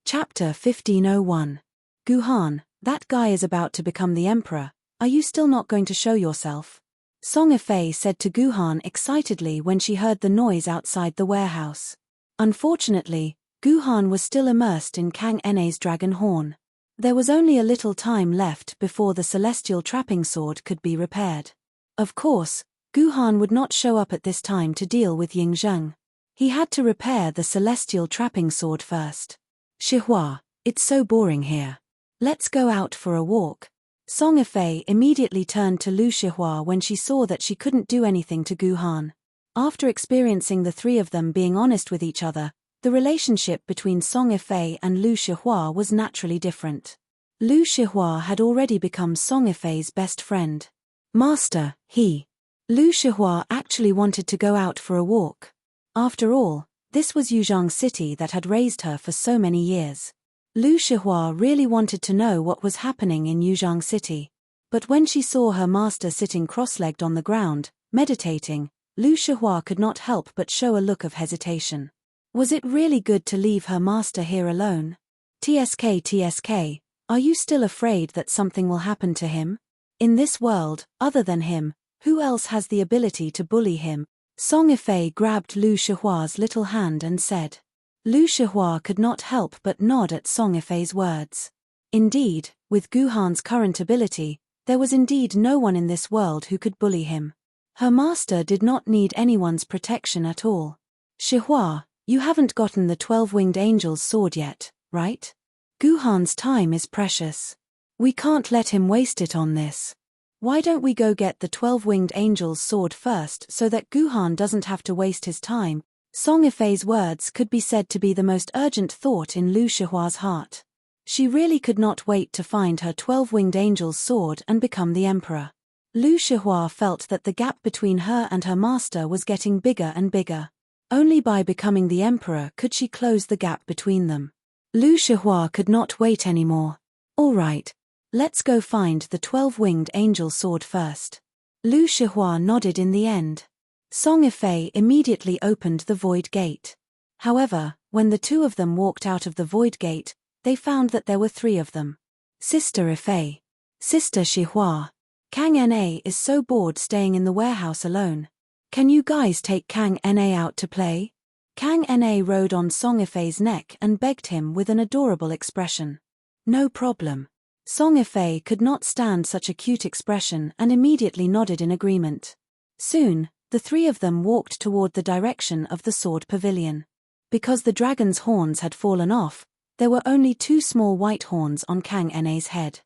Chapter 1501. Guhan, that guy is about to become the emperor. Are you still not going to show yourself? Song Fei said to Guhan excitedly when she heard the noise outside the warehouse. Unfortunately, Guhan was still immersed in Kang Ene's dragon horn. There was only a little time left before the celestial trapping sword could be repaired. Of course, Guhan would not show up at this time to deal with Ying Zheng. He had to repair the celestial trapping sword first. Shihua, it's so boring here. Let's go out for a walk. Song Yifei immediately turned to Lu Shihua when she saw that she couldn't do anything to Guhan. After experiencing the three of them being honest with each other, the relationship between Song Yifei and Lu Shihua was naturally different. Lu Shihua had already become Song Yifei's best friend. Master, Lu Shihua actually wanted to go out for a walk. After all, this was Yuzhang City that had raised her for so many years. Lu Shihua really wanted to know what was happening in Yuzhang City. But when she saw her master sitting cross-legged on the ground, meditating, Lu Shihua could not help but show a look of hesitation. Was it really good to leave her master here alone? TSK, are you still afraid that something will happen to him? In this world, other than him, who else has the ability to bully him? Song Yifei grabbed Lu Shihua's little hand and said. Lu Shihua could not help but nod at Song Yifei's words. Indeed, with Guhan's current ability, there was indeed no one in this world who could bully him. Her master did not need anyone's protection at all. Shihua, you haven't gotten the 12-winged angel's sword yet, right? Guhan's time is precious. We can't let him waste it on this. Why don't we go get the 12-winged angel's sword first so that Guhan doesn't have to waste his time? Song Yifei's words could be said to be the most urgent thought in Lu Shihua's heart. She really could not wait to find her 12-winged angel's sword and become the emperor. Lu Shihua felt that the gap between her and her master was getting bigger and bigger. Only by becoming the emperor could she close the gap between them. Lu Shihua could not wait anymore. All right. Let's go find the 12-winged angel sword first. Lu Shihua nodded in the end. Song Yifei immediately opened the void gate. However, when the two of them walked out of the void gate, they found that there were three of them. Sister Yifei. Sister Shihua. Kang Na is so bored staying in the warehouse alone. Can you guys take Kang Na out to play? Kang Na rode on Song Yifei's neck and begged him with an adorable expression. No problem. Song Yifei could not stand such a cute expression and immediately nodded in agreement. Soon, the three of them walked toward the direction of the sword pavilion. Because the dragon's horns had fallen off, there were only two small white horns on Kang Na's head.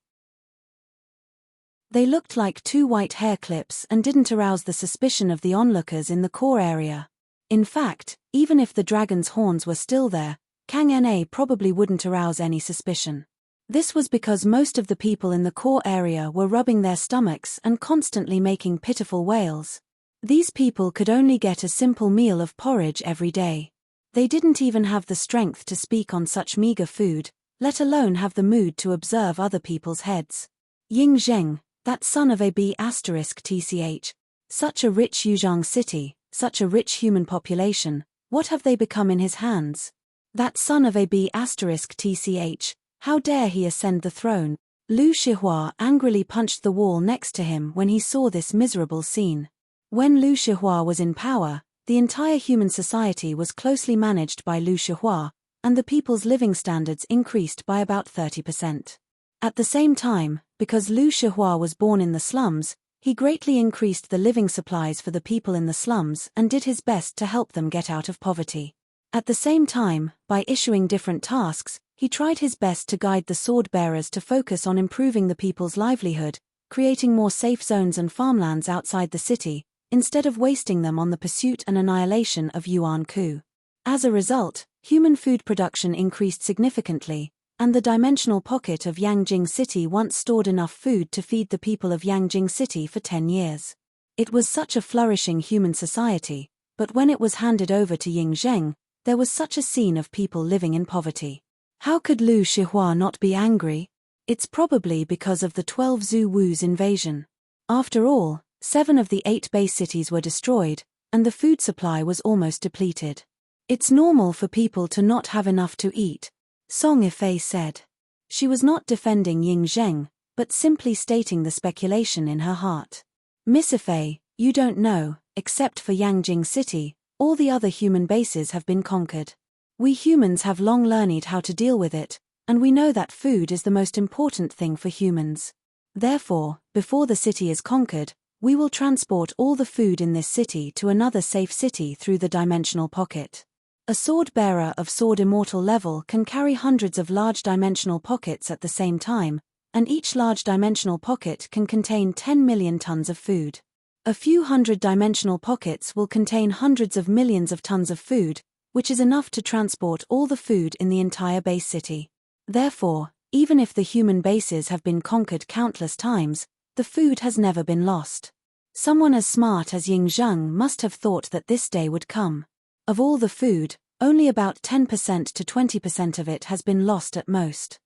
They looked like two white hair clips and didn't arouse the suspicion of the onlookers in the core area. In fact, even if the dragon's horns were still there, Kang Na probably wouldn't arouse any suspicion. This was because most of the people in the core area were rubbing their stomachs and constantly making pitiful wails. These people could only get a simple meal of porridge every day. They didn't even have the strength to speak on such meager food, let alone have the mood to observe other people's heads. Ying Zheng, that son of a B***tch. Such a rich Yuzhang city, such a rich human population, what have they become in his hands? That son of a B***tch. How dare he ascend the throne? Lu Shihua angrily punched the wall next to him when he saw this miserable scene. When Lu Shihua was in power, the entire human society was closely managed by Lu Shihua, and the people's living standards increased by about 30%. At the same time, because Lu Shihua was born in the slums, he greatly increased the living supplies for the people in the slums and did his best to help them get out of poverty. At the same time, by issuing different tasks, he tried his best to guide the sword bearers to focus on improving the people's livelihood, creating more safe zones and farmlands outside the city, instead of wasting them on the pursuit and annihilation of Yuan Ku. As a result, human food production increased significantly, and the dimensional pocket of Yangjing City once stored enough food to feed the people of Yangjing City for 10 years. It was such a flourishing human society, but when it was handed over to Ying Zheng, there was such a scene of people living in poverty. How could Lu Shihua not be angry? It's probably because of the 12 Zhu Wu's invasion. After all, 7 of the 8 base cities were destroyed, and the food supply was almost depleted. It's normal for people to not have enough to eat, Song Yifei said. She was not defending Ying Zheng, but simply stating the speculation in her heart. Miss Yifei, you don't know, except for Yangjing City, All the other human bases have been conquered. We humans have long learned how to deal with it, and we know that food is the most important thing for humans. Therefore, before the city is conquered, we will transport all the food in this city to another safe city through the dimensional pocket. A sword bearer of sword immortal level can carry hundreds of large dimensional pockets at the same time, and each large dimensional pocket can contain 10 million tons of food. A few hundred dimensional pockets will contain hundreds of millions of tons of food, which is enough to transport all the food in the entire base city. Therefore, even if the human bases have been conquered countless times, the food has never been lost. Someone as smart as Ying Zheng must have thought that this day would come. Of all the food, only about 10% to 20% of it has been lost at most.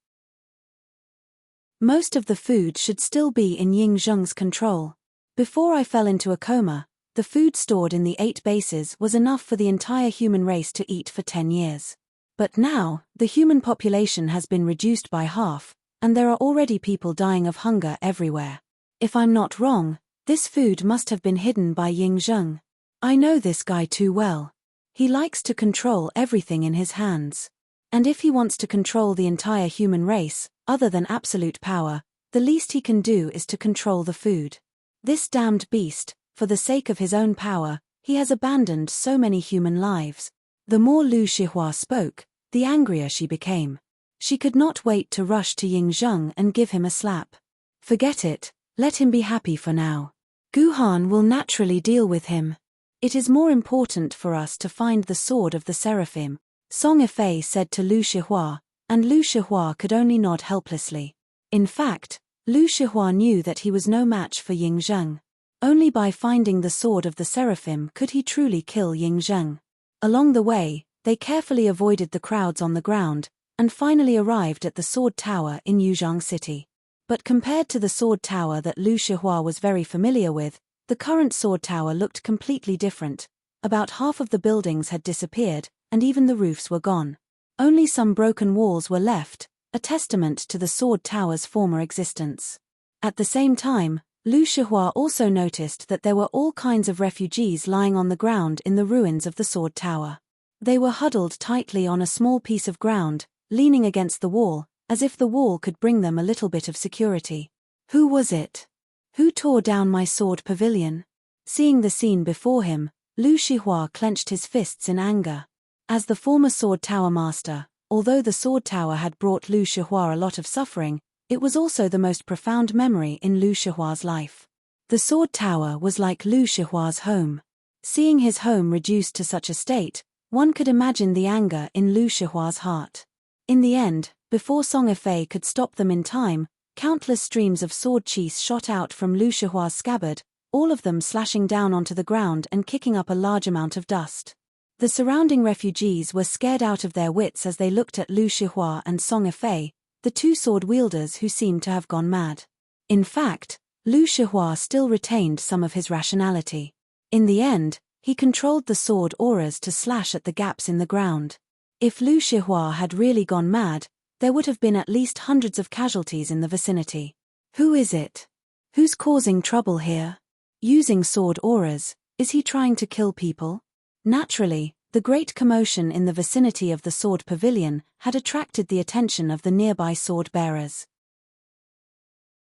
Most of the food should still be in Ying Zheng's control. Before I fell into a coma, the food stored in the 8 bases was enough for the entire human race to eat for 10 years. But now, the human population has been reduced by half, and there are already people dying of hunger everywhere. If I'm not wrong, this food must have been hidden by Ying Zheng. I know this guy too well. He likes to control everything in his hands. And if he wants to control the entire human race, other than absolute power, the least he can do is to control the food. This damned beast, for the sake of his own power, he has abandoned so many human lives. The more Lu Shihua spoke, the angrier she became. She could not wait to rush to Ying Zheng and give him a slap. Forget it, let him be happy for now. Guhan will naturally deal with him. It is more important for us to find the sword of the seraphim, Song Yifei said to Lu Shihua, and Lu Shihua could only nod helplessly. In fact, Lu Shihua knew that he was no match for Ying Zheng. Only by finding the sword of the seraphim could he truly kill Ying Zheng. Along the way, they carefully avoided the crowds on the ground, and finally arrived at the sword tower in Yuzhang City. But compared to the sword tower that Lu Shihua was very familiar with, the current sword tower looked completely different. About half of the buildings had disappeared, and even the roofs were gone. Only some broken walls were left, a testament to the sword tower's former existence. At the same time, Lu Shihua also noticed that there were all kinds of refugees lying on the ground in the ruins of the sword tower. They were huddled tightly on a small piece of ground, leaning against the wall, as if the wall could bring them a little bit of security. Who was it? Who tore down my sword pavilion? Seeing the scene before him, Lu Shihua clenched his fists in anger. As the former sword tower master, although the sword tower had brought Lu Shihua a lot of suffering, it was also the most profound memory in Lu Shihua's life. The sword tower was like Lu Shihua's home. Seeing his home reduced to such a state, one could imagine the anger in Lu Shihua's heart. In the end, before Song Yifei could stop them in time, countless streams of sword chi shot out from Lu Shihua's scabbard, all of them slashing down onto the ground and kicking up a large amount of dust. The surrounding refugees were scared out of their wits as they looked at Lu Shihua and Song Yifei, the two sword wielders who seemed to have gone mad. In fact, Lu Shihua still retained some of his rationality. In the end, he controlled the sword auras to slash at the gaps in the ground. If Lu Shihua had really gone mad, there would have been at least hundreds of casualties in the vicinity. Who is it? Who's causing trouble here? Using sword auras, is he trying to kill people? Naturally, the great commotion in the vicinity of the sword pavilion had attracted the attention of the nearby sword bearers.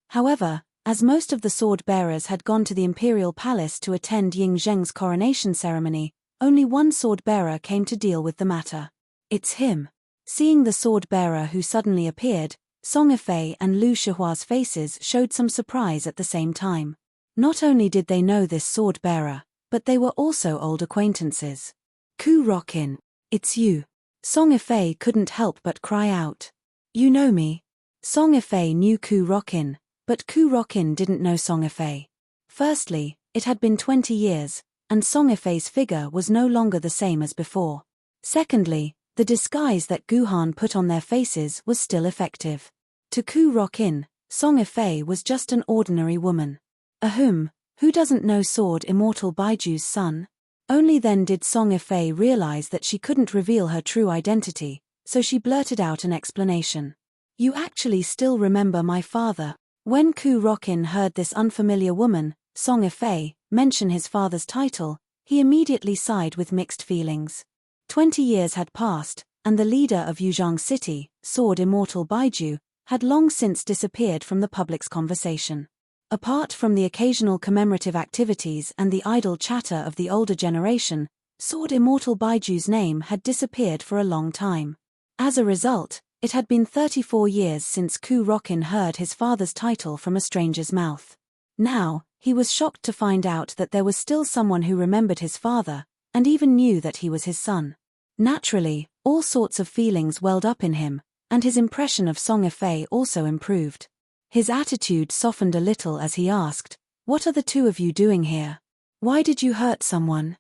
However, as most of the sword bearers had gone to the imperial palace to attend Ying Zheng's coronation ceremony, only one sword bearer came to deal with the matter. It's him. Seeing the sword bearer who suddenly appeared, Song Yifei and Lu Shihua's faces showed some surprise at the same time. Not only did they know this sword bearer, but they were also old acquaintances. Ku Rokin, it's you. Song Yifei couldn't help but cry out. You know me. Song Yifei knew Ku Rokin, but Ku Rokin didn't know Song Yifei. Firstly, it had been 20 years, and Song Yifei's figure was no longer the same as before. Secondly, the disguise that Guhan put on their faces was still effective. To Ku Rokin, Song Yifei was just an ordinary woman. Ahum, who doesn't know Sword Immortal Baiju's son? Only then did Song Yifei realize that she couldn't reveal her true identity, so she blurted out an explanation. You actually still remember my father. When Ku Rokin heard this unfamiliar woman, Song Yifei, mention his father's title, He immediately sighed with mixed feelings. 20 years had passed, and the leader of Yuzhang City, Sword Immortal Baiju, had long since disappeared from the public's conversation. Apart from the occasional commemorative activities and the idle chatter of the older generation, Sword Immortal Baiju's name had disappeared for a long time. As a result, it had been 34 years since Ku Rokin heard his father's title from a stranger's mouth. Now, he was shocked to find out that there was still someone who remembered his father, and even knew that he was his son. Naturally, all sorts of feelings welled up in him, and his impression of Song Yifei also improved. His attitude softened a little as he asked, "What are the two of you doing here? Why did you hurt someone?"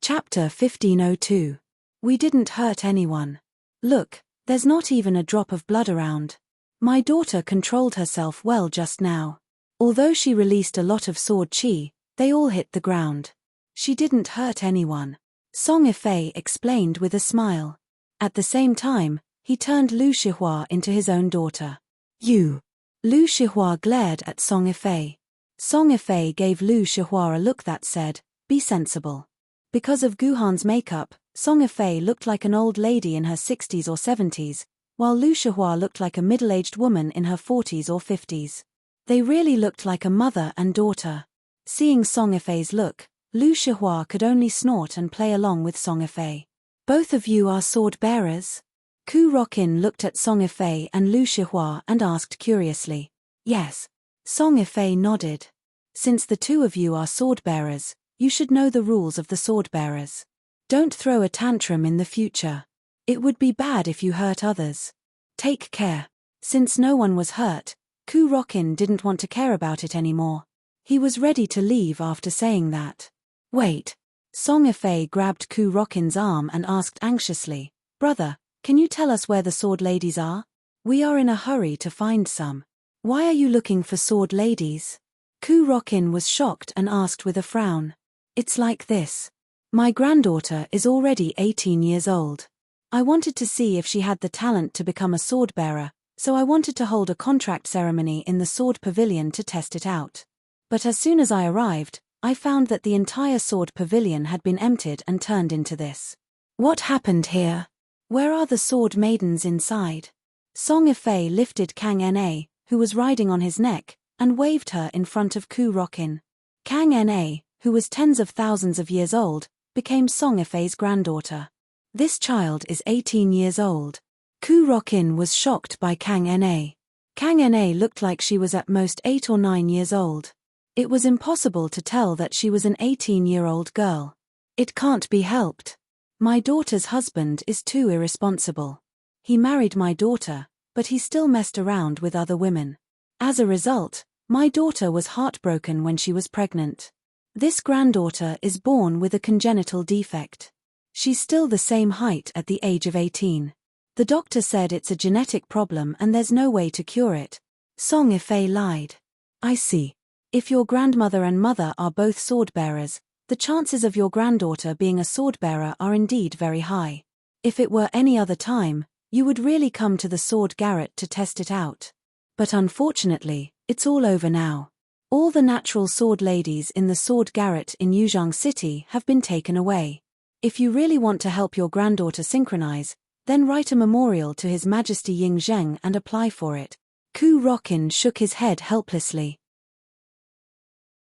Chapter 1502. We didn't hurt anyone. Look, there's not even a drop of blood around. My daughter controlled herself well just now. Although she released a lot of sword chi, they all hit the ground. She didn't hurt anyone. Song Yifei explained with a smile. At the same time, he turned Lu Shihua into his own daughter. You. Lu Shihua glared at Song Yifei. Song Yifei gave Lu Shihua a look that said, "Be sensible." Because of Guhan's makeup, Song Yifei looked like an old lady in her 60s or 70s, while Lu Shihua looked like a middle-aged woman in her 40s or 50s. They really looked like a mother and daughter. Seeing Song Yifei's look, Lu Shihua could only snort and play along with Song Yifei. "Both of you are sword bearers?" Ku Rokin looked at Song Yifei and Lu Shihua and asked curiously. "Yes." Song Yifei nodded. "Since the two of you are sword bearers, you should know the rules of the sword bearers. Don't throw a tantrum in the future. It would be bad if you hurt others. Take care." Since no one was hurt, Ku Rokin didn't want to care about it anymore. He was ready to leave after saying that. "Wait." Song Yifei grabbed Ku Rokin's arm and asked anxiously, "Brother, can you tell us where the sword ladies are? We are in a hurry to find some." "Why are you looking for sword ladies?" Ku Rokin was shocked and asked with a frown. "It's like this. My granddaughter is already 18 years old. I wanted to see if she had the talent to become a sword bearer, so I wanted to hold a contract ceremony in the sword pavilion to test it out. But as soon as I arrived, I found that the entire sword pavilion had been emptied and turned into this. What happened here? Where are the sword maidens inside?" Song Yifei lifted Kang Na, who was riding on his neck, and waved her in front of Ku Rokin. Kang Na, who was tens of thousands of years old, became Song Yifei's granddaughter. This child is 18 years old. Ku Rokin was shocked by Kang Na. Kang Na looked like she was at most 8 or 9 years old. It was impossible to tell that she was an 18-year-old girl. "It can't be helped. My daughter's husband is too irresponsible. He married my daughter, but he still messed around with other women. As a result, my daughter was heartbroken when she was pregnant. This granddaughter is born with a congenital defect. She's still the same height at the age of 18. The doctor said it's a genetic problem and there's no way to cure it." Song Yifei lied. "I see. If your grandmother and mother are both sword bearers, the chances of your granddaughter being a sword bearer are indeed very high. If it were any other time, you would really come to the sword garret to test it out. But unfortunately, it's all over now. All the natural sword ladies in the sword garret in Yuzhang City have been taken away. If you really want to help your granddaughter synchronize, then write a memorial to His Majesty Ying Zheng and apply for it." Ku Rokin shook his head helplessly.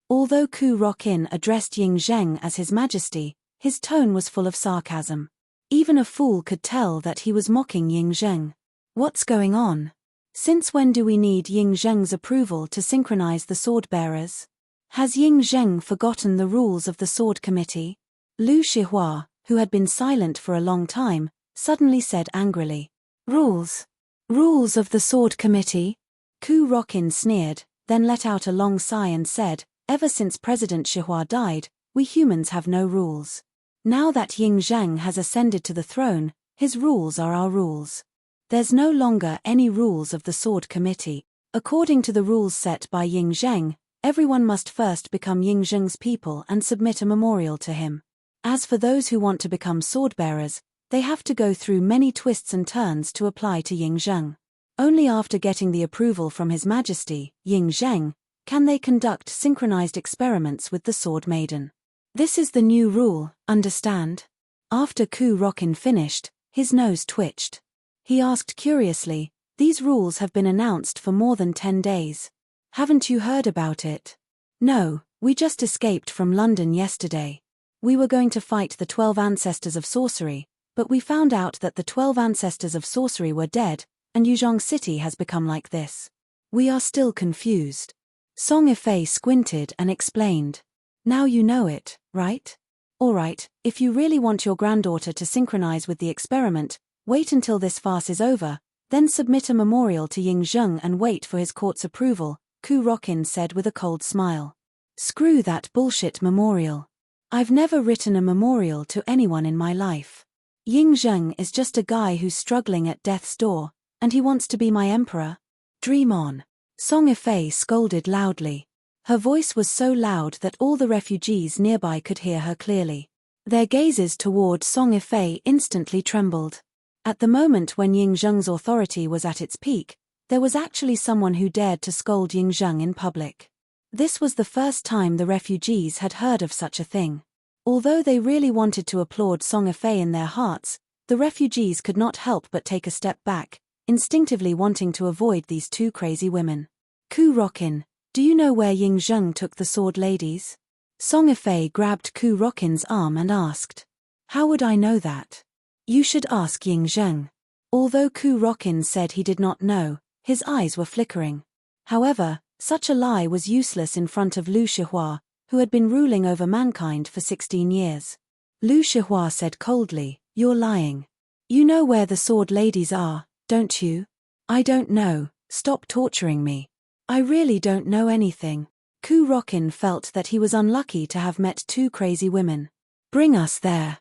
Although Ku Rokin addressed Ying Zheng as His Majesty, his tone was full of sarcasm. Even a fool could tell that he was mocking Ying Zheng. What's going on? Since when do we need Ying Zheng's approval to synchronize the sword bearers? Has Ying Zheng forgotten the rules of the sword committee? Lu Shihua, who had been silent for a long time, suddenly said angrily. "Rules? Rules of the sword committee?" Ku Rokin sneered, then let out a long sigh and said, "Ever since President Shihua died, we humans have no rules. Now that Ying Zheng has ascended to the throne, his rules are our rules. There's no longer any rules of the sword committee. According to the rules set by Ying Zheng, everyone must first become Ying Zheng's people and submit a memorial to him. As for those who want to become sword bearers, they have to go through many twists and turns to apply to Ying Zheng. Only after getting the approval from His Majesty, Ying Zheng, Can they conduct synchronized experiments with the Sword Maiden? This is the new rule, understand? After Ku Rokin finished, his nose twitched. He asked curiously, "These rules have been announced for more than 10 days. Haven't you heard about it?" "No, we just escaped from London yesterday. We were going to fight the 12 ancestors of sorcery, but we found out that the 12 ancestors of sorcery were dead, and Yuzhong City has become like this. We are still confused." Song Yifei squinted and explained. "Now you know it, right? Alright, if you really want your granddaughter to synchronize with the experiment, wait until this farce is over, then submit a memorial to Ying Zheng and wait for his court's approval," Ku Rokin said with a cold smile. "Screw that bullshit memorial. I've never written a memorial to anyone in my life. Ying Zheng is just a guy who's struggling at death's door, and he wants to be my emperor. Dream on." Song Yifei scolded loudly. Her voice was so loud that all the refugees nearby could hear her clearly. Their gazes toward Song Yifei instantly trembled. At the moment when Ying Zheng's authority was at its peak, there was actually someone who dared to scold Ying Zheng in public. This was the first time the refugees had heard of such a thing. Although they really wanted to applaud Song Yifei in their hearts, the refugees could not help but take a step back, instinctively wanting to avoid these two crazy women. "Ku Rokin, do you know where Ying Zheng took the sword ladies?" Song Yifei grabbed Ku Rokin's arm and asked. "How would I know that? You should ask Ying Zheng." Although Ku Rokin said he did not know, his eyes were flickering. However, such a lie was useless in front of Lu Shihua, who had been ruling over mankind for 16 years. Lu Shihua said coldly, "You're lying. You know where the sword ladies are, don't you?" "I don't know, stop torturing me. I really don't know anything." Ku Rokin felt that he was unlucky to have met two crazy women. "Bring us there.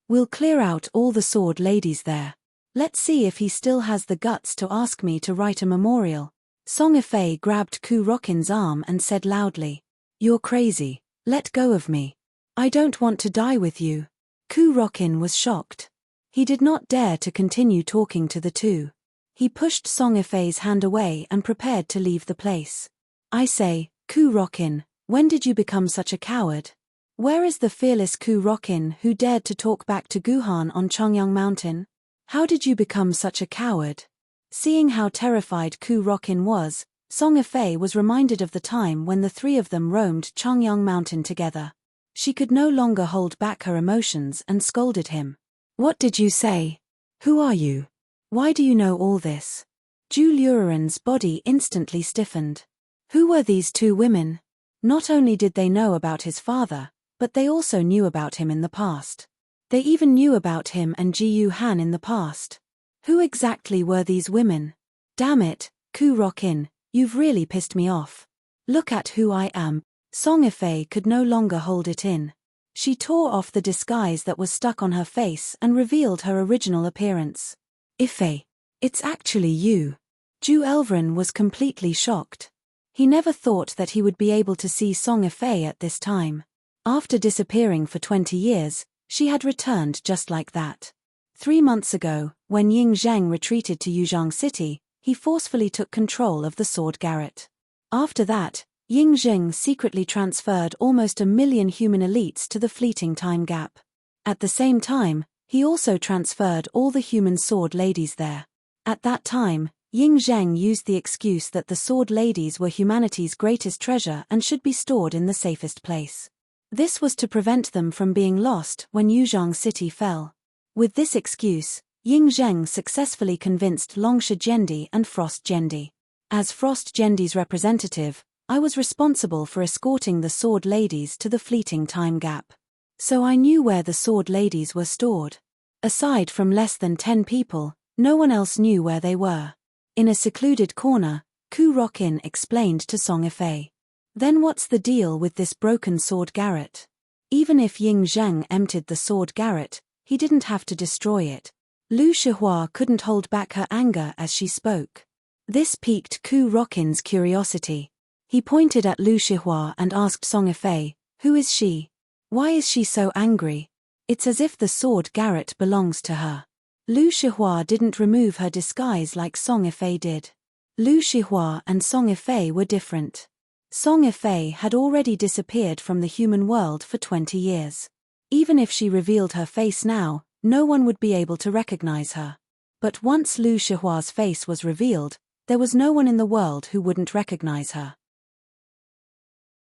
We'll clear out all the sword ladies there. Let's see if he still has the guts to ask me to write a memorial." Song Yifei grabbed Ku Rokin's arm and said loudly, "You're crazy, let go of me. I don't want to die with you." Ku Rokin was shocked. He did not dare to continue talking to the two. He pushed Song Yifei's hand away and prepared to leave the place. "I say, Ku Rokin, when did you become such a coward? Where is the fearless Ku Rokin who dared to talk back to Guhan on Chongyang Mountain? How did you become such a coward?" Seeing how terrified Ku Rokin was, Song Yifei was reminded of the time when the three of them roamed Chongyang Mountain together. She could no longer hold back her emotions and scolded him. "What did you say? Who are you? Why do you know all this?" Zhu Luoren's body instantly stiffened. Who were these two women? Not only did they know about his father, but they also knew about him in the past. They even knew about him and Ji Yu Han in the past. Who exactly were these women? "Damn it, Ku Rokin, you've really pissed me off. Look at who I am." Song Yifei could no longer hold it in. She tore off the disguise that was stuck on her face and revealed her original appearance. "Yifei, it's actually you." Zhu Elvren was completely shocked. He never thought that he would be able to see Song Yifei at this time. After disappearing for 20 years, she had returned just like that. 3 months ago, when Ying Zheng retreated to Yuzhong City, he forcefully took control of the Sword Garret. After that, Ying Zheng secretly transferred almost 1 million human elites to the fleeting time gap. At the same time, he also transferred all the human sword ladies there. At that time, Ying Zheng used the excuse that the sword ladies were humanity's greatest treasure and should be stored in the safest place. This was to prevent them from being lost when Yuzhong City fell. With this excuse, Ying Zheng successfully convinced Longsha Jendi and Frost Jendi. As Frost Jendi's representative, I was responsible for escorting the sword ladies to the fleeting time gap. So I knew where the sword ladies were stored. Aside from less than 10 people, no one else knew where they were. In a secluded corner, Ku Rokin explained to Song Yifei. "Then what's the deal with this broken sword garret? Even if Ying Zheng emptied the sword garret, he didn't have to destroy it." Lu Shihua couldn't hold back her anger as she spoke. This piqued Ku Rokin's curiosity. He pointed at Lu Shihua and asked Song Yifei, "Who is she? Why is she so angry? It's as if the sword garret belongs to her." Lu Shihua didn't remove her disguise like Song Yifei did. Lu Shihua and Song Ifei were different. Song Ifei had already disappeared from the human world for 20 years. Even if she revealed her face now, no one would be able to recognize her. But once Lu Shihua's face was revealed, there was no one in the world who wouldn't recognize her.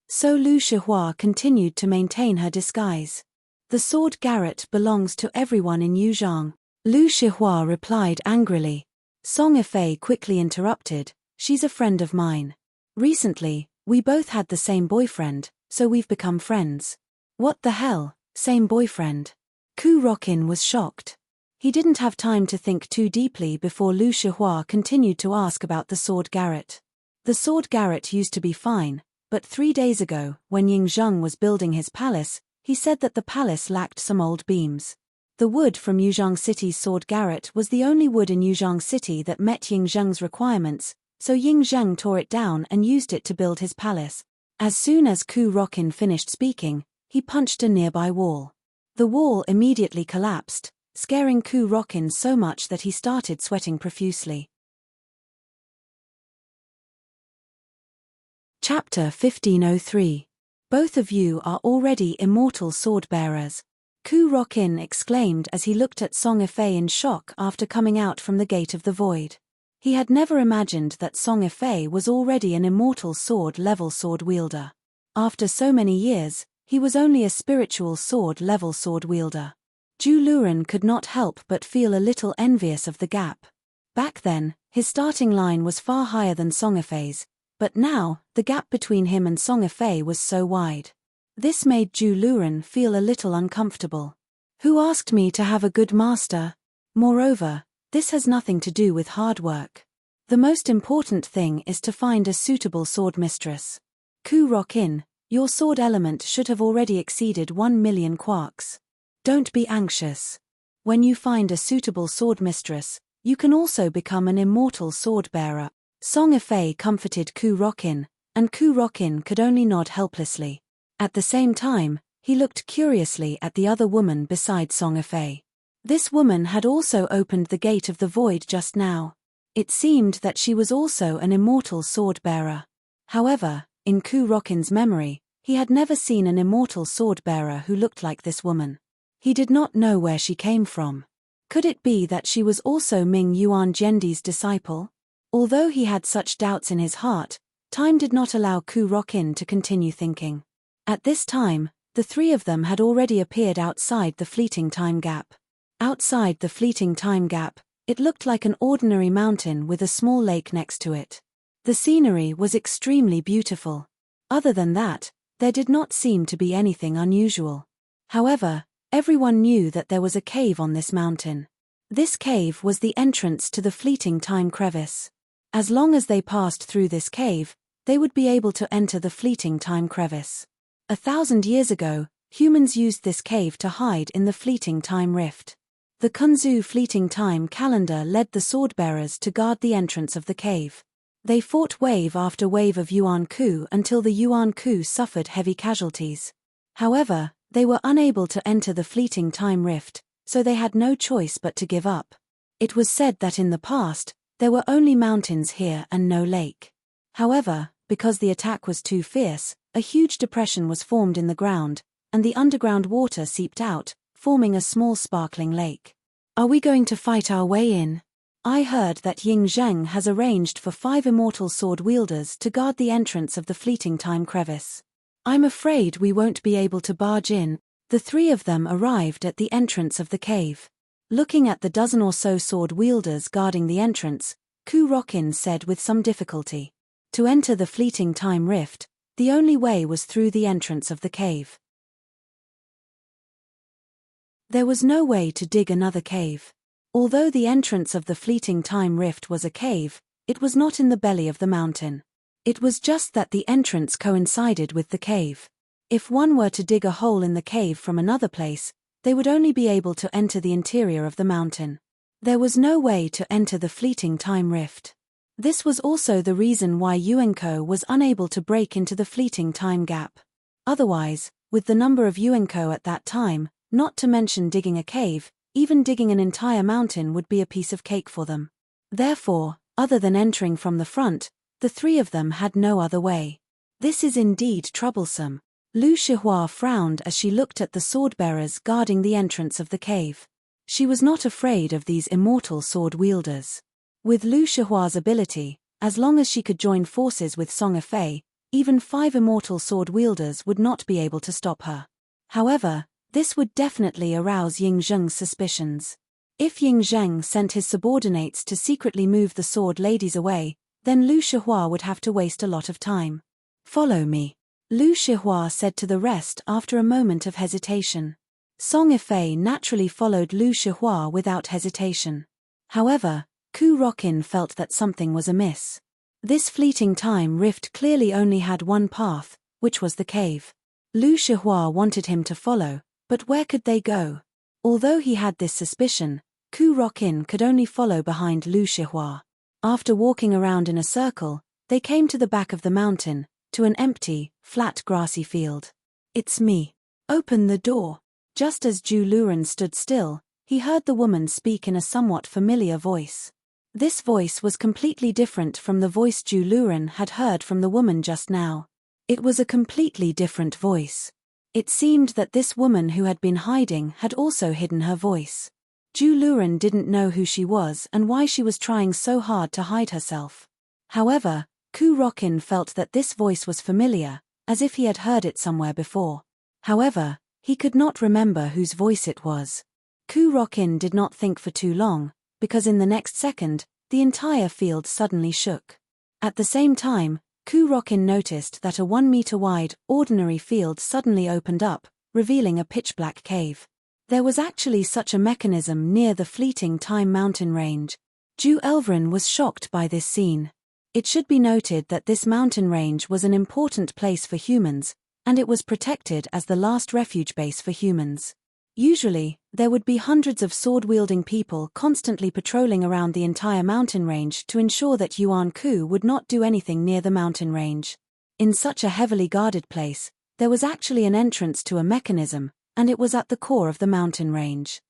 So Lu Shihua continued to maintain her disguise. The sword garret belongs to everyone in Yuzhang. Lu Shihua replied angrily. Song Ifei quickly interrupted, she's a friend of mine. Recently, we both had the same boyfriend, so we've become friends. What the hell, same boyfriend? Ku Rokin was shocked. He didn't have time to think too deeply before Lu Shihua continued to ask about the sword garret. The sword garret used to be fine, but 3 days ago, when Ying Zheng was building his palace, he said that the palace lacked some old beams. The wood from Yuzhang City's sword garret was the only wood in Yuzhang City that met Ying Zheng's requirements, so Ying Zheng tore it down and used it to build his palace. As soon as Ku Rokin finished speaking, he punched a nearby wall. The wall immediately collapsed, scaring Ku Rokin so much that he started sweating profusely. Chapter 1503. Both of you are already immortal sword-bearers. Ku Rokin exclaimed as he looked at Song Ifei in shock after coming out from the Gate of the Void. He had never imagined that Song Ifei was already an immortal sword-level sword-wielder. After so many years, he was only a spiritual sword-level sword-wielder. Zhu Luren could not help but feel a little envious of the gap. Back then, his starting line was far higher than Song Ifei's, but now, the gap between him and Song Ifei was so wide. This made Zhu Luren feel a little uncomfortable. Who asked me to have a good master? Moreover, this has nothing to do with hard work. The most important thing is to find a suitable sword mistress. Ku Rokin, your sword element should have already exceeded 1 million quarks. Don't be anxious. When you find a suitable sword mistress, you can also become an immortal sword bearer. Song Ifei comforted Ku Rokin, and Ku Rokin could only nod helplessly. At the same time, he looked curiously at the other woman beside Song Ifei. This woman had also opened the Gate of the Void just now. It seemed that she was also an immortal sword bearer. However, in Ku Rokin's memory, he had never seen an immortal sword bearer who looked like this woman. He did not know where she came from. Could it be that she was also Ming Yuan Zhendi's disciple? Although he had such doubts in his heart, time did not allow Ku Rokin to continue thinking. At this time, the three of them had already appeared outside the fleeting time gap. Outside the fleeting time gap, it looked like an ordinary mountain with a small lake next to it. The scenery was extremely beautiful. Other than that, there did not seem to be anything unusual. However, everyone knew that there was a cave on this mountain. This cave was the entrance to the fleeting time crevice. As long as they passed through this cave, they would be able to enter the fleeting time crevice. 1,000 years ago, humans used this cave to hide in the fleeting time rift. The Kunzu fleeting time calendar led the swordbearers to guard the entrance of the cave. They fought wave after wave of Yuan Ku until the Yuan Ku suffered heavy casualties. However, they were unable to enter the fleeting time rift, so they had no choice but to give up. It was said that in the past, there were only mountains here and no lake. However, because the attack was too fierce, a huge depression was formed in the ground, and the underground water seeped out, forming a small sparkling lake. Are we going to fight our way in? I heard that Ying Zheng has arranged for 5 immortal sword wielders to guard the entrance of the fleeting time crevice. I'm afraid we won't be able to barge in. The 3 of them arrived at the entrance of the cave. Looking at the dozen or so sword wielders guarding the entrance, Ku Rokin said with some difficulty. To enter the fleeting time rift, the only way was through the entrance of the cave. There was no way to dig another cave. Although the entrance of the fleeting time rift was a cave, it was not in the belly of the mountain. It was just that the entrance coincided with the cave. If one were to dig a hole in the cave from another place, they would only be able to enter the interior of the mountain. There was no way to enter the fleeting time rift. This was also the reason why Yuenko was unable to break into the fleeting time gap. Otherwise, with the number of Yuenko at that time, not to mention digging a cave, even digging an entire mountain would be a piece of cake for them. Therefore, Other than entering from the front, the three of them had no other way. This is indeed troublesome. Lu Shihua frowned as she looked at the sword-bearers guarding the entrance of the cave. She was not afraid of these immortal sword-wielders. With Lu Shihua's ability, as long as she could join forces with Song Fei, even 5 immortal sword-wielders would not be able to stop her. However, this would definitely arouse Ying Zheng's suspicions. If Ying Zheng sent his subordinates to secretly move the sword ladies away, then Lu Shihua would have to waste a lot of time. "Follow me," Lu Shihua said to the rest after a moment of hesitation. Song Fei naturally followed Lu Shihua without hesitation. However, Ku Rokin felt that something was amiss. This fleeting time rift clearly only had one path, which was the cave. Lu Shihua wanted him to follow, but where could they go? Although he had this suspicion, Ku Rokin could only follow behind Lu Shihua. After walking around in a circle, they came to the back of the mountain, to an empty, flat grassy field. "It's me. Open the door." Just as Zhu Luren stood still, he heard the woman speak in a somewhat familiar voice. This voice was completely different from the voice Zhu Luren had heard from the woman just now. It was a completely different voice. It seemed that this woman who had been hiding had also hidden her voice. Zhu Luren didn't know who she was and why she was trying so hard to hide herself. However, Ku Rokin felt that this voice was familiar, as if he had heard it somewhere before. However, he could not remember whose voice it was. Ku Rokin did not think for too long, because in the next second, the entire field suddenly shook. At the same time, Ku Rokin noticed that a 1-meter wide, ordinary field suddenly opened up, revealing a pitch-black cave. There was actually such a mechanism near the fleeting time mountain range. Zhu Elvren was shocked by this scene. It should be noted that this mountain range was an important place for humans, and it was protected as the last refuge base for humans. Usually, there would be hundreds of sword-wielding people constantly patrolling around the entire mountain range to ensure that Yuan Ku would not do anything near the mountain range. In such a heavily guarded place, there was actually an entrance to a mechanism, and it was at the core of the mountain range.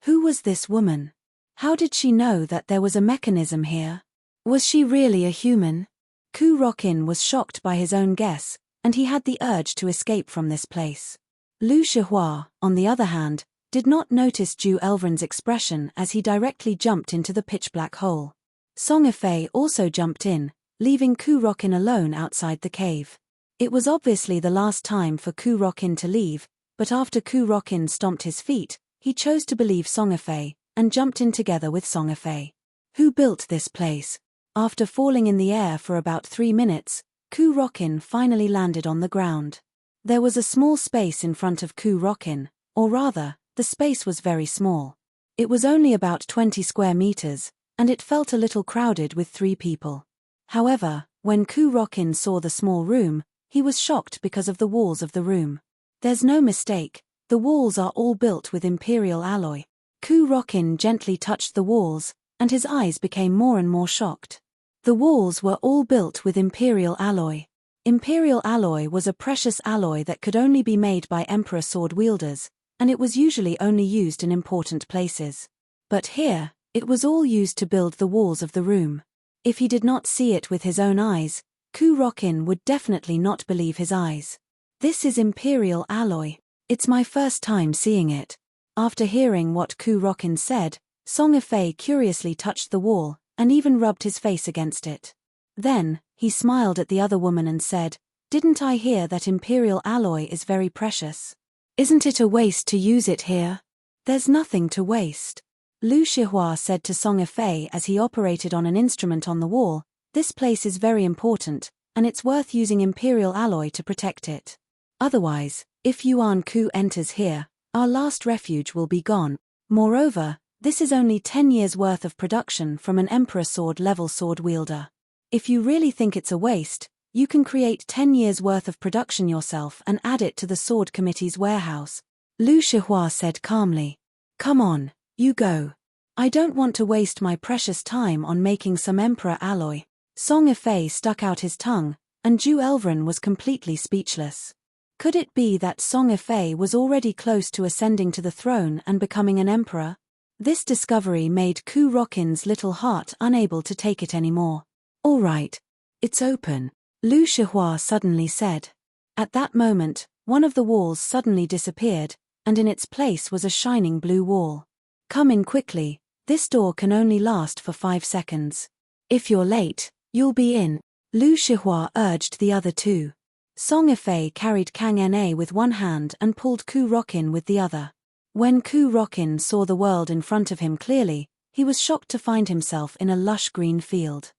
Who was this woman? How did she know that there was a mechanism here? Was she really a human? Ku Rokin was shocked by his own guess, and he had the urge to escape from this place. Lu Shihua, on the other hand, did not notice Zhu Elvren's expression as he directly jumped into the pitch-black hole. Song Fei also jumped in, leaving Ku Rokin alone outside the cave. It was obviously the last time for Ku Rokin to leave, but after Ku Rokin stomped his feet, he chose to believe Song Fei, and jumped in together with Song Fei. Who built this place? After falling in the air for about 3 minutes, Ku Rokin finally landed on the ground. There was a small space in front of Ku Rokin, or rather, the space was very small. It was only about 20 square meters, and it felt a little crowded with 3 people. However, when Ku Rokin saw the small room, he was shocked because of the walls of the room. There's no mistake, the walls are all built with imperial alloy. Ku Rokin gently touched the walls, and his eyes became more and more shocked. The walls were all built with imperial alloy. Imperial alloy was a precious alloy that could only be made by emperor sword wielders, and it was usually only used in important places. But here, it was all used to build the walls of the room. If he did not see it with his own eyes, Ku Rokin would definitely not believe his eyes. This is imperial alloy. It's my first time seeing it. After hearing what Ku Rokin said, Song Fei curiously touched the wall, and even rubbed his face against it. Then, he smiled at the other woman and said, "Didn't I hear that imperial alloy is very precious? Isn't it a waste to use it here?" "There's nothing to waste," Lu Shihua said to Song Fei as he operated on an instrument on the wall. "This place is very important, and it's worth using imperial alloy to protect it. Otherwise, if Yuan Ku enters here, our last refuge will be gone. Moreover, this is only 10 years' worth of production from an emperor sword-level sword wielder. If you really think it's a waste, you can create 10 years' worth of production yourself and add it to the sword committee's warehouse," Lu Shihua said calmly. "Come on, you go. I don't want to waste my precious time on making some emperor alloy." Song Fei stuck out his tongue, and Zhu Elvren was completely speechless. Could it be that Song Fei was already close to ascending to the throne and becoming an emperor? This discovery made Ku Rokin's little heart unable to take it anymore. "All right. It's open," Lu Shihua suddenly said. At that moment, one of the walls suddenly disappeared, and in its place was a shining blue wall. "Come in quickly, this door can only last for 5 seconds. If you're late, you'll be in," Lu Shihua urged the other two. Song Ifei carried Kang Na with one hand and pulled Ku Rokin with the other. When Ku Rokin saw the world in front of him clearly, he was shocked to find himself in a lush green field.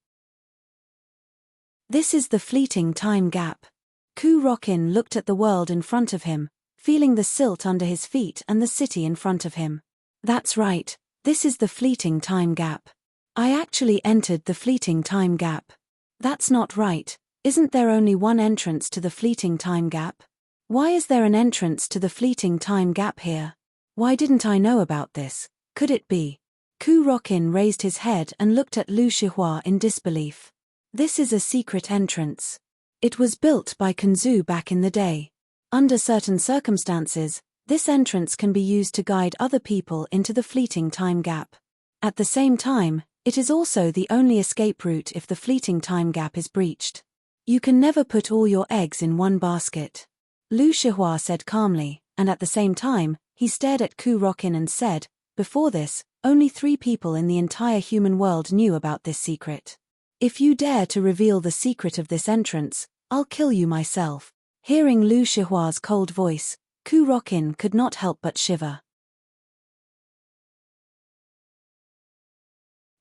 This is the fleeting time gap. Ku Rokin looked at the world in front of him, feeling the silt under his feet and the city in front of him. That's right, this is the fleeting time gap. I actually entered the fleeting time gap. That's not right. Isn't there only one entrance to the fleeting time gap? Why is there an entrance to the fleeting time gap here? Why didn't I know about this? Could it be? Ku Rokin raised his head and looked at Lu Shihua in disbelief. This is a secret entrance. It was built by Kunzu back in the day. Under certain circumstances, this entrance can be used to guide other people into the fleeting time gap. At the same time, it is also the only escape route if the fleeting time gap is breached. You can never put all your eggs in one basket, Lu Shihua said calmly, and at the same time, he stared at Ku Rokin and said, "Before this, only 3 people in the entire human world knew about this secret. If you dare to reveal the secret of this entrance, I'll kill you myself." Hearing Lu Shihua's cold voice, Ku Rokin could not help but shiver.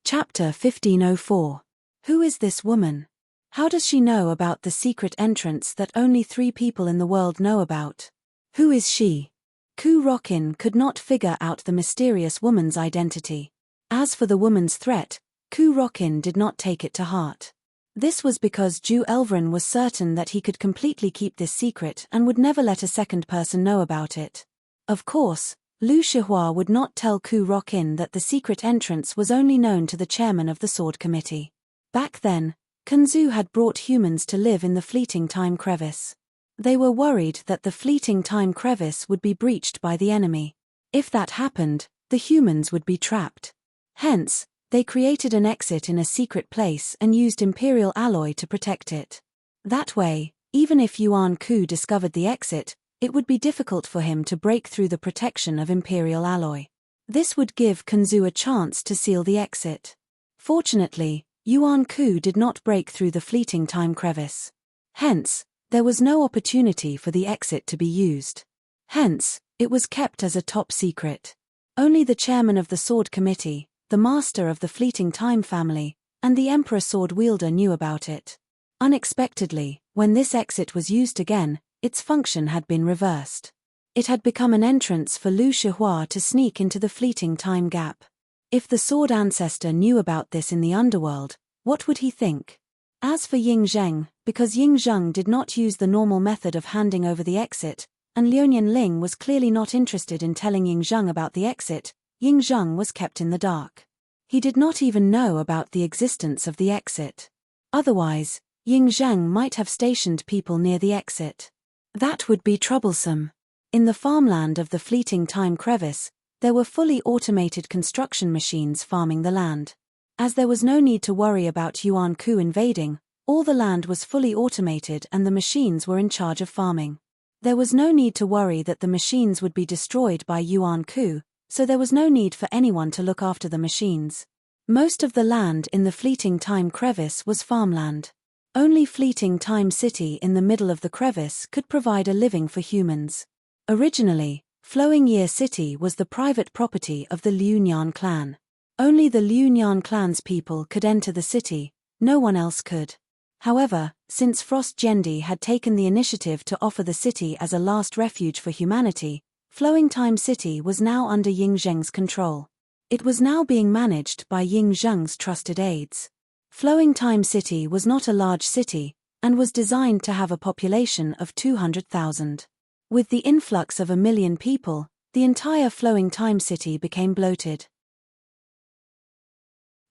Chapter 1504. Who is this woman? How does she know about the secret entrance that only 3 people in the world know about? Who is she? Ku Rokin could not figure out the mysterious woman's identity. As for the woman's threat, Ku Rokin did not take it to heart. This was because Ju Elvrin was certain that he could completely keep this secret and would never let a second person know about it. Of course, Lu Shihua would not tell Ku Rokin that the secret entrance was only known to the chairman of the Sword Committee. Back then, Kunzu had brought humans to live in the fleeting time crevice. They were worried that the fleeting time crevice would be breached by the enemy. If that happened, the humans would be trapped. Hence, they created an exit in a secret place and used imperial alloy to protect it. That way, even if Yuan Ku discovered the exit, it would be difficult for him to break through the protection of imperial alloy. This would give Kunzu a chance to seal the exit. Fortunately, Yuan Ku did not break through the fleeting time crevice. Hence, there was no opportunity for the exit to be used. Hence, it was kept as a top secret. Only the chairman of the Sword Committee, the master of the fleeting time family, and the Emperor Sword Wielder knew about it. Unexpectedly, when this exit was used again, its function had been reversed. It had become an entrance for Lu Shihua to sneak into the fleeting time gap. If the Sword Ancestor knew about this in the underworld, what would he think? As for Ying Zheng, because Ying Zheng did not use the normal method of handing over the exit, and Liuyan Ling was clearly not interested in telling Ying Zheng about the exit, Ying Zheng was kept in the dark. He did not even know about the existence of the exit. Otherwise, Ying Zheng might have stationed people near the exit. That would be troublesome. In the farmland of the fleeting time crevice, there were fully automated construction machines farming the land. As there was no need to worry about Yuan Ku invading, all the land was fully automated and the machines were in charge of farming. There was no need to worry that the machines would be destroyed by Yuan Ku, so there was no need for anyone to look after the machines. Most of the land in the fleeting time crevice was farmland. Only Fleeting Time City in the middle of the crevice could provide a living for humans. Originally, Flowing Year City was the private property of the Liuyan clan. Only the Liuyan clan's people could enter the city, no one else could. However, since Frost Jendi had taken the initiative to offer the city as a last refuge for humanity, Flowing Time City was now under Ying Zheng's control. It was now being managed by Ying Zheng's trusted aides. Flowing Time City was not a large city, and was designed to have a population of 200,000. With the influx of 1 million people, the entire Flowing Time City became bloated.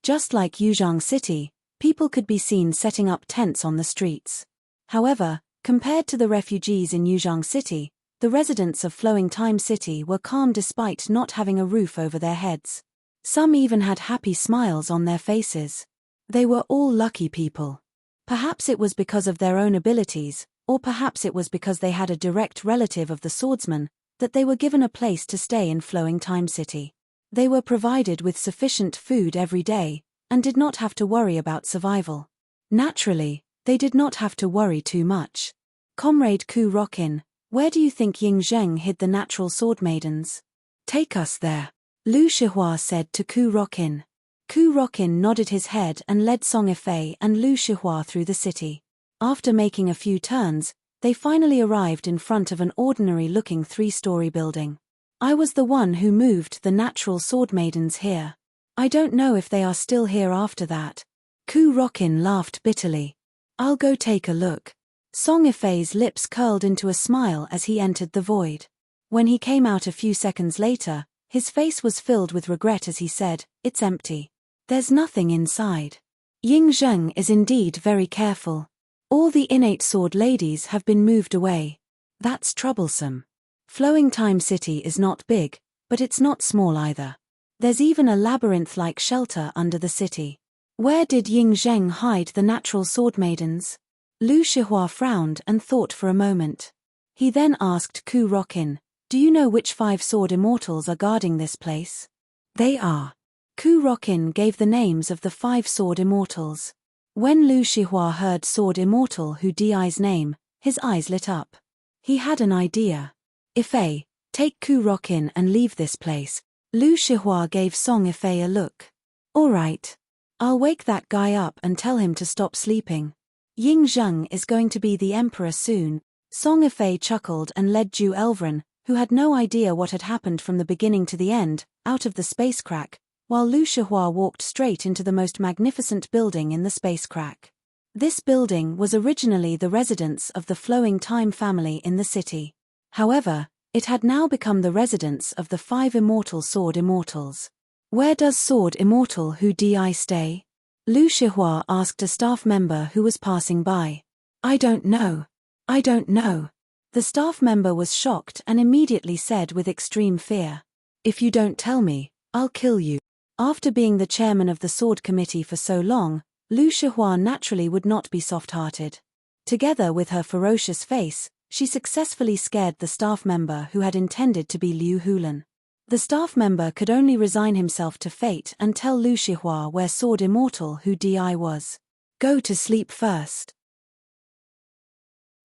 Just like Yuzhang City, people could be seen setting up tents on the streets. However, compared to the refugees in Yuzhang City, the residents of Flowing Time City were calm despite not having a roof over their heads. Some even had happy smiles on their faces. They were all lucky people. Perhaps it was because of their own abilities, or perhaps it was because they had a direct relative of the swordsman, that they were given a place to stay in Flowing Time City. They were provided with sufficient food every day, and did not have to worry about survival. Naturally, they did not have to worry too much. Comrade Ku Rokin, where do you think Ying Zheng hid the natural sword maidens? Take us there, Lu Shihua said to Ku Rokin. Ku Rokin nodded his head and led Song Ifei and Lu Shihua through the city. After making a few turns, they finally arrived in front of an ordinary-looking 3-story building. I was the one who moved the natural sword maidens here. I don't know if they are still here after that. Ku Rokin laughed bitterly. I'll go take a look. Song Ifei's lips curled into a smile as he entered the void. When he came out a few seconds later, his face was filled with regret as he said, "It's empty. There's nothing inside." Ying Zheng is indeed very careful. All the innate sword ladies have been moved away. That's troublesome. Flowing Time City is not big, but it's not small either. There's even a labyrinth-like shelter under the city. Where did Ying Zheng hide the natural sword maidens? Lu Shihua frowned and thought for a moment. He then asked Ku Rokin, "Do you know which 5 sword immortals are guarding this place?" They are. Ku Rokin gave the names of the 5 sword immortals. When Lu Shihua heard Sword Immortal Hu Di's name, his eyes lit up. He had an idea. "Ifei, take Ku Rokin and leave this place." Lu Shihua gave Song Ifei a look. "All right. I'll wake that guy up and tell him to stop sleeping. Ying Zheng is going to be the emperor soon." Song Ifei chuckled and led Ju Elvren, who had no idea what had happened from the beginning to the end, out of the space crack, while Lu Shihua walked straight into the most magnificent building in the space crack. This building was originally the residence of the Flowing Time family in the city. However, it had now become the residence of the 5 immortal sword immortals. "Where does Sword Immortal Hu Di stay?" Lu Shihua asked a staff member who was passing by. "I don't know. I don't know." The staff member was shocked and immediately said with extreme fear, "If you don't tell me, I'll kill you." After being the chairman of the sword committee for so long, Lu Shihua naturally would not be soft-hearted. Together with her ferocious face, she successfully scared the staff member who had intended to be Liu Hulan. The staff member could only resign himself to fate and tell Lu Shihua where Sword Immortal Hu Di was. "Go to sleep first."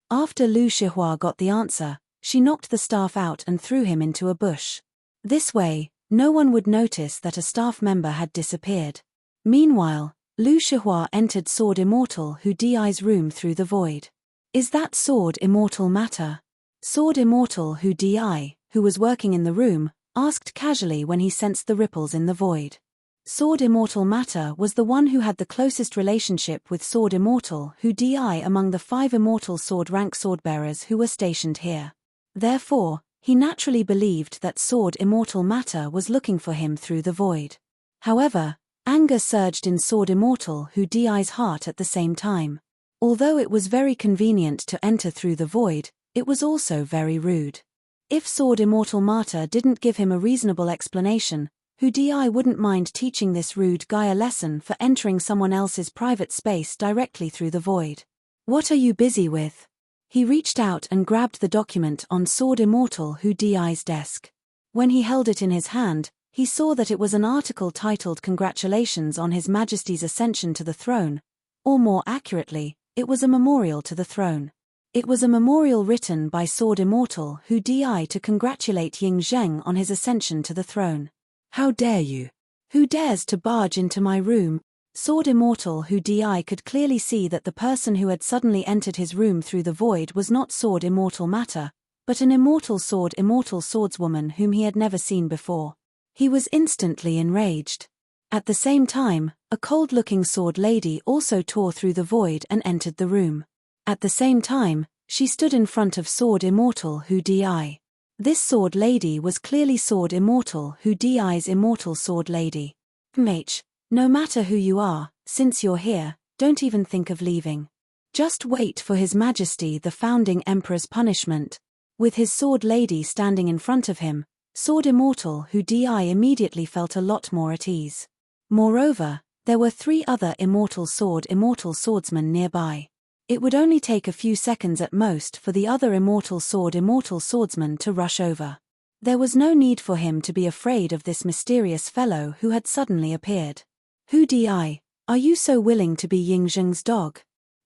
After Lu Shihua got the answer, she knocked the staff out and threw him into a bush. This way, no one would notice that a staff member had disappeared. Meanwhile, Lu Shihua entered Sword Immortal Hu Di's room through the void. "Is that Sword Immortal Matter?" Sword Immortal Hu Di, who was working in the room, asked casually when he sensed the ripples in the void. Sword Immortal Matter was the one who had the closest relationship with Sword Immortal Hu Di among the 5 immortal sword rank swordbearers who were stationed here. Therefore, he naturally believed that Sword Immortal Matter was looking for him through the void. However, anger surged in Sword Immortal Hu Di's heart at the same time. Although it was very convenient to enter through the void, it was also very rude. If Sword Immortal Matter didn't give him a reasonable explanation, Hu Di wouldn't mind teaching this rude guy a lesson for entering someone else's private space directly through the void. "What are you busy with?" He reached out and grabbed the document on Sword Immortal Hu Di's desk. When he held it in his hand, he saw that it was an article titled "Congratulations on His Majesty's Ascension to the Throne," or more accurately, it was a memorial to the throne. It was a memorial written by Sword Immortal Hu Di to congratulate Ying Zheng on his ascension to the throne. "How dare you? Who dares to barge into my room?" Sword Immortal Hu Di could clearly see that the person who had suddenly entered his room through the void was not Sword Immortal Matter, but an immortal swordswoman whom he had never seen before. He was instantly enraged. At the same time, a cold-looking sword lady also tore through the void and entered the room. At the same time, she stood in front of Sword Immortal Hu Di. This sword lady was clearly Sword Immortal Hu Di's immortal sword lady. "Mage, no matter who you are, since you're here, don't even think of leaving. Just wait for His Majesty the Founding Emperor's punishment." With his sword lady standing in front of him, Sword Immortal Hu Di immediately felt a lot more at ease. Moreover, there were 3 other immortal swordsmen nearby. It would only take a few seconds at most for the other immortal swordsman to rush over. There was no need for him to be afraid of this mysterious fellow who had suddenly appeared. Hu Di, are you so willing to be Ying Zheng's dog?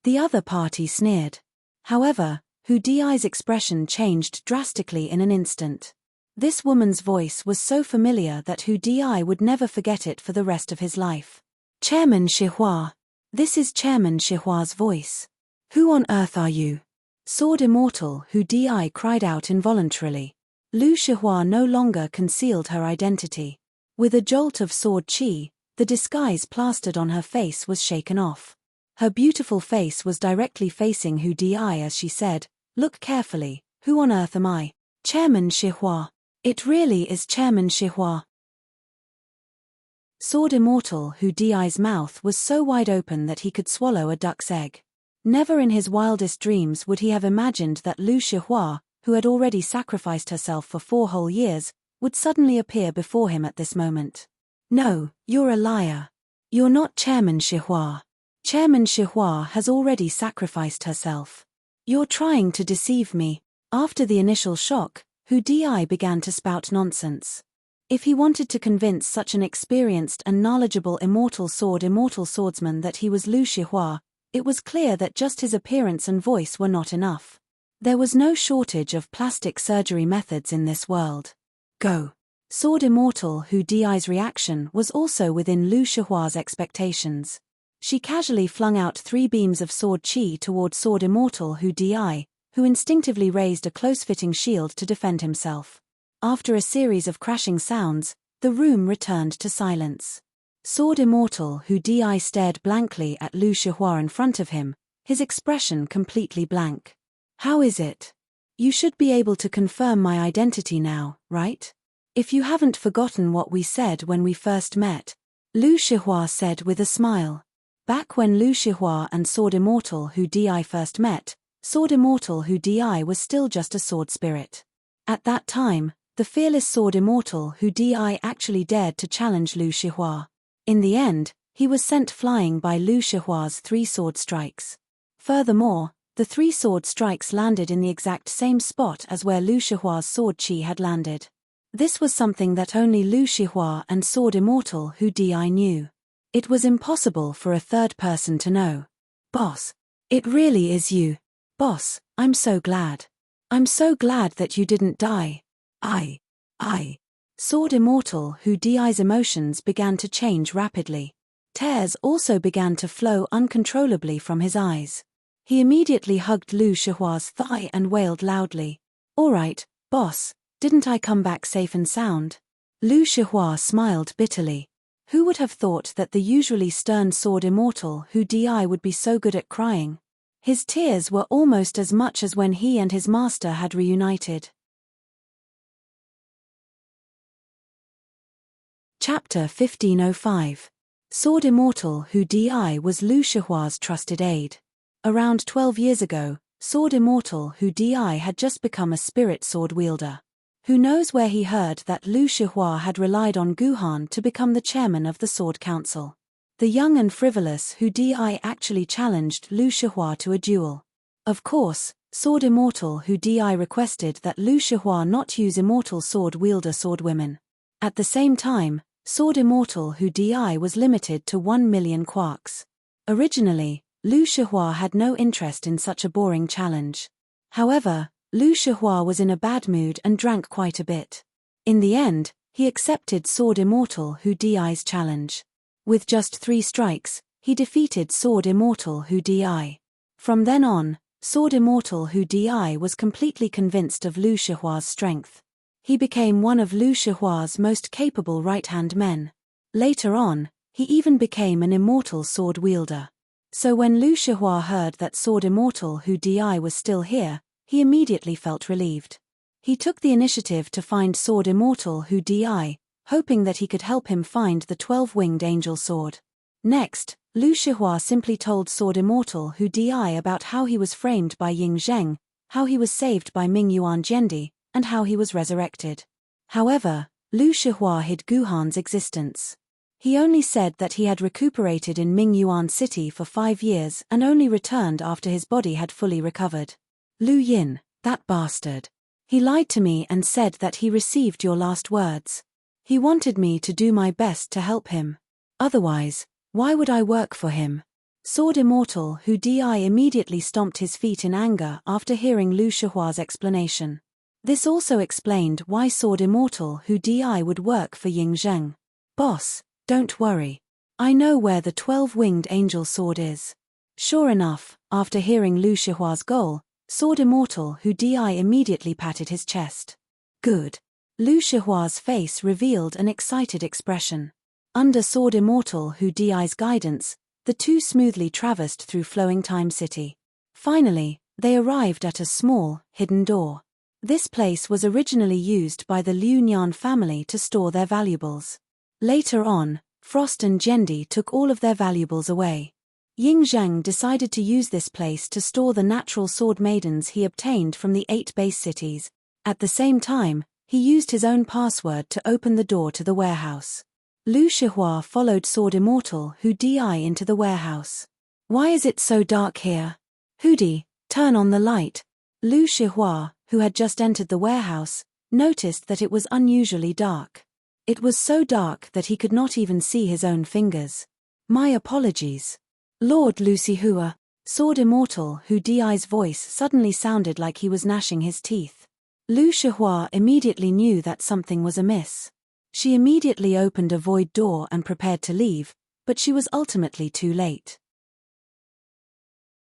The other party sneered. However, Hu Di's expression changed drastically in an instant. This woman's voice was so familiar that Hu Di would never forget it for the rest of his life. Chairman Shihua. This is Chairman Shihua's voice. Who on earth are you? Sword Immortal Hu Di cried out involuntarily. Lu Shihua no longer concealed her identity. With a jolt of sword chi, the disguise plastered on her face was shaken off. Her beautiful face was directly facing Hu Di as she said, "Look carefully, who on earth am I? Chairman Shihua. It really is Chairman Shihua." Sword Immortal Hu Di's mouth was so wide open that he could swallow a duck's egg. Never in his wildest dreams would he have imagined that Lu Shihua, who had already sacrificed herself for 4 whole years, would suddenly appear before him at this moment. "No, you're a liar. You're not Chairman Shihua. Chairman Shihua has already sacrificed herself. You're trying to deceive me." After the initial shock, Hu Di began to spout nonsense. If he wanted to convince such an experienced and knowledgeable immortal swordsman that he was Lu Shihua, it was clear that just his appearance and voice were not enough. There was no shortage of plastic surgery methods in this world. Go. Sword Immortal Hu Di's reaction was also within Lu Shihua's expectations. She casually flung out 3 beams of sword chi toward Sword Immortal Hu Di, who instinctively raised a close-fitting shield to defend himself. After a series of crashing sounds, the room returned to silence. Sword Immortal Hu Di stared blankly at Lu Shihua in front of him, his expression completely blank. "How is it? You should be able to confirm my identity now, right? If you haven't forgotten what we said when we first met," Lu Shihua said with a smile. Back when Lu Shihua and Sword Immortal Hu Di first met, Sword Immortal Hu Di was still just a sword spirit. At that time, the fearless Sword Immortal Hu Di actually dared to challenge Lu Shihua. In the end, he was sent flying by Lu Shihua's 3 sword strikes. Furthermore, the 3 sword strikes landed in the exact same spot as where Lu Shihua's sword chi had landed. This was something that only Lu Shihua and Sword Immortal Hu Di knew. It was impossible for a third person to know. "Boss, it really is you. Boss, I'm so glad. I'm so glad that you didn't die. I. Sword Immortal Hu Di's emotions began to change rapidly. Tears also began to flow uncontrollably from his eyes. He immediately hugged Lu Shihua's thigh and wailed loudly. "All right, boss, didn't I come back safe and sound?" Lu Shihua smiled bitterly. Who would have thought that the usually stern Sword Immortal Hu Di would be so good at crying? His tears were almost as much as when he and his master had reunited. Chapter 1505. Sword Immortal Hu Di was Lu Shihua's trusted aide. Around 12 years ago, Sword Immortal Hu Di had just become a spirit sword wielder. Who knows where he heard that Lu Shihua had relied on Guhan to become the chairman of the Sword Council. The young and frivolous Hu Di actually challenged Lu Shihua to a duel. Of course, Sword Immortal Hu Di requested that Lu Shihua not use immortal sword wielder swordwomen. At the same time, Sword Immortal Hu Di was limited to 1 million quarks. Originally, Lu Shihua had no interest in such a boring challenge. However, Lu Shihua was in a bad mood and drank quite a bit. In the end, he accepted Sword Immortal Hu Di's challenge. With just 3 strikes, he defeated Sword Immortal Hu Di. From then on, Sword Immortal Hu Di was completely convinced of Lu Shihua's strength. He became one of Lu Shihua's most capable right-hand men. Later on, he even became an immortal sword wielder. So when Lu Shihua heard that Sword Immortal Hu Di was still here, he immediately felt relieved. He took the initiative to find Sword Immortal Hu Di, hoping that he could help him find the 12-winged angel sword. Next, Lu Shihua simply told Sword Immortal Hu Di about how he was framed by Ying Zheng, how he was saved by Ming Yuan Jiendi, and how he was resurrected. However, Lu Shihua hid Guhan's existence. He only said that he had recuperated in Mingyuan City for 5 years and only returned after his body had fully recovered. Lu Yin, that bastard. He lied to me and said that he received your last words. He wanted me to do my best to help him. Otherwise, why would I work for him? Sword Immortal Hu Di immediately stomped his feet in anger after hearing Lu Shihua's explanation. This also explained why Sword Immortal Hu Di would work for Ying Zheng. Boss, don't worry. I know where the 12-winged angel sword is. Sure enough, after hearing Lu Shihua's goal, Sword Immortal Hu Di immediately patted his chest. Good. Lu Shihua's face revealed an excited expression. Under Sword Immortal Hu Di's guidance, the two smoothly traversed through flowing Time City. Finally, they arrived at a small, hidden door. This place was originally used by the Liu Nian family to store their valuables. Later on, Frost and Jendi took all of their valuables away. Ying Zheng decided to use this place to store the natural sword maidens he obtained from the 8 base cities. At the same time, he used his own password to open the door to the warehouse. Lu Shihua followed Sword Immortal Hu Di into the warehouse. Why is it so dark here? Hudi, turn on the light. Lu Shihua, who had just entered the warehouse, noticed that it was unusually dark. It was so dark that he could not even see his own fingers. My apologies. Lord Lu Shihua. Sword Immortal Hu Di's voice suddenly sounded like he was gnashing his teeth. Lu Shihua immediately knew that something was amiss. She immediately opened a void door and prepared to leave, but she was ultimately too late.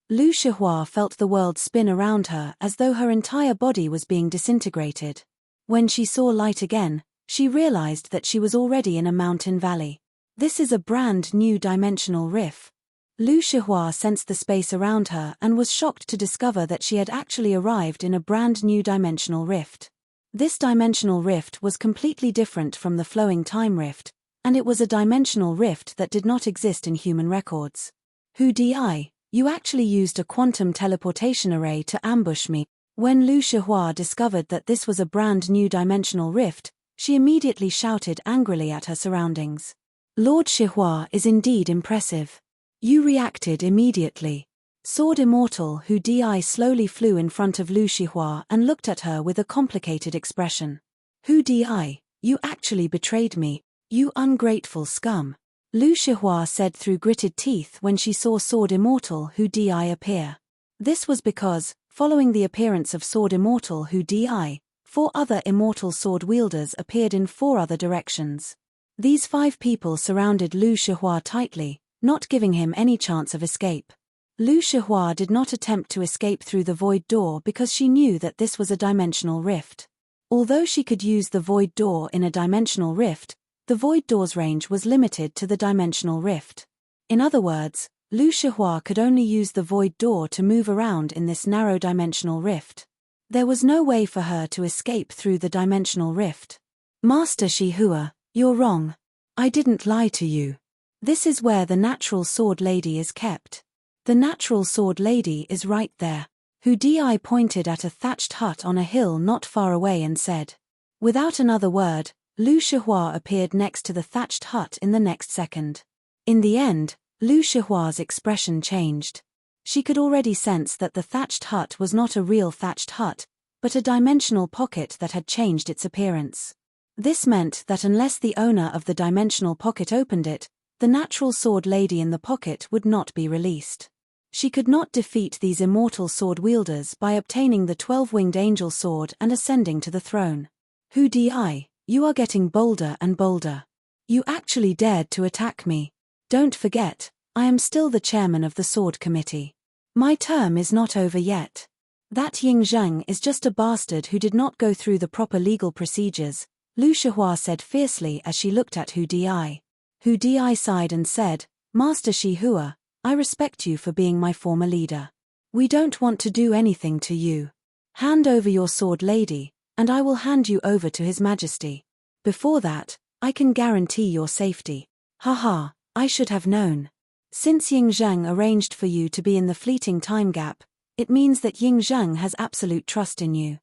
Lu Shihua felt the world spin around her as though her entire body was being disintegrated. When she saw light again, she realized that she was already in a mountain valley. This is a brand new dimensional rift. Lu Shihua sensed the space around her and was shocked to discover that she had actually arrived in a brand new dimensional rift. This dimensional rift was completely different from the flowing time rift, and it was a dimensional rift that did not exist in human records. Hu Di, you actually used a quantum teleportation array to ambush me. When Lu Shihua discovered that this was a brand new dimensional rift, she immediately shouted angrily at her surroundings. Lord Shihua is indeed impressive. You reacted immediately. Sword Immortal Hu Di slowly flew in front of Lu Shihua and looked at her with a complicated expression. Hu Di, you actually betrayed me, you ungrateful scum. Lu Shihua said through gritted teeth when she saw Sword Immortal Hu Di appear. This was because, following the appearance of Sword Immortal Hu Di, 4 other immortal sword wielders appeared in 4 other directions. These 5 people surrounded Lu Shihua tightly, not giving him any chance of escape. Lu Shihua did not attempt to escape through the void door because she knew that this was a dimensional rift. Although she could use the void door in a dimensional rift, the void door's range was limited to the dimensional rift. In other words, Lu Shihua could only use the void door to move around in this narrow dimensional rift. There was no way for her to escape through the dimensional rift. Master Shihua, you're wrong. I didn't lie to you. This is where the natural sword lady is kept. The natural sword lady is right there. Hu Di pointed at a thatched hut on a hill not far away and said. Without another word, Lu Shihua appeared next to the thatched hut in the next second. In the end, Lu Shihua's expression changed. She could already sense that the thatched hut was not a real thatched hut, but a dimensional pocket that had changed its appearance. This meant that unless the owner of the dimensional pocket opened it, the natural sword lady in the pocket would not be released. She could not defeat these immortal sword wielders by obtaining the 12-winged angel sword and ascending to the throne. Hu Di, you are getting bolder and bolder. You actually dared to attack me. Don't forget, I am still the chairman of the sword committee. My term is not over yet. That Ying Zheng is just a bastard who did not go through the proper legal procedures, Lu Shihua said fiercely as she looked at Hu Di. Hu Di sighed and said, Master Shihua, I respect you for being my former leader. We don't want to do anything to you. Hand over your sword lady, and I will hand you over to His Majesty. Before that, I can guarantee your safety. Haha, I should have known. Since Ying Zheng arranged for you to be in the fleeting time gap, it means that Ying Zheng has absolute trust in you.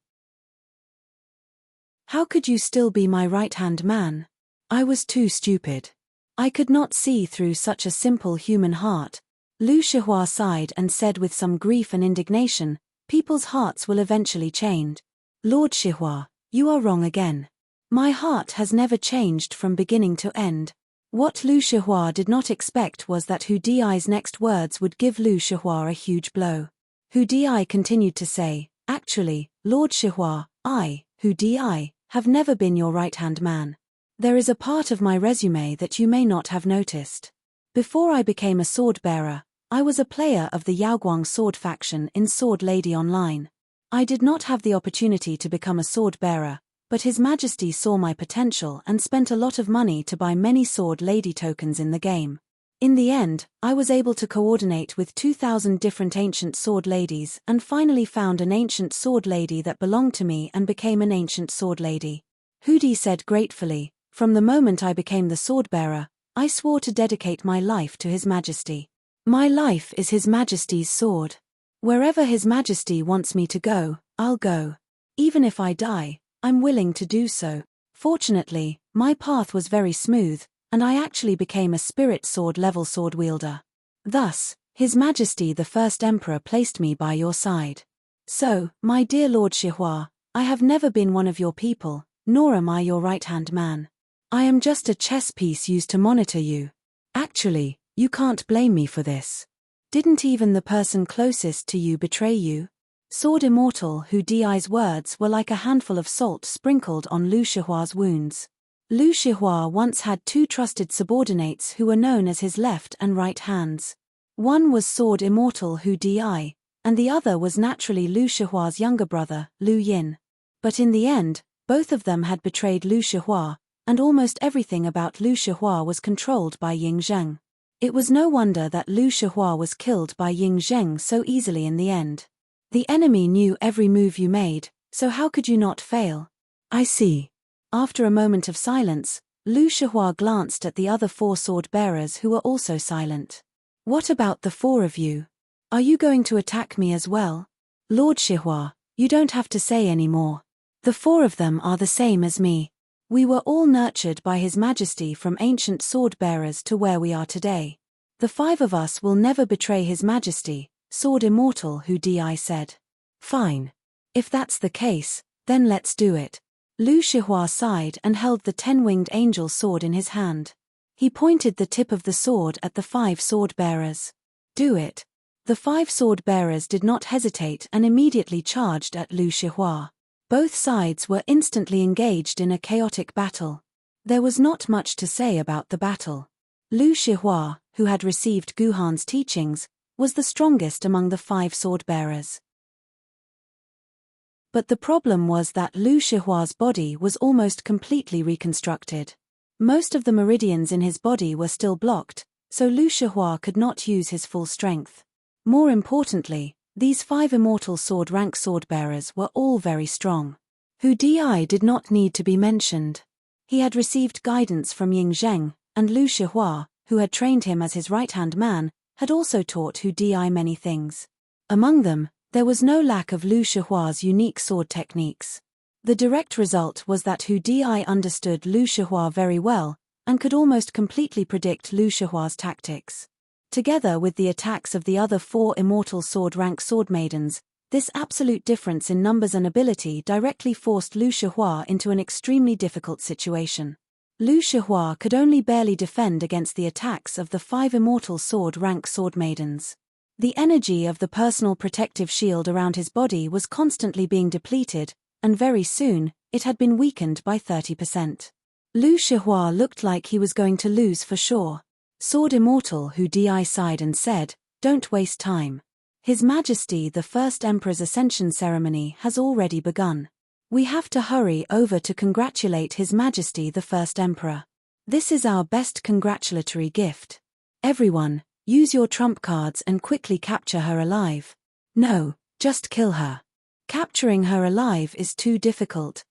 How could you still be my right-hand man? I was too stupid. I could not see through such a simple human heart. Lu Shihua sighed and said with some grief and indignation, people's hearts will eventually change. Lord Shihua, you are wrong again. My heart has never changed from beginning to end. What Lu Shihua did not expect was that Hu Di's next words would give Lu Shihua a huge blow. Hu Di continued to say, actually, Lord Shihua, I, Hu Di, have never been your right-hand man. There is a part of my resume that you may not have noticed. Before I became a sword-bearer, I was a player of the Yaoguang sword faction in Sword Lady Online. I did not have the opportunity to become a sword-bearer, but His Majesty saw my potential and spent a lot of money to buy many Sword Lady tokens in the game. In the end, I was able to coordinate with 2,000 different ancient sword ladies and finally found an ancient sword lady that belonged to me and became an ancient sword lady. Hu Di said gratefully, from the moment I became the sword-bearer, I swore to dedicate my life to His Majesty. My life is His Majesty's sword. Wherever His Majesty wants me to go, I'll go. Even if I die, I'm willing to do so. Fortunately, my path was very smooth, and I actually became a spirit sword level sword wielder. Thus, His Majesty the First Emperor placed me by your side. So, my dear Lord Shihua, I have never been one of your people, nor am I your right-hand man. I am just a chess piece used to monitor you. Actually, you can't blame me for this. Didn't even the person closest to you betray you? Sword Immortal Hu Di's words were like a handful of salt sprinkled on Lu Shihua's wounds. Lu Shihua once had two trusted subordinates who were known as his left and right hands. One was Sword Immortal Hu Di, and the other was naturally Lu Shihua's younger brother, Lu Yin. But in the end, both of them had betrayed Lu Shihua, and almost everything about Lu Shihua was controlled by Ying Zheng. It was no wonder that Lu Shihua was killed by Ying Zheng so easily in the end. The enemy knew every move you made, so how could you not fail? I see. After a moment of silence, Lu Shihua glanced at the other four sword-bearers who were also silent. What about the four of you? Are you going to attack me as well? Lord Shihua, you don't have to say any more. The four of them are the same as me. We were all nurtured by His Majesty from ancient sword-bearers to where we are today. The five of us will never betray His Majesty, Sword Immortal Hu Di said. Fine. If that's the case, then let's do it. Lu Shihua sighed and held the 10-winged angel sword in his hand. He pointed the tip of the sword at the five sword-bearers. Do it. The five sword-bearers did not hesitate and immediately charged at Lu Shihua. Both sides were instantly engaged in a chaotic battle. There was not much to say about the battle. Lu Shihua, who had received Guhan's teachings, was the strongest among the five sword-bearers. But the problem was that Lu Shihua's body was almost completely reconstructed. Most of the meridians in his body were still blocked, so Lu Shihua could not use his full strength. More importantly, these five immortal sword-rank sword-bearers were all very strong. Hu Di did not need to be mentioned. He had received guidance from Ying Zheng, and Lu Shihua, who had trained him as his right-hand man, had also taught Hu Di many things. Among them, there was no lack of Lu Shihua's unique sword techniques. The direct result was that Hu Di understood Lu Shihua very well, and could almost completely predict Lu Shihua's tactics. Together with the attacks of the other four immortal sword-rank sword maidens, this absolute difference in numbers and ability directly forced Lu Shihua into an extremely difficult situation. Lu Shihua could only barely defend against the attacks of the five immortal sword-rank sword maidens. The energy of the personal protective shield around his body was constantly being depleted, and very soon, it had been weakened by 30%. Lu Shihua looked like he was going to lose for sure. Sword Immortal Hu Di sighed and said, "Don't waste time. His Majesty the First Emperor's Ascension ceremony has already begun. We have to hurry over to congratulate His Majesty the First Emperor. This is our best congratulatory gift. Everyone, use your trump cards and quickly capture her alive. No, just kill her. Capturing her alive is too difficult."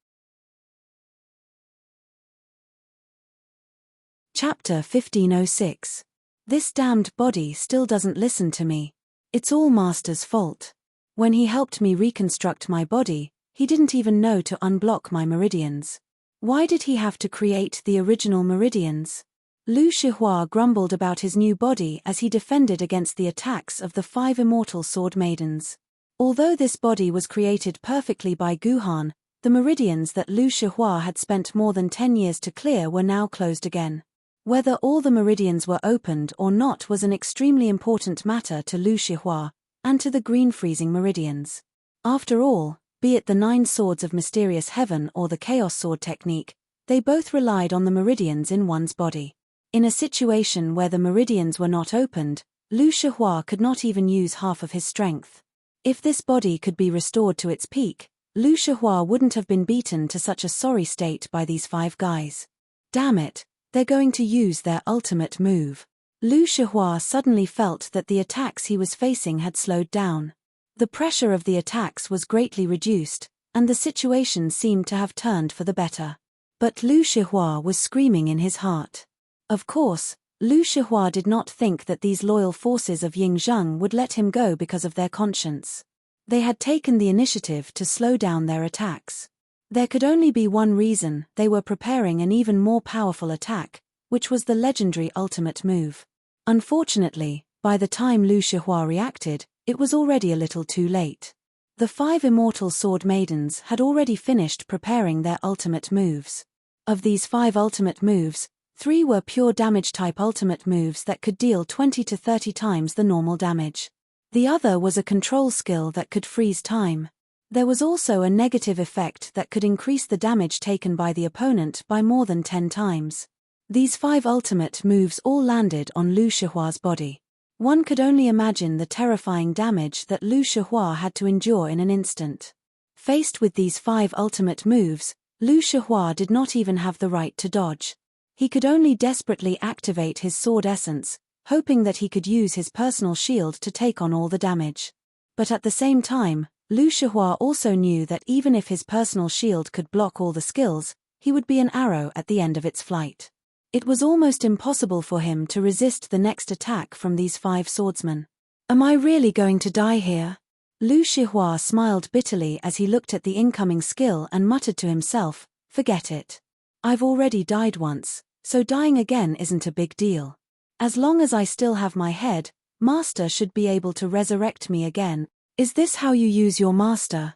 Chapter 1506. This damned body still doesn't listen to me. It's all Master's fault. When he helped me reconstruct my body, He didn't even know to unblock my meridians. Why did he have to create the original meridians? Lu Shihua grumbled about his new body as he defended against the attacks of the 5 immortal sword maidens. Although this body was created perfectly by Guhan, the meridians that Lu Shihua had spent more than 10 years to clear were now closed again. Whether all the meridians were opened or not was an extremely important matter to Lu Shihua, and to the green freezing meridians. After all, be it the 9 swords of mysterious heaven or the chaos sword technique, they both relied on the meridians in one's body. In a situation where the meridians were not opened, Lu Shihua could not even use half of his strength. If this body could be restored to its peak, Lu Shihua wouldn't have been beaten to such a sorry state by these 5 guys. Damn it, they're going to use their ultimate move. Lu Shihua suddenly felt that the attacks he was facing had slowed down. The pressure of the attacks was greatly reduced, and the situation seemed to have turned for the better. But Lu Shihua was screaming in his heart. Of course, Lu Shihua did not think that these loyal forces of Yingzheng would let him go because of their conscience. They had taken the initiative to slow down their attacks. There could only be one reason: they were preparing an even more powerful attack, which was the legendary ultimate move. Unfortunately, by the time Lu Shihua reacted, it was already a little too late. The 5 immortal sword maidens had already finished preparing their ultimate moves. Of these 5 ultimate moves, 3 were pure damage type ultimate moves that could deal 20 to 30 times the normal damage. The other was a control skill that could freeze time. There was also a negative effect that could increase the damage taken by the opponent by more than 10 times. These 5 ultimate moves all landed on Lu Shihua's body. One could only imagine the terrifying damage that Lu Shihua had to endure in an instant. Faced with these 5 ultimate moves, Lu Shihua did not even have the right to dodge. He could only desperately activate his sword essence, hoping that he could use his personal shield to take on all the damage. But at the same time, Lu Shihua also knew that even if his personal shield could block all the skills, he would be an arrow at the end of its flight. It was almost impossible for him to resist the next attack from these 5 swordsmen. Am I really going to die here? Lu Shihua smiled bitterly as he looked at the incoming skill and muttered to himself, forget it. I've already died once, so dying again isn't a big deal. As long as I still have my head, Master should be able to resurrect me again. Is this how you use your master?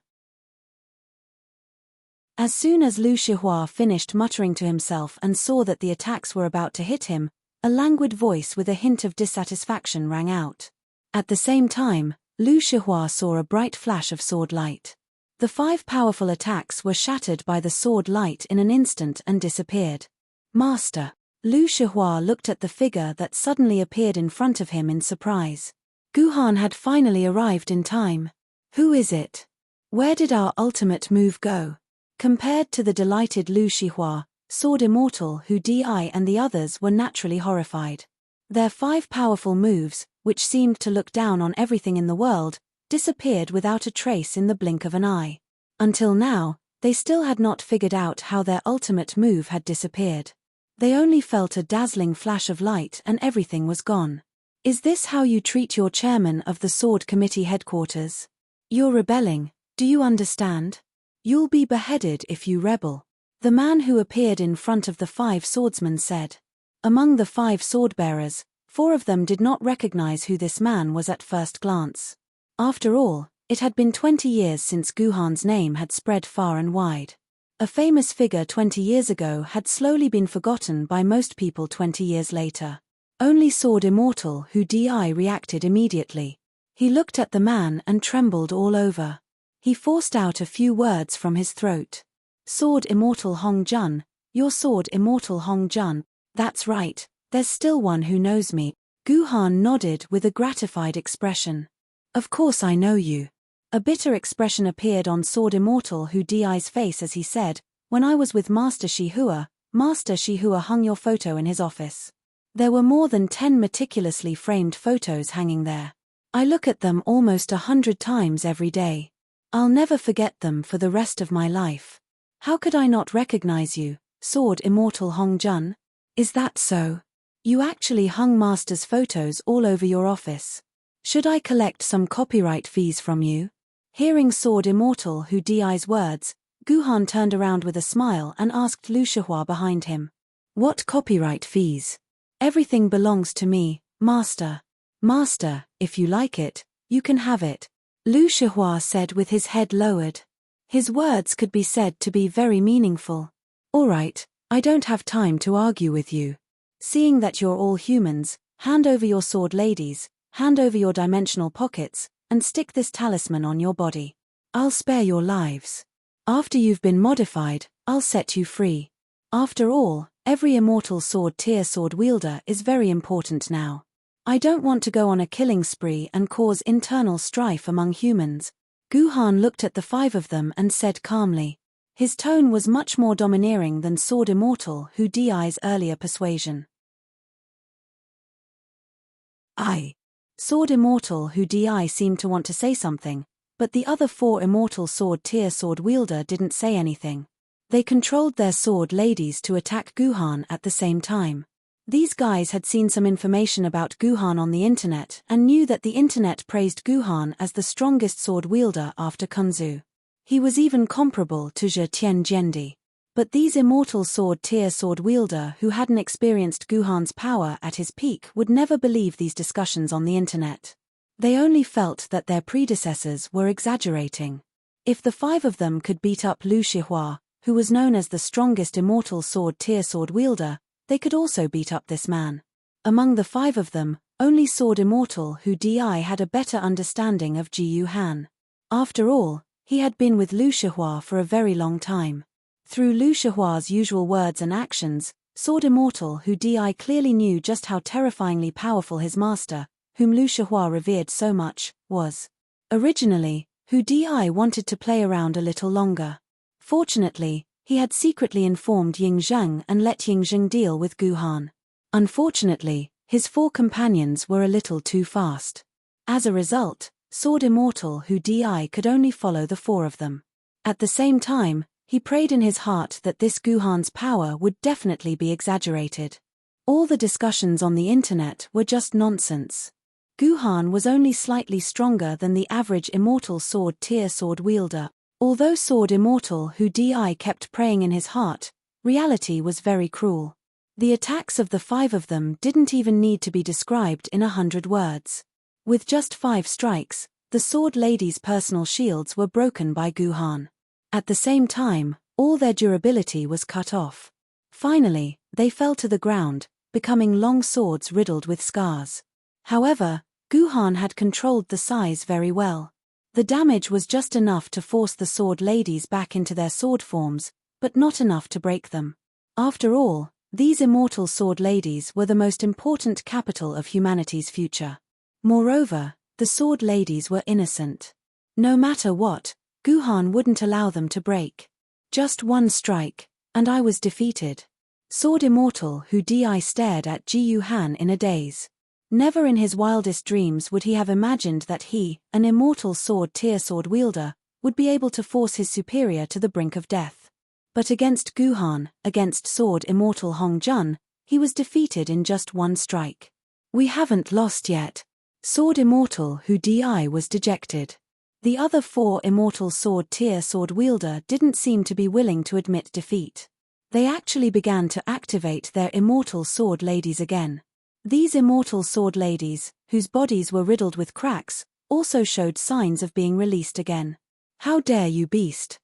As soon as Lu Shihua finished muttering to himself and saw that the attacks were about to hit him, a languid voice with a hint of dissatisfaction rang out. At the same time, Lu Shihua saw a bright flash of sword light. The 5 powerful attacks were shattered by the sword light in an instant and disappeared. Master. Lu Shihua looked at the figure that suddenly appeared in front of him in surprise. Guhan had finally arrived in time. Who is it? Where did our ultimate move go? Compared to the delighted Lu Shihua, Sword Immortal Hu Di and the others were naturally horrified. Their 5 powerful moves, which seemed to look down on everything in the world, disappeared without a trace in the blink of an eye. Until now, they still had not figured out how their ultimate move had disappeared. They only felt a dazzling flash of light and everything was gone. Is this how you treat your chairman of the Sword Committee headquarters? You're rebelling, do you understand? You'll be beheaded if you rebel. The man who appeared in front of the 5 swordsmen said. Among the 5 sword-bearers, 4 of them did not recognize who this man was at first glance. After all, it had been 20 years since Guhan's name had spread far and wide. A famous figure 20 years ago had slowly been forgotten by most people 20 years later. Only Sword Immortal Hu Di reacted immediately. He looked at the man and trembled all over. He forced out a few words from his throat. Sword Immortal Hong Jun, your Sword Immortal Hong Jun, that's right, there's still one who knows me. Guhan nodded with a gratified expression. Of course I know you. A bitter expression appeared on Sword Immortal Hu Di's face as he said, when I was with Master Shihua hung your photo in his office. There were more than 10 meticulously framed photos hanging there. I look at them almost 100 times every day. I'll never forget them for the rest of my life. How could I not recognize you, Sword Immortal Hong Jun? Is that so? You actually hung Master's photos all over your office. Should I collect some copyright fees from you? Hearing Sword Immortal Hu Di's words, Guhan turned around with a smile and asked Lu Shihua behind him. What copyright fees? Everything belongs to me, master. Master, if you like it, you can have it, Lu Shihua said with his head lowered. His words could be said to be very meaningful. All right, I don't have time to argue with you. Seeing that you're all humans, hand over your sword ladies, hand over your dimensional pockets, and stick this talisman on your body. I'll spare your lives. After you've been modified, I'll set you free. After all, every immortal sword tier sword wielder is very important now. I don't want to go on a killing spree and cause internal strife among humans. Guhan looked at the 5 of them and said calmly. His tone was much more domineering than Sword Immortal Hu Di's earlier persuasion. Sword Immortal Hu Di seemed to want to say something, but the other 4 immortal sword tier sword wielder didn't say anything. They controlled their sword ladies to attack Guhan at the same time. These guys had seen some information about Guhan on the internet and knew that the internet praised Guhan as the strongest sword wielder after Kunzu. He was even comparable to Zhe Tianjendi. But these immortal sword tier sword wielder who hadn't experienced Guhan's power at his peak would never believe these discussions on the internet. They only felt that their predecessors were exaggerating. If the 5 of them could beat up Lu Shihua, who was known as the strongest immortal sword tier sword wielder, they could also beat up this man. Among the 5 of them, only Sword Immortal Hu Di had a better understanding of Jiyu Han. After all, he had been with Lu Shihua for a very long time. Through Lu Shihua's usual words and actions, Sword Immortal Hu Di clearly knew just how terrifyingly powerful his master, whom Lu Shihua revered so much, was. Originally, Hu Di wanted to play around a little longer. Fortunately, he had secretly informed Ying Zheng and let Ying Zheng deal with Guhan. Unfortunately, his 4 companions were a little too fast. As a result, Sword Immortal Hu Di could only follow the 4 of them. At the same time, he prayed in his heart that this Guhan's power would definitely be exaggerated. All the discussions on the internet were just nonsense. Guhan was only slightly stronger than the average immortal sword tier sword wielder. Although Sword Immortal Hu Di kept praying in his heart, reality was very cruel. The attacks of the 5 of them didn't even need to be described in 100 words. With just 5 strikes, the sword ladies' personal shields were broken by Guhan. At the same time, all their durability was cut off. Finally, they fell to the ground, becoming long swords riddled with scars. However, Guhan had controlled the size very well. The damage was just enough to force the sword ladies back into their sword forms, but not enough to break them. After all, these immortal sword ladies were the most important capital of humanity's future. Moreover, the sword ladies were innocent. No matter what, Guhan wouldn't allow them to break. Just 1 strike, and I was defeated. Sword Immortal Hu Di stared at Jiyu Han in a daze. Never in his wildest dreams would he have imagined that he, an immortal sword tier sword wielder, would be able to force his superior to the brink of death. But against Guhan, against Sword Immortal Hong Jun, he was defeated in just 1 strike. We haven't lost yet. Sword Immortal Hu Di was dejected. The other 4 immortal sword tier sword wielder didn't seem to be willing to admit defeat. They actually began to activate their immortal sword ladies again. These immortal sword ladies, whose bodies were riddled with cracks, also showed signs of being released again. How dare you, beast!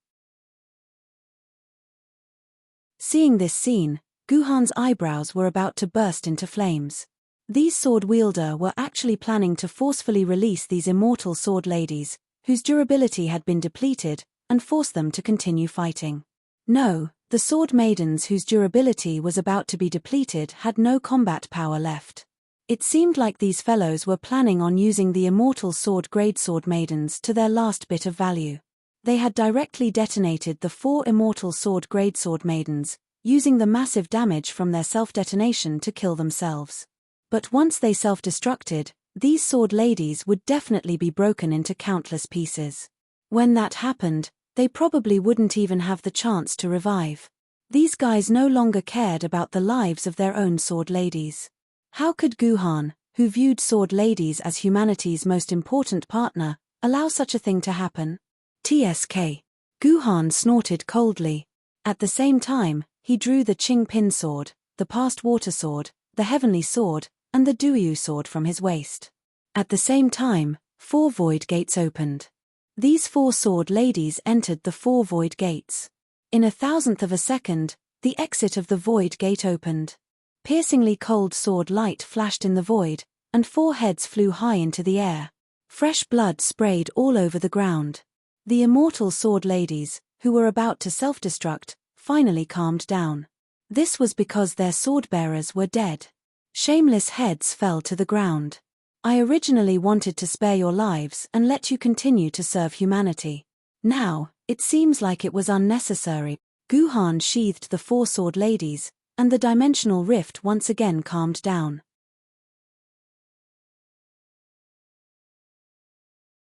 Seeing this scene, Guhan's eyebrows were about to burst into flames. These sword wielder were actually planning to forcefully release these immortal sword ladies, whose durability had been depleted, and force them to continue fighting. No, the sword maidens whose durability was about to be depleted had no combat power left. It seemed like these fellows were planning on using the immortal sword grade sword maidens to their last bit of value. They had directly detonated the 4 immortal sword grade sword maidens, using the massive damage from their self-detonation to kill themselves. But once they self-destructed, these sword ladies would definitely be broken into countless pieces. When that happened, they probably wouldn't even have the chance to revive. These guys no longer cared about the lives of their own sword ladies. How could Guhan, who viewed sword ladies as humanity's most important partner, Allow such a thing to happen? TSK. Guhan snorted coldly. At the same time, he drew the Qing Pin sword, the past water sword, the heavenly sword, and the Duyu sword from his waist. At the same time, 4 void gates opened. These 4 sword ladies entered the 4 void gates. In a thousandth of a second, the exit of the void gate opened. Piercingly cold sword light flashed in the void, and 4 heads flew high into the air. Fresh blood sprayed all over the ground. The immortal sword ladies, who were about to self-destruct, finally calmed down. This was because their sword-bearers were dead. Shameless heads fell to the ground. I originally wanted to spare your lives and let you continue to serve humanity. Now, it seems like it was unnecessary. Guhan sheathed the 4 sword ladies, and the dimensional rift once again calmed down.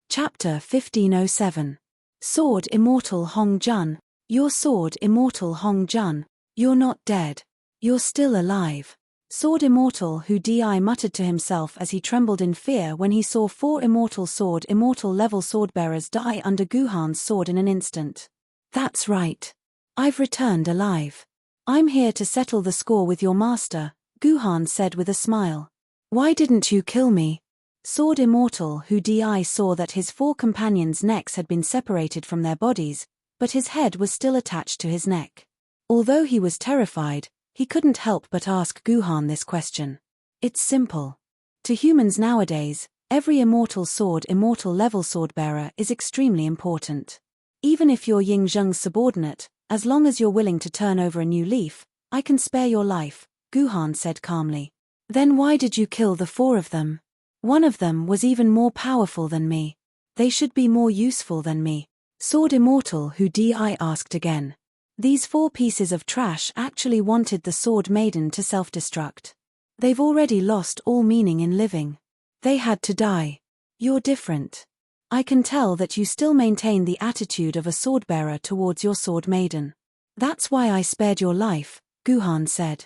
Chapter 1507. Sword Immortal Hong Jun. Your sword Immortal Hong Jun. You're not dead. You're still alive. Sword Immortal Hu Di muttered to himself as he trembled in fear when he saw 4 immortal level swordbearers die under Guhan's sword in an instant. That's right. I've returned alive. I'm here to settle the score with your master, Guhan said with a smile. Why didn't you kill me? Sword Immortal Hu Di saw that his 4 companions' necks had been separated from their bodies, but his head was still attached to his neck. Although he was terrified, he couldn't help but ask Guhan this question. It's simple. To humans nowadays, every immortal level swordbearer is extremely important. Even if you're Ying Zheng's subordinate, as long as you're willing to turn over a new leaf, I can spare your life, Guhan said calmly. Then why did you kill the 4 of them? One of them was even more powerful than me. They should be more useful than me. Sword Immortal Hu Di asked again. These 4 pieces of trash actually wanted the Sword Maiden to self-destruct. They've already lost all meaning in living. They had to die. You're different. I can tell that you still maintain the attitude of a swordbearer towards your Sword Maiden. That's why I spared your life, Guhan said.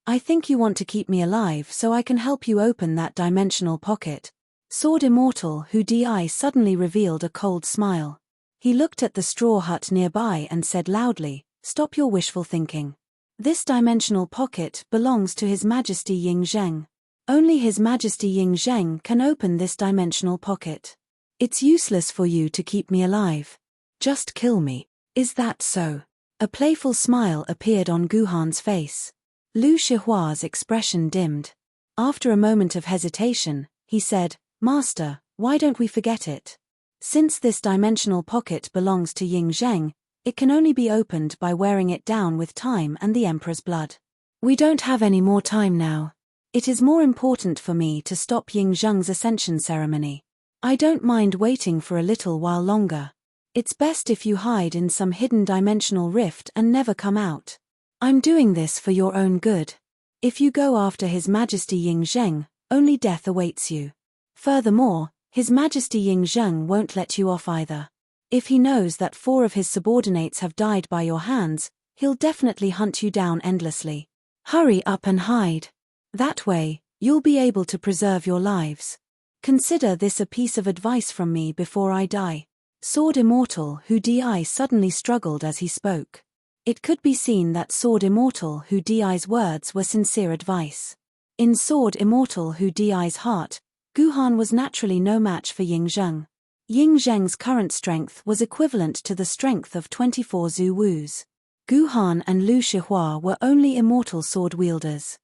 I think you want to keep me alive so I can help you open that dimensional pocket. Sword Immortal Hu Di suddenly revealed a cold smile. He looked at the straw hut nearby and said loudly, Stop your wishful thinking. This dimensional pocket belongs to His Majesty Ying Zheng. Only His Majesty Ying Zheng can open this dimensional pocket. It's useless for you to keep me alive. Just kill me. Is that so? A playful smile appeared on Guhan's face. Lu Shihua's expression dimmed. After a moment of hesitation, he said, Master, why don't we forget it? Since this dimensional pocket belongs to Ying Zheng, it can only be opened by wearing it down with time and the Emperor's blood. We don't have any more time now. It is more important for me to stop Ying Zheng's ascension ceremony. I don't mind waiting for a little while longer. It's best if you hide in some hidden dimensional rift and never come out. I'm doing this for your own good. If you go after His Majesty Ying Zheng, only death awaits you. Furthermore, His Majesty Ying Zheng won't let you off either. If he knows that 4 of his subordinates have died by your hands, he'll definitely hunt you down endlessly. Hurry up and hide. That way, you'll be able to preserve your lives. Consider this a piece of advice from me before I die. Sword Immortal Hu Di suddenly struggled as he spoke. It could be seen that Sword Immortal Hu Di's words were sincere advice. In Sword Immortal Hu Di's heart, Guhan was naturally no match for Ying Zheng. Ying Zheng's current strength was equivalent to the strength of 24 Zhu Wus. Guhan and Lu Shihua were only immortal sword wielders.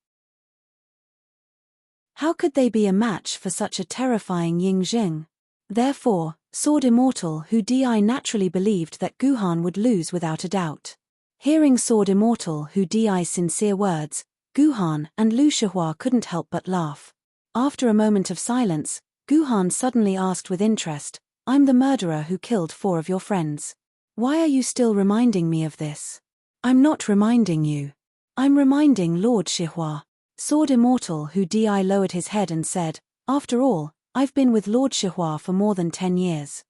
How could they be a match for such a terrifying Ying Zheng? Therefore, Sword Immortal Hu Di naturally believed that Guhan would lose without a doubt. Hearing Sword Immortal Hu Di's sincere words, Guhan and Lu Shihua couldn't help but laugh. After a moment of silence, Guhan suddenly asked with interest, I'm the murderer who killed 4 of your friends. Why are you still reminding me of this? I'm not reminding you. I'm reminding Lord Shihua. Sword Immortal Hu Di lowered his head and said, After all, I've been with Lord Shihua for more than 10 years.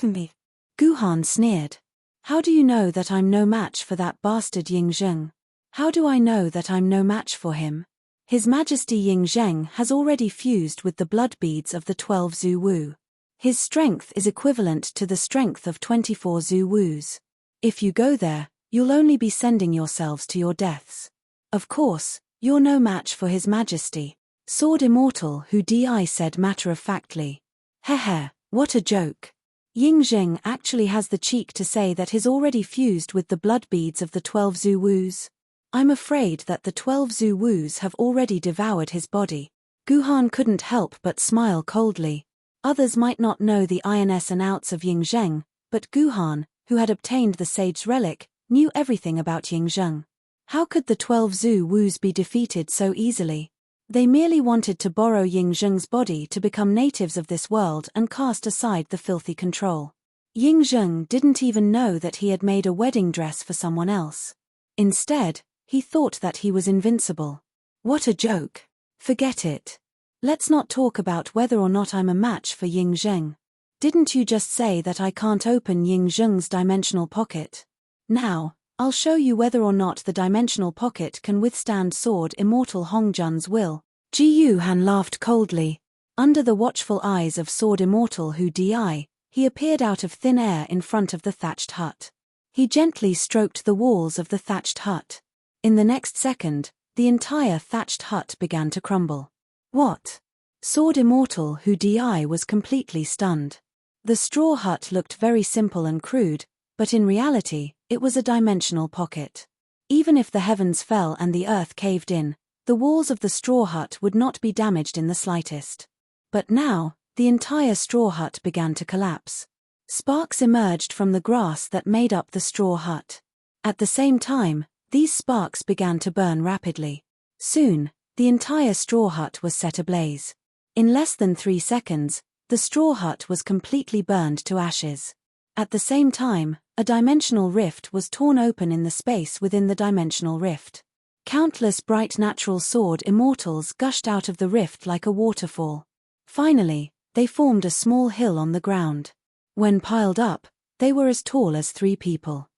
Me. Guhan sneered. How do you know that I'm no match for that bastard Ying Zheng? How do I know that I'm no match for him? His Majesty Ying Zheng has already fused with the blood beads of the 12 Zhu Wu. His strength is equivalent to the strength of 24 Zhu Wus. If you go there, you'll only be sending yourselves to your deaths. Of course, you're no match for His Majesty. Sword Immortal Hu Di said matter-of-factly. Heh, what a joke. Ying Zheng actually has the cheek to say that he's already fused with the blood beads of the 12 Zhu Wus. I'm afraid that the 12 Zhu Wus have already devoured his body. Guhan couldn't help but smile coldly. Others might not know the ins and outs of Ying Zheng, but Guhan, who had obtained the Sage's relic, knew everything about Ying Zheng. How could the 12 Zhu Wus be defeated so easily? They merely wanted to borrow Ying Zheng's body to become natives of this world and cast aside the filthy control. Ying Zheng didn't even know that he had made a wedding dress for someone else. Instead, he thought that he was invincible. What a joke. Forget it. Let's not talk about whether or not I'm a match for Ying Zheng. Didn't you just say that I can't open Ying Zheng's dimensional pocket? Now, I'll show you whether or not the dimensional pocket can withstand Sword Immortal Hongjun's will. Ji Yuhan laughed coldly. Under the watchful eyes of Sword Immortal Hu Di, he appeared out of thin air in front of the thatched hut. He gently stroked the walls of the thatched hut. In the next second, the entire thatched hut began to crumble. What? Sword Immortal Hu Di was completely stunned. The straw hut looked very simple and crude, but in reality, it was a dimensional pocket. Even if the heavens fell and the earth caved in, the walls of the straw hut would not be damaged in the slightest. But now, the entire straw hut began to collapse. Sparks emerged from the grass that made up the straw hut. At the same time, these sparks began to burn rapidly. Soon, the entire straw hut was set ablaze. In less than 3 seconds, the straw hut was completely burned to ashes. At the same time, a dimensional rift was torn open in the space within the dimensional rift. Countless bright natural sword immortals gushed out of the rift like a waterfall. Finally, they formed a small hill on the ground. When piled up, they were as tall as 3 people.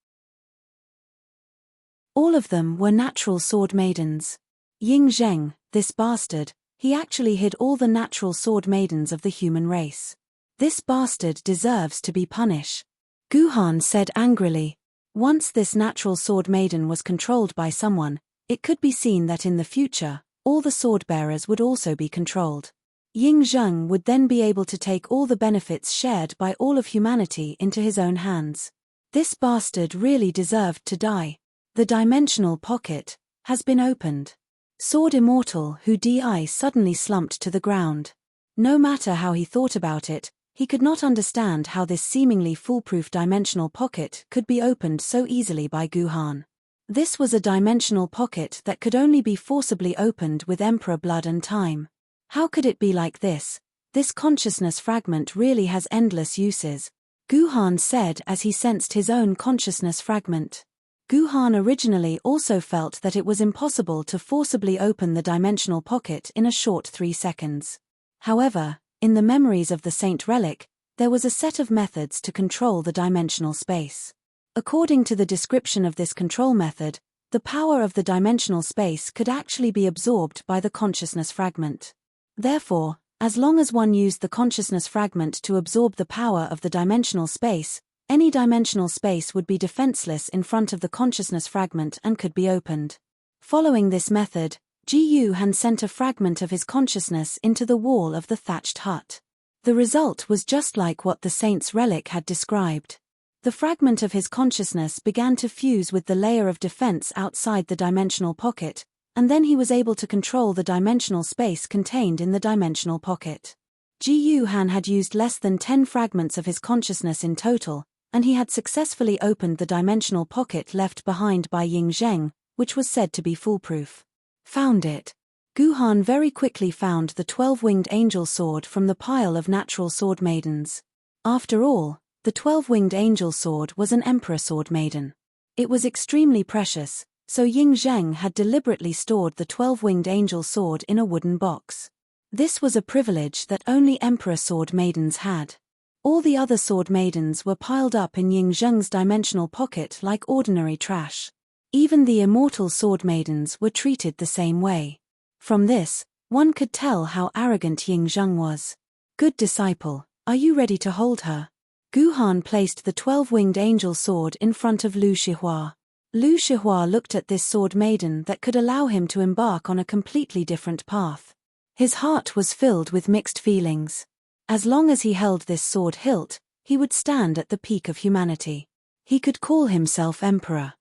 All of them were natural sword maidens. Ying Zheng, this bastard, he actually hid all the natural sword maidens of the human race. This bastard deserves to be punished. Guhan said angrily. Once this natural sword maiden was controlled by someone, it could be seen that in the future, all the sword bearers would also be controlled. Ying Zheng would then be able to take all the benefits shared by all of humanity into his own hands. This bastard really deserved to die. The dimensional pocket has been opened. Sword Immortal Hu Di suddenly slumped to the ground. No matter how he thought about it, he could not understand how this seemingly foolproof dimensional pocket could be opened so easily by Guhan. This was a dimensional pocket that could only be forcibly opened with Emperor blood and time. How could it be like this? This consciousness fragment really has endless uses, Guhan said as he sensed his own consciousness fragment. Guhan originally also felt that it was impossible to forcibly open the dimensional pocket in a short 3 seconds. However, in the memories of the Saint Relic, there was a set of methods to control the dimensional space. According to the description of this control method, the power of the dimensional space could actually be absorbed by the consciousness fragment. Therefore, as long as one used the consciousness fragment to absorb the power of the dimensional space, any dimensional space would be defenseless in front of the consciousness fragment and could be opened. Following this method, Ji Yuhan sent a fragment of his consciousness into the wall of the thatched hut. The result was just like what the Saint's relic had described. The fragment of his consciousness began to fuse with the layer of defense outside the dimensional pocket, and then he was able to control the dimensional space contained in the dimensional pocket. Ji Yuhan had used less than 10 fragments of his consciousness in total, and he had successfully opened the dimensional pocket left behind by Ying Zheng, which was said to be foolproof. Found it. Guhan very quickly found the 12-winged angel sword from the pile of natural sword maidens. After all, the 12-winged angel sword was an emperor sword maiden. It was extremely precious, so Ying Zheng had deliberately stored the 12-winged angel sword in a wooden box. This was a privilege that only emperor sword maidens had. All the other sword maidens were piled up in Ying Zheng's dimensional pocket like ordinary trash. Even the immortal sword maidens were treated the same way. From this, one could tell how arrogant Ying Zheng was. Good disciple, Are you ready to hold her? Guhan placed the 12-winged angel sword in front of Lu Shihua. Lu Shihua looked at this sword maiden that could allow him to embark on a completely different path. His heart was filled with mixed feelings. As long as he held this sword hilt, he would stand at the peak of humanity. He could call himself emperor.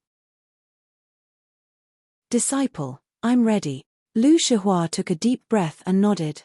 Disciple, I'm ready. Lu Shihua took a deep breath and nodded.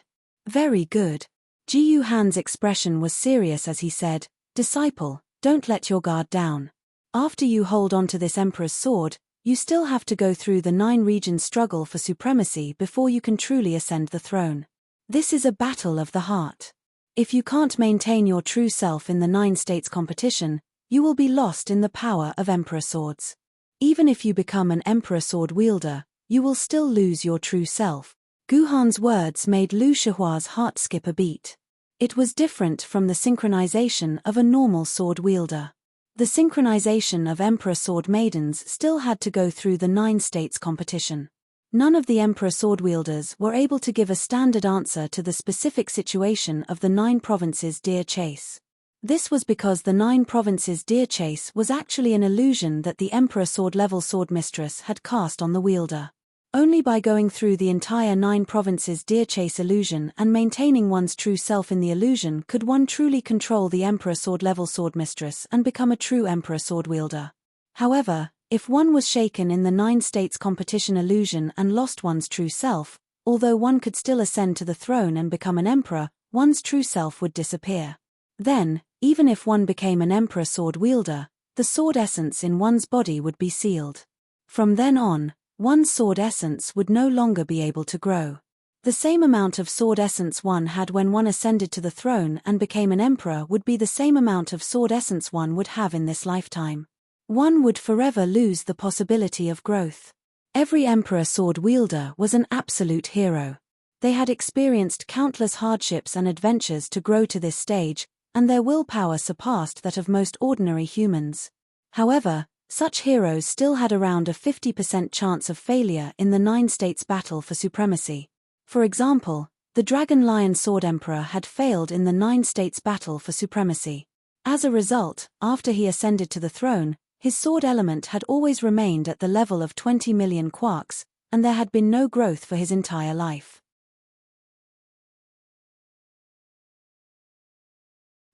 Very good. Ji Yuhan's expression was serious as he said, Disciple, don't let your guard down. After you hold onto this emperor's sword, you still have to go through the 9-region struggle for supremacy before you can truly ascend the throne. This is a battle of the heart. If you can't maintain your true self in the 9-states competition, you will be lost in the power of emperor swords. Even if you become an emperor sword wielder, you will still lose your true self. Guhan's words made Lu Shihua's heart skip a beat. It was different from the synchronization of a normal sword wielder. The synchronization of emperor sword maidens still had to go through the 9-states competition. None of the emperor sword wielders were able to give a standard answer to the specific situation of the 9 provinces deer chase. This was because the 9 provinces deer chase was actually an illusion that the emperor sword level sword mistress had cast on the wielder. Only by going through the entire 9 provinces deer chase illusion and maintaining one's true self in the illusion could one truly control the emperor sword level sword mistress and become a true emperor sword wielder. However, if one was shaken in the 9-states competition illusion and lost one's true self, although one could still ascend to the throne and become an emperor, one's true self would disappear. Then, even if one became an emperor sword wielder, the sword essence in one's body would be sealed. From then on, one's sword essence would no longer be able to grow. The same amount of sword essence one had when one ascended to the throne and became an emperor would be the same amount of sword essence one would have in this lifetime. One would forever lose the possibility of growth. Every emperor sword wielder was an absolute hero. They had experienced countless hardships and adventures to grow to this stage, and their willpower surpassed that of most ordinary humans. However, such heroes still had around a 50% chance of failure in the 9-states battle for supremacy. For example, the Dragon Lion Sword Emperor had failed in the 9-states battle for supremacy. As a result, after he ascended to the throne, his sword element had always remained at the level of 20 million quarks, and there had been no growth for his entire life.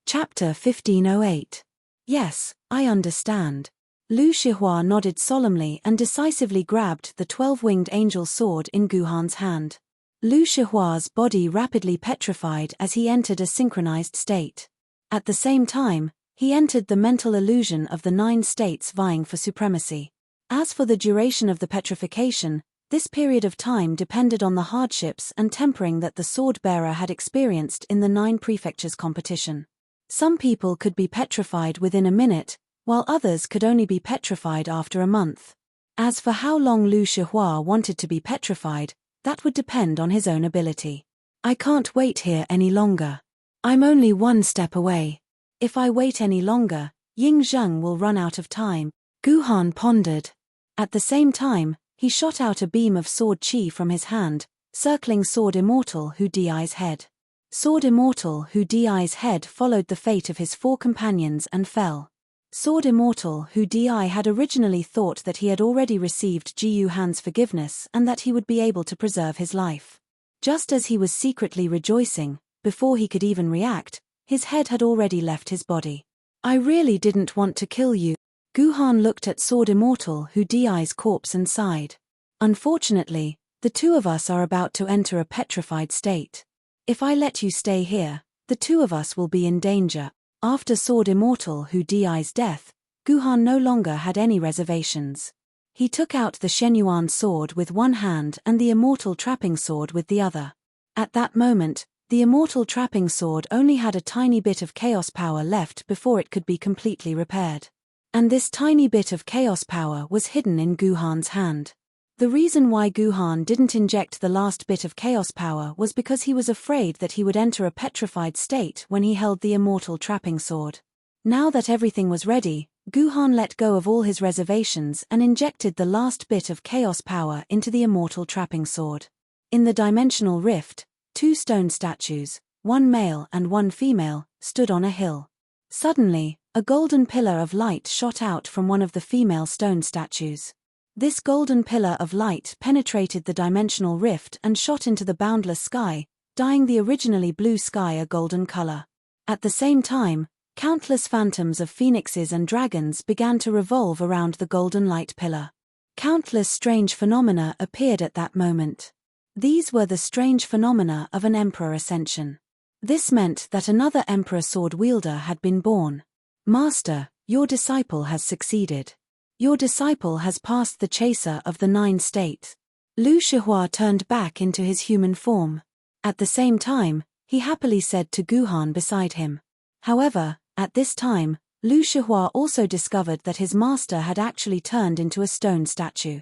Chapter 1508. Yes, I understand. Lu Shihua nodded solemnly and decisively grabbed the 12-winged angel sword in Guhan's hand. Lu Shihua's body rapidly petrified as he entered a synchronized state. At the same time, he entered the mental illusion of the 9 states vying for supremacy. As for the duration of the petrification, this period of time depended on the hardships and tempering that the sword-bearer had experienced in the 9 prefectures competition. Some people could be petrified within a minute, while others could only be petrified after a month. As for how long Lu Shihua wanted to be petrified, that would depend on his own ability. I can't wait here any longer. I'm only 1 step away. If I wait any longer, Ying Zheng will run out of time, Guhan pondered. At the same time, he shot out a beam of sword chi from his hand, circling Sword Immortal Hu Di's head. Sword Immortal Hu Di's head followed the fate of his 4 companions and fell. Sword Immortal Hu Di had originally thought that he had already received Ji Yuhan's forgiveness and that he would be able to preserve his life. Just as he was secretly rejoicing, before he could even react, his head had already left his body. I really didn't want to kill you. Guhan looked at Sword Immortal Hu Di's corpse and sighed. Unfortunately, the 2 of us are about to enter a petrified state. If I let you stay here, the 2 of us will be in danger. After Sword Immortal Hu Di's death, Guhan no longer had any reservations. He took out the Shenyuan sword with one hand and the Immortal Trapping Sword with the other. At that moment, the Immortal Trapping Sword only had a tiny bit of chaos power left before it could be completely repaired. And this tiny bit of chaos power was hidden in Guhan's hand. The reason why Guhan didn't inject the last bit of chaos power was because he was afraid that he would enter a petrified state when he held the Immortal Trapping Sword. Now that everything was ready, Guhan let go of all his reservations and injected the last bit of chaos power into the Immortal Trapping Sword. In the dimensional rift, 2 stone statues, one male and one female, stood on a hill. Suddenly, a golden pillar of light shot out from one of the female stone statues. This golden pillar of light penetrated the dimensional rift and shot into the boundless sky, dyeing the originally blue sky a golden color. At the same time, countless phantoms of phoenixes and dragons began to revolve around the golden light pillar. Countless strange phenomena appeared at that moment. These were the strange phenomena of an emperor ascension. This meant that another emperor sword wielder had been born. Master, your disciple has succeeded. Your disciple has passed the chaser of the 9 states. Lu Shihua turned back into his human form. At the same time, he happily said to Guhan beside him. However, at this time, Lu Shihua also discovered that his master had actually turned into a stone statue.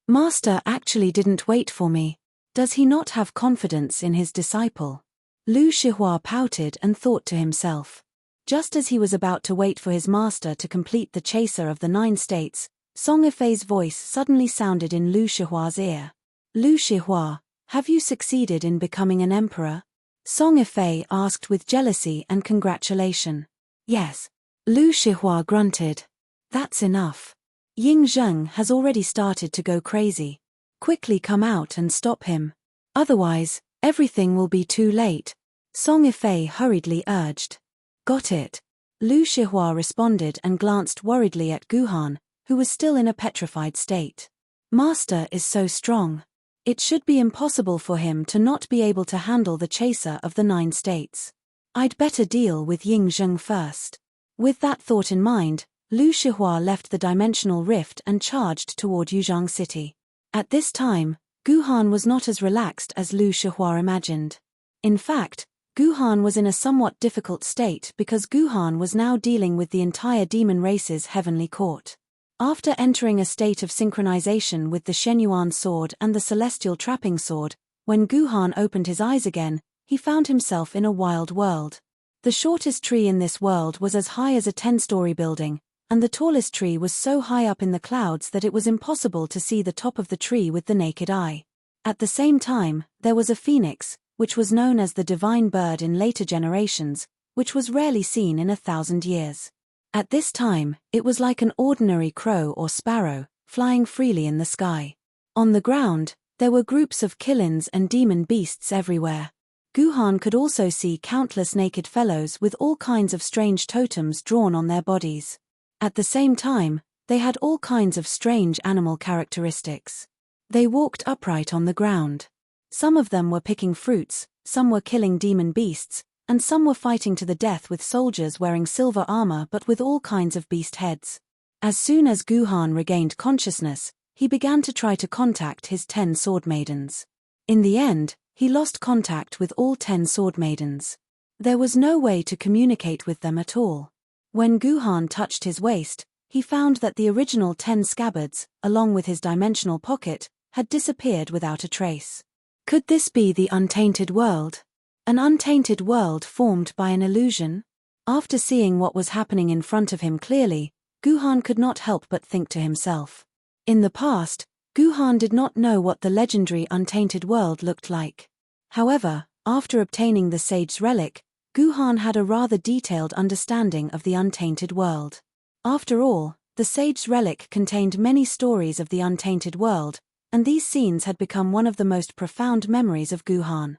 Master actually didn't wait for me. Does he not have confidence in his disciple? Lu Shihua pouted and thought to himself. Just as he was about to wait for his master to complete the chaser of the 9 states, Song Ifei's voice suddenly sounded in Lu Shihua's ear. Lu Shihua, have you succeeded in becoming an emperor? Song Ifei asked with jealousy and congratulation. Yes. Lu Shihua grunted. That's enough. Ying Zheng has already started to go crazy. Quickly come out and stop him. Otherwise, everything will be too late. Song Ifei hurriedly urged. Got it. Lu Shihua responded and glanced worriedly at Guhan, who was still in a petrified state. Master is so strong. It should be impossible for him to not be able to handle the chaser of the 9 states. I'd better deal with Ying Zheng first. With that thought in mind, Lu Shihua left the dimensional rift and charged toward Yuzhang City. At this time, Guhan was not as relaxed as Lu Shihua imagined. In fact, Guhan was in a somewhat difficult state because Guhan was now dealing with the entire demon race's heavenly court. After entering a state of synchronization with the Shenyuan sword and the celestial trapping sword, when Guhan opened his eyes again, he found himself in a wild world. The shortest tree in this world was as high as a 10-story building, and the tallest tree was so high up in the clouds that it was impossible to see the top of the tree with the naked eye. At the same time, there was a phoenix, which was known as the divine bird in later generations, which was rarely seen in 1,000 years. At this time, it was like an ordinary crow or sparrow, flying freely in the sky. On the ground, there were groups of killins and demon beasts everywhere. Guhan could also see countless naked fellows with all kinds of strange totems drawn on their bodies. At the same time, they had all kinds of strange animal characteristics. They walked upright on the ground. Some of them were picking fruits, some were killing demon beasts, and some were fighting to the death with soldiers wearing silver armor but with all kinds of beast heads. As soon as Guhan regained consciousness, he began to try to contact his 10 sword maidens. In the end, he lost contact with all 10 sword maidens. There was no way to communicate with them at all. When Guhan touched his waist, he found that the original 10 scabbards, along with his dimensional pocket, had disappeared without a trace. Could this be the untainted world? An untainted world formed by an illusion? After seeing what was happening in front of him clearly, Guhan could not help but think to himself. In the past, Guhan did not know what the legendary untainted world looked like. However, after obtaining the sage's relic, Guhan had a rather detailed understanding of the untainted world. After all, the sage's relic contained many stories of the untainted world, and these scenes had become one of the most profound memories of Guhan.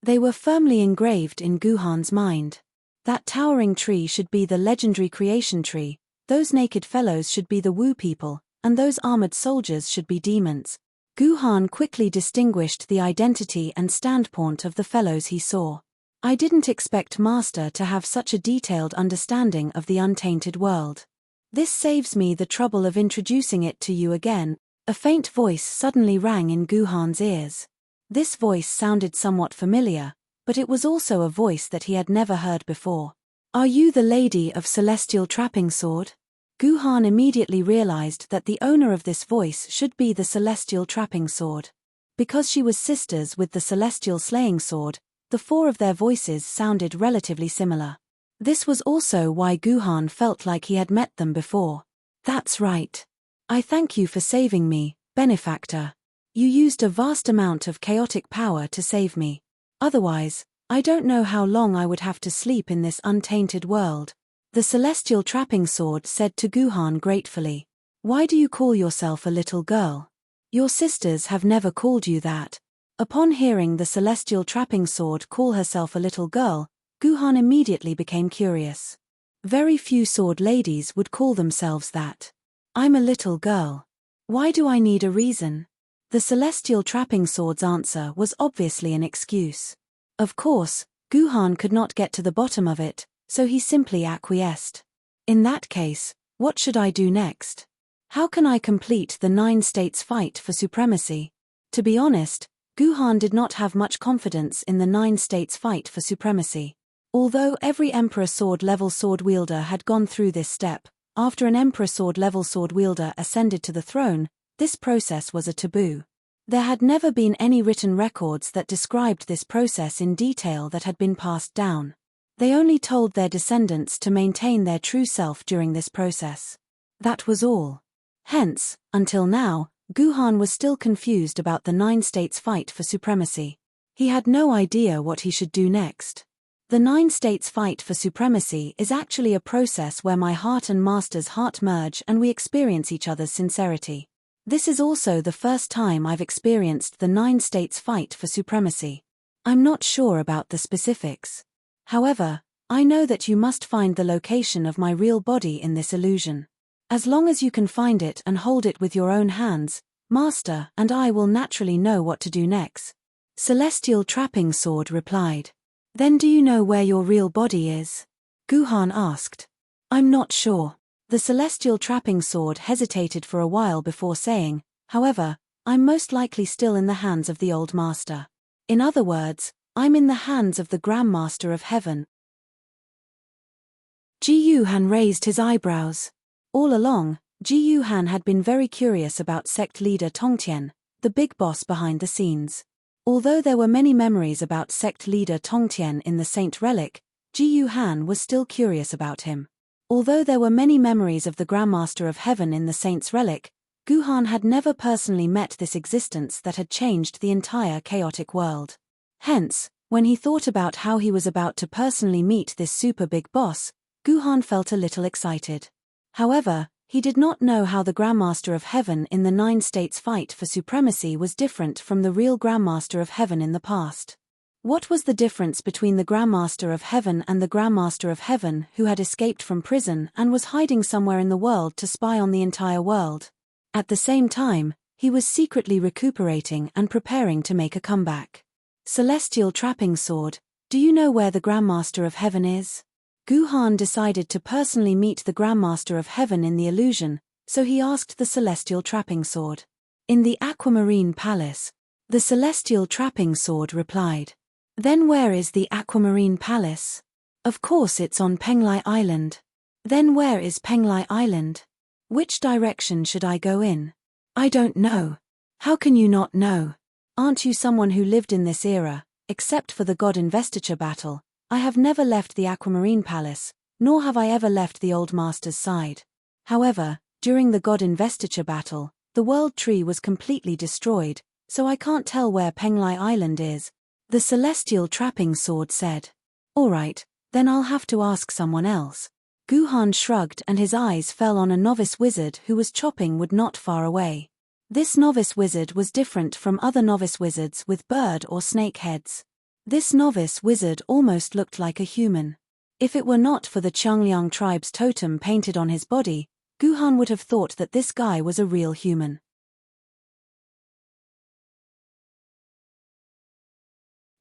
They were firmly engraved in Guhan's mind. That towering tree should be the legendary creation tree, those naked fellows should be the Wu people, and those armored soldiers should be demons. Guhan quickly distinguished the identity and standpoint of the fellows he saw. I didn't expect Master to have such a detailed understanding of the untainted world. This saves me the trouble of introducing it to you again. A faint voice suddenly rang in Guhan's ears. This voice sounded somewhat familiar, but it was also a voice that he had never heard before. Are you the lady of celestial trapping sword? Guhan immediately realized that the owner of this voice should be the celestial trapping sword. Because she was sisters with the celestial slaying sword, the 4 of their voices sounded relatively similar. This was also why Guhan felt like he had met them before. That's right. I thank you for saving me, benefactor. You used a vast amount of chaotic power to save me. Otherwise, I don't know how long I would have to sleep in this untainted world. The celestial trapping sword said to Guhan gratefully. Why do you call yourself a little girl? Your sisters have never called you that. Upon hearing the celestial trapping sword call herself a little girl, Guhan immediately became curious. Very few sword ladies would call themselves that. I'm a little girl. Why do I need a reason? The celestial trapping sword's answer was obviously an excuse. Of course, Guhan could not get to the bottom of it, so he simply acquiesced. In that case, what should I do next? How can I complete the 9 states fight for supremacy? To be honest, Guhan did not have much confidence in the 9 states fight for supremacy. Although every Emperor sword-level sword wielder had gone through this step, after an Emperor sword-level sword wielder ascended to the throne, this process was a taboo. There had never been any written records that described this process in detail that had been passed down. They only told their descendants to maintain their true self during this process. That was all. Hence, until now, Guhan was still confused about the 9 states fight for supremacy. He had no idea what he should do next. The 9 states fight for supremacy is actually a process where my heart and master's heart merge and we experience each other's sincerity. This is also the first time I've experienced the 9 states fight for supremacy. I'm not sure about the specifics. However, I know that you must find the location of my real body in this illusion. As long as you can find it and hold it with your own hands, Master and I will naturally know what to do next. Celestial Trapping Sword replied. Then do you know where your real body is? Guhan asked. I'm not sure. The Celestial Trapping Sword hesitated for a while before saying, however, I'm most likely still in the hands of the old master. In other words, I'm in the hands of the Grandmaster of Heaven. Ji Yuhan raised his eyebrows. All along, Ji Yuhan had been very curious about sect leader Tongtian, the big boss behind the scenes. Although there were many memories about sect leader Tongtian in the Saint Relic, Ji Yuhan was still curious about him. Although there were many memories of the Grandmaster of Heaven in the Saint's Relic, Guhan had never personally met this existence that had changed the entire chaotic world. Hence, when he thought about how he was about to personally meet this super big boss, Guhan felt a little excited. However, he did not know how the Grandmaster of Heaven in the 9 states fight for supremacy was different from the real Grandmaster of Heaven in the past. What was the difference between the Grandmaster of Heaven and the Grandmaster of Heaven who had escaped from prison and was hiding somewhere in the world to spy on the entire world? At the same time, he was secretly recuperating and preparing to make a comeback. Celestial Trapping Sword, do you know where the Grandmaster of Heaven is? Guhan decided to personally meet the Grandmaster of Heaven in the illusion, so he asked the Celestial Trapping Sword. In the Aquamarine Palace. The Celestial Trapping Sword replied. Then where is the Aquamarine Palace? Of course it's on Penglai Island. Then where is Penglai Island? Which direction should I go in? I don't know. How can you not know? Aren't you someone who lived in this era? Except for the God Investiture battle, I have never left the Aquamarine Palace, nor have I ever left the Old Master's side. However, during the God Investiture battle, the World Tree was completely destroyed, so I can't tell where Penglai Island is. The Celestial Trapping Sword said. Alright, then I'll have to ask someone else. Guhan shrugged and his eyes fell on a novice wizard who was chopping wood not far away. This novice wizard was different from other novice wizards with bird or snake heads. This novice wizard almost looked like a human. If it were not for the Qiangliang tribe's totem painted on his body, Guhan would have thought that this guy was a real human.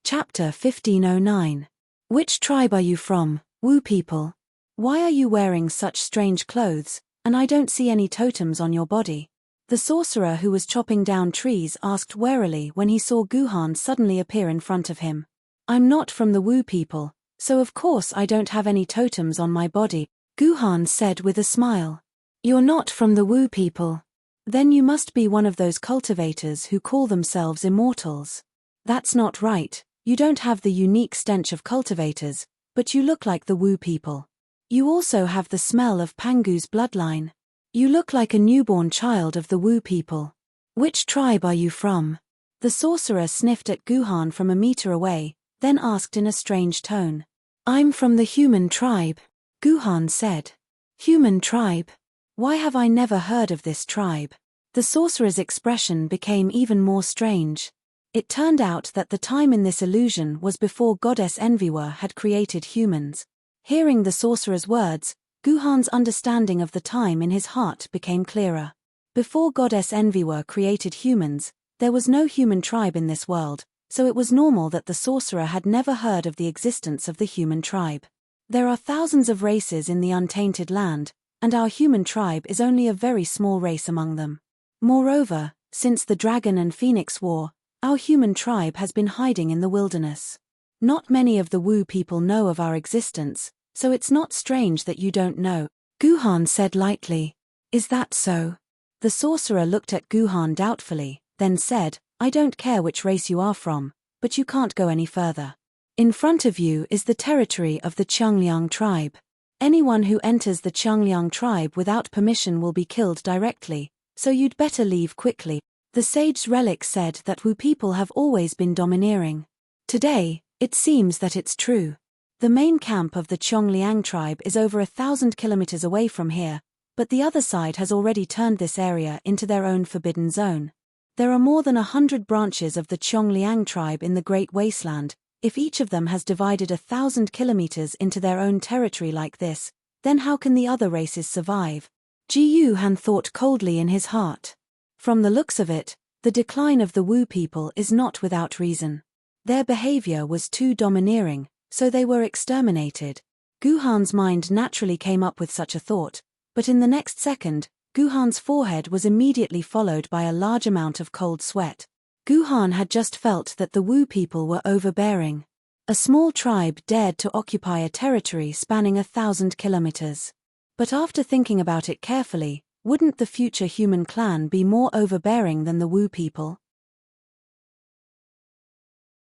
Chapter 1509. Which tribe are you from, Wu people? Why are you wearing such strange clothes, and I don't see any totems on your body? The sorcerer who was chopping down trees asked warily when he saw Guhan suddenly appear in front of him. I'm not from the Wu people, so of course I don't have any totems on my body, Guhan said with a smile. You're not from the Wu people. Then you must be one of those cultivators who call themselves immortals. That's not right, you don't have the unique stench of cultivators, but you look like the Wu people. You also have the smell of Pangu's bloodline. You look like a newborn child of the Wu people. Which tribe are you from? The sorcerer sniffed at Guhan from a meter away, then asked in a strange tone. I'm from the human tribe, Guhan said. Human tribe? Why have I never heard of this tribe? The sorcerer's expression became even more strange. It turned out that the time in this illusion was before goddess Enviwa had created humans. Hearing the sorcerer's words, Guhan's understanding of the time in his heart became clearer. Before goddess Enviwa created humans, there was no human tribe in this world, so it was normal that the sorcerer had never heard of the existence of the human tribe. There are thousands of races in the untainted land, and our human tribe is only a very small race among them. Moreover, since the Dragon and Phoenix War, our human tribe has been hiding in the wilderness. Not many of the Wu people know of our existence, so it's not strange that you don't know, Guhan said lightly. Is that so? The sorcerer looked at Guhan doubtfully, then said, I don't care which race you are from, but you can't go any further. In front of you is the territory of the Qiangliang tribe. Anyone who enters the Qiangliang tribe without permission will be killed directly, so you'd better leave quickly. The sage's relic said that Wu people have always been domineering. Today, it seems that it's true. The main camp of the Qiangliang tribe is over 1,000 kilometers away from here, but the other side has already turned this area into their own forbidden zone. There are more than 100 branches of the Qiangliang tribe in the Great Wasteland. If each of them has divided 1,000 kilometers into their own territory like this, then how can the other races survive? Ji Yuhan thought coldly in his heart. From the looks of it, the decline of the Wu people is not without reason. Their behavior was too domineering, so they were exterminated. Guhan's mind naturally came up with such a thought, but in the next second, Guhan's forehead was immediately followed by a large amount of cold sweat. Guhan had just felt that the Wu people were overbearing. A small tribe dared to occupy a territory spanning 1,000 kilometers. But after thinking about it carefully, wouldn't the future human clan be more overbearing than the Wu people?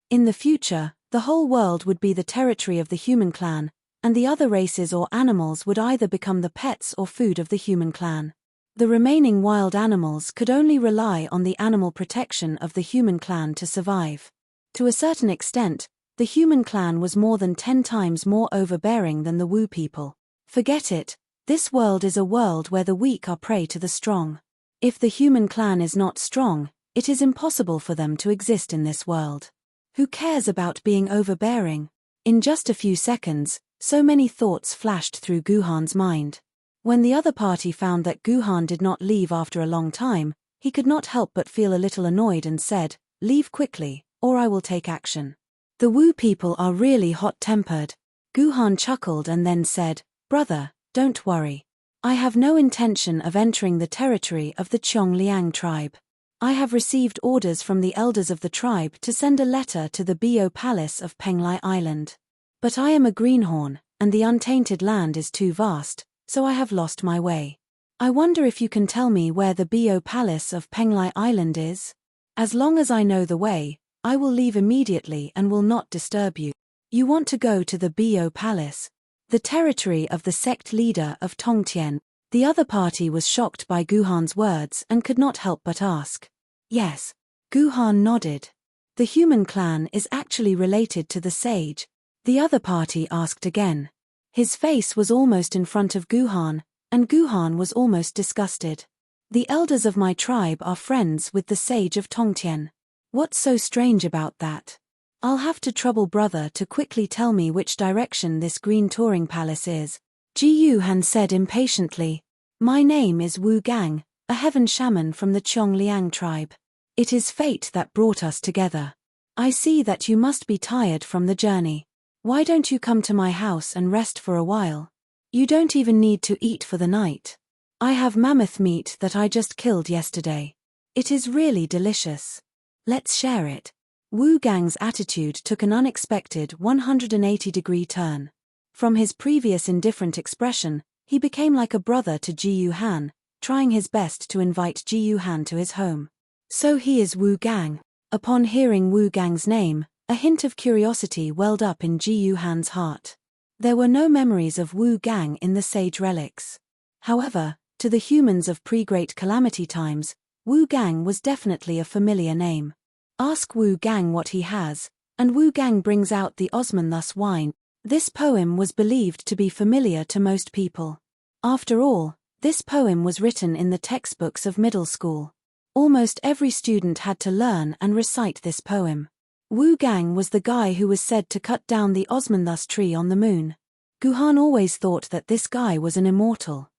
In the future, the whole world would be the territory of the human clan, and the other races or animals would either become the pets or food of the human clan. The remaining wild animals could only rely on the animal protection of the human clan to survive. To a certain extent, the human clan was more than 10 times more overbearing than the Wu people. Forget it. This world is a world where the weak are prey to the strong. If the human clan is not strong, it is impossible for them to exist in this world. Who cares about being overbearing? In just a few seconds, so many thoughts flashed through Guhan's mind. When the other party found that Guhan did not leave after a long time, he could not help but feel a little annoyed and said, "Leave quickly, or I will take action." The Wu people are really hot-tempered. Guhan chuckled and then said, "Brother, don't worry. I have no intention of entering the territory of the Qiangliang tribe. I have received orders from the elders of the tribe to send a letter to the Bo Palace of Penglai Island. But I am a greenhorn, and the untainted land is too vast, so I have lost my way. I wonder if you can tell me where the Bo Palace of Penglai Island is? As long as I know the way, I will leave immediately and will not disturb you." You want to go to the Bo Palace? The territory of the sect leader of Tongtian. The other party was shocked by Guhan's words and could not help but ask. Yes. Guhan nodded. The human clan is actually related to the sage. The other party asked again. His face was almost in front of Guhan, and Guhan was almost disgusted. The elders of my tribe are friends with the sage of Tongtian. What's so strange about that? I'll have to trouble brother to quickly tell me which direction this green touring palace is. Ji Yuhan said impatiently. My name is Wu Gang, a heaven shaman from the Qiangliang tribe. It is fate that brought us together. I see that you must be tired from the journey. Why don't you come to my house and rest for a while? You don't even need to eat for the night. I have mammoth meat that I just killed yesterday. It is really delicious. Let's share it. Wu Gang's attitude took an unexpected 180-degree turn. From his previous indifferent expression, he became like a brother to Ji Yuhan, trying his best to invite Ji Yuhan to his home. So he is Wu Gang. Upon hearing Wu Gang's name, a hint of curiosity welled up in Ji Yuhan's heart. There were no memories of Wu Gang in the sage relics. However, to the humans of pre-Great Calamity times, Wu Gang was definitely a familiar name. Ask Wu Gang what he has, And Wu Gang brings out the osmanthus wine. This poem was believed to be familiar to most people. After all, this poem was written in the textbooks of middle school. Almost every student had to learn and recite this poem. Wu Gang was the guy who was said to cut down the osmanthus tree on the moon. Guhan always thought that this guy was an immortal.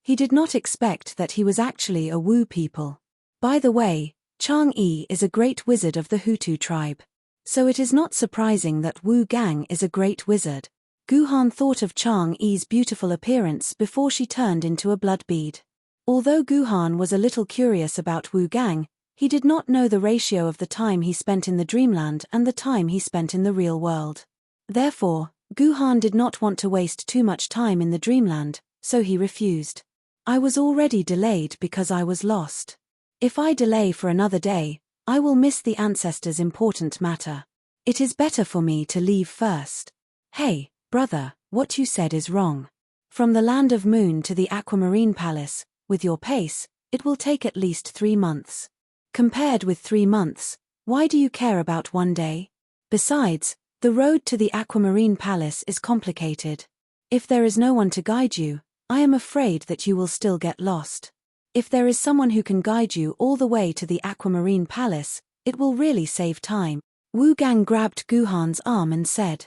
He did not expect that he was actually a Wu people. By the way, Chang'e is a great wizard of the Hutu tribe. So it is not surprising that Wu Gang is a great wizard. Guhan thought of Chang'e's beautiful appearance before she turned into a blood bead. Although Guhan was a little curious about Wu Gang, he did not know the ratio of the time he spent in the dreamland and the time he spent in the real world. Therefore, Guhan did not want to waste too much time in the dreamland, so he refused. I was already delayed because I was lost. If I delay for another day, I will miss the ancestors' important matter. It is better for me to leave first. Hey, brother, what you said is wrong. From the land of moon to the aquamarine palace, with your pace, it will take at least 3 months. Compared with 3 months, why do you care about 1 day? Besides, the road to the aquamarine palace is complicated. If there is no one to guide you, I am afraid that you will still get lost. If there is someone who can guide you all the way to the aquamarine palace, it will really save time. Wu Gang grabbed Guhan's arm and said,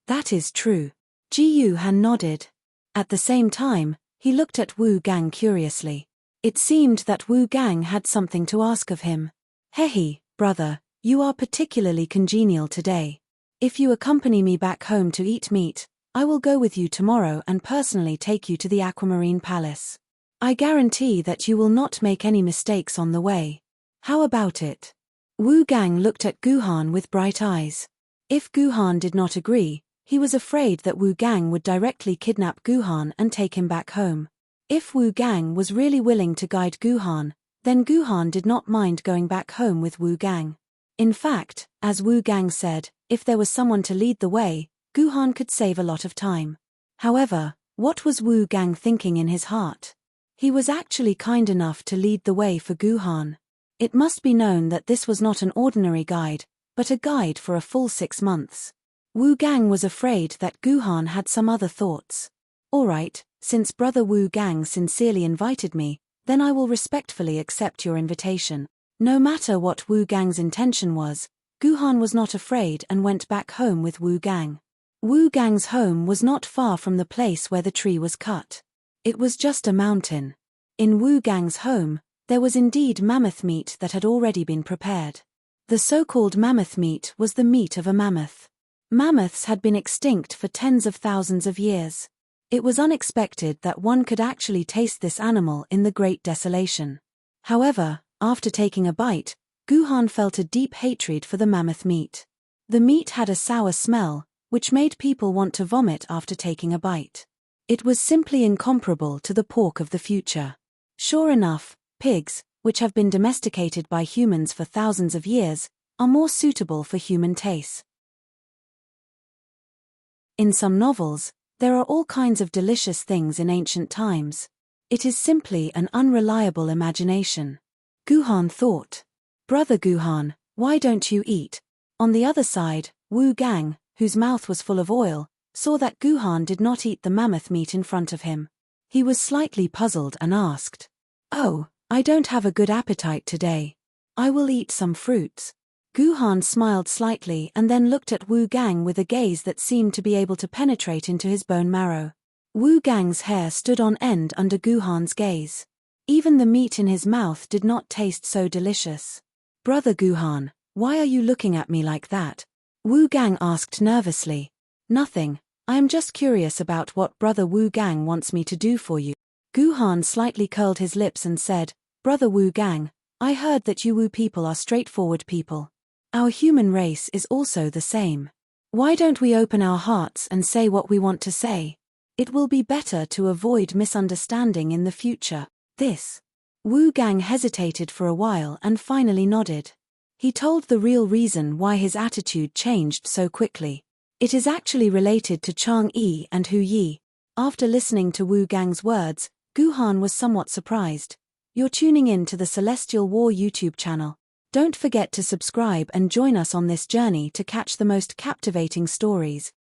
"That is true." Ji Yuhan nodded. At the same time, he looked at Wu Gang curiously. It seemed that Wu Gang had something to ask of him. "Hehe, brother, you are particularly congenial today. If you accompany me back home to eat meat, I will go with you tomorrow and personally take you to the aquamarine palace. I guarantee that you will not make any mistakes on the way. How about it?" Wu Gang looked at Guhan with bright eyes. If Guhan did not agree, he was afraid that Wu Gang would directly kidnap Guhan and take him back home. If Wu Gang was really willing to guide Guhan, then Guhan did not mind going back home with Wu Gang. In fact, as Wu Gang said, if there was someone to lead the way, Guhan could save a lot of time. However, what was Wu Gang thinking in his heart? He was actually kind enough to lead the way for Guhan. It must be known that this was not an ordinary guide, but a guide for a full 6 months. Wu Gang was afraid that Guhan had some other thoughts. "Alright, since brother Wu Gang sincerely invited me, then I will respectfully accept your invitation." No matter what Wu Gang's intention was, Guhan was not afraid and went back home with Wu Gang. Wu Gang's home was not far from the place where the tree was cut. It was just a mountain. In Wu Gang's home, there was indeed mammoth meat that had already been prepared. The so-called mammoth meat was the meat of a mammoth. Mammoths had been extinct for tens of thousands of years. It was unexpected that one could actually taste this animal in the Great Desolation. However, after taking a bite, Guhan felt a deep hatred for the mammoth meat. The meat had a sour smell, which made people want to vomit after taking a bite. It was simply incomparable to the pork of the future. Sure enough, pigs, which have been domesticated by humans for thousands of years, are more suitable for human tastes. In some novels, there are all kinds of delicious things in ancient times. It is simply an unreliable imagination. Guhan thought. "Brother Guhan, why don't you eat?" On the other side, Wu Gang, whose mouth was full of oil, saw that Guhan did not eat the mammoth meat in front of him. He was slightly puzzled and asked, "Oh, I don't have a good appetite today. I will eat some fruits." Guhan smiled slightly and then looked at Wu Gang with a gaze that seemed to be able to penetrate into his bone marrow. Wu Gang's hair stood on end under Guhan's gaze. Even the meat in his mouth did not taste so delicious. "Brother Guhan, why are you looking at me like that?" Wu Gang asked nervously. "Nothing, I am just curious about what brother Wu Gang wants me to do for you." Guhan slightly curled his lips and said, "Brother Wu Gang, I heard that you Wu people are straightforward people. Our human race is also the same. Why don't we open our hearts and say what we want to say? It will be better to avoid misunderstanding in the future." This. Wu Gang hesitated for a while and finally nodded. He told the real reason why his attitude changed so quickly. It is actually related to Chang'e and Hu Yi. After listening to Wu Gang's words, Guhan was somewhat surprised. "You're tuning in to the Celestial War YouTube channel. Don't forget to subscribe and join us on this journey to catch the most captivating stories.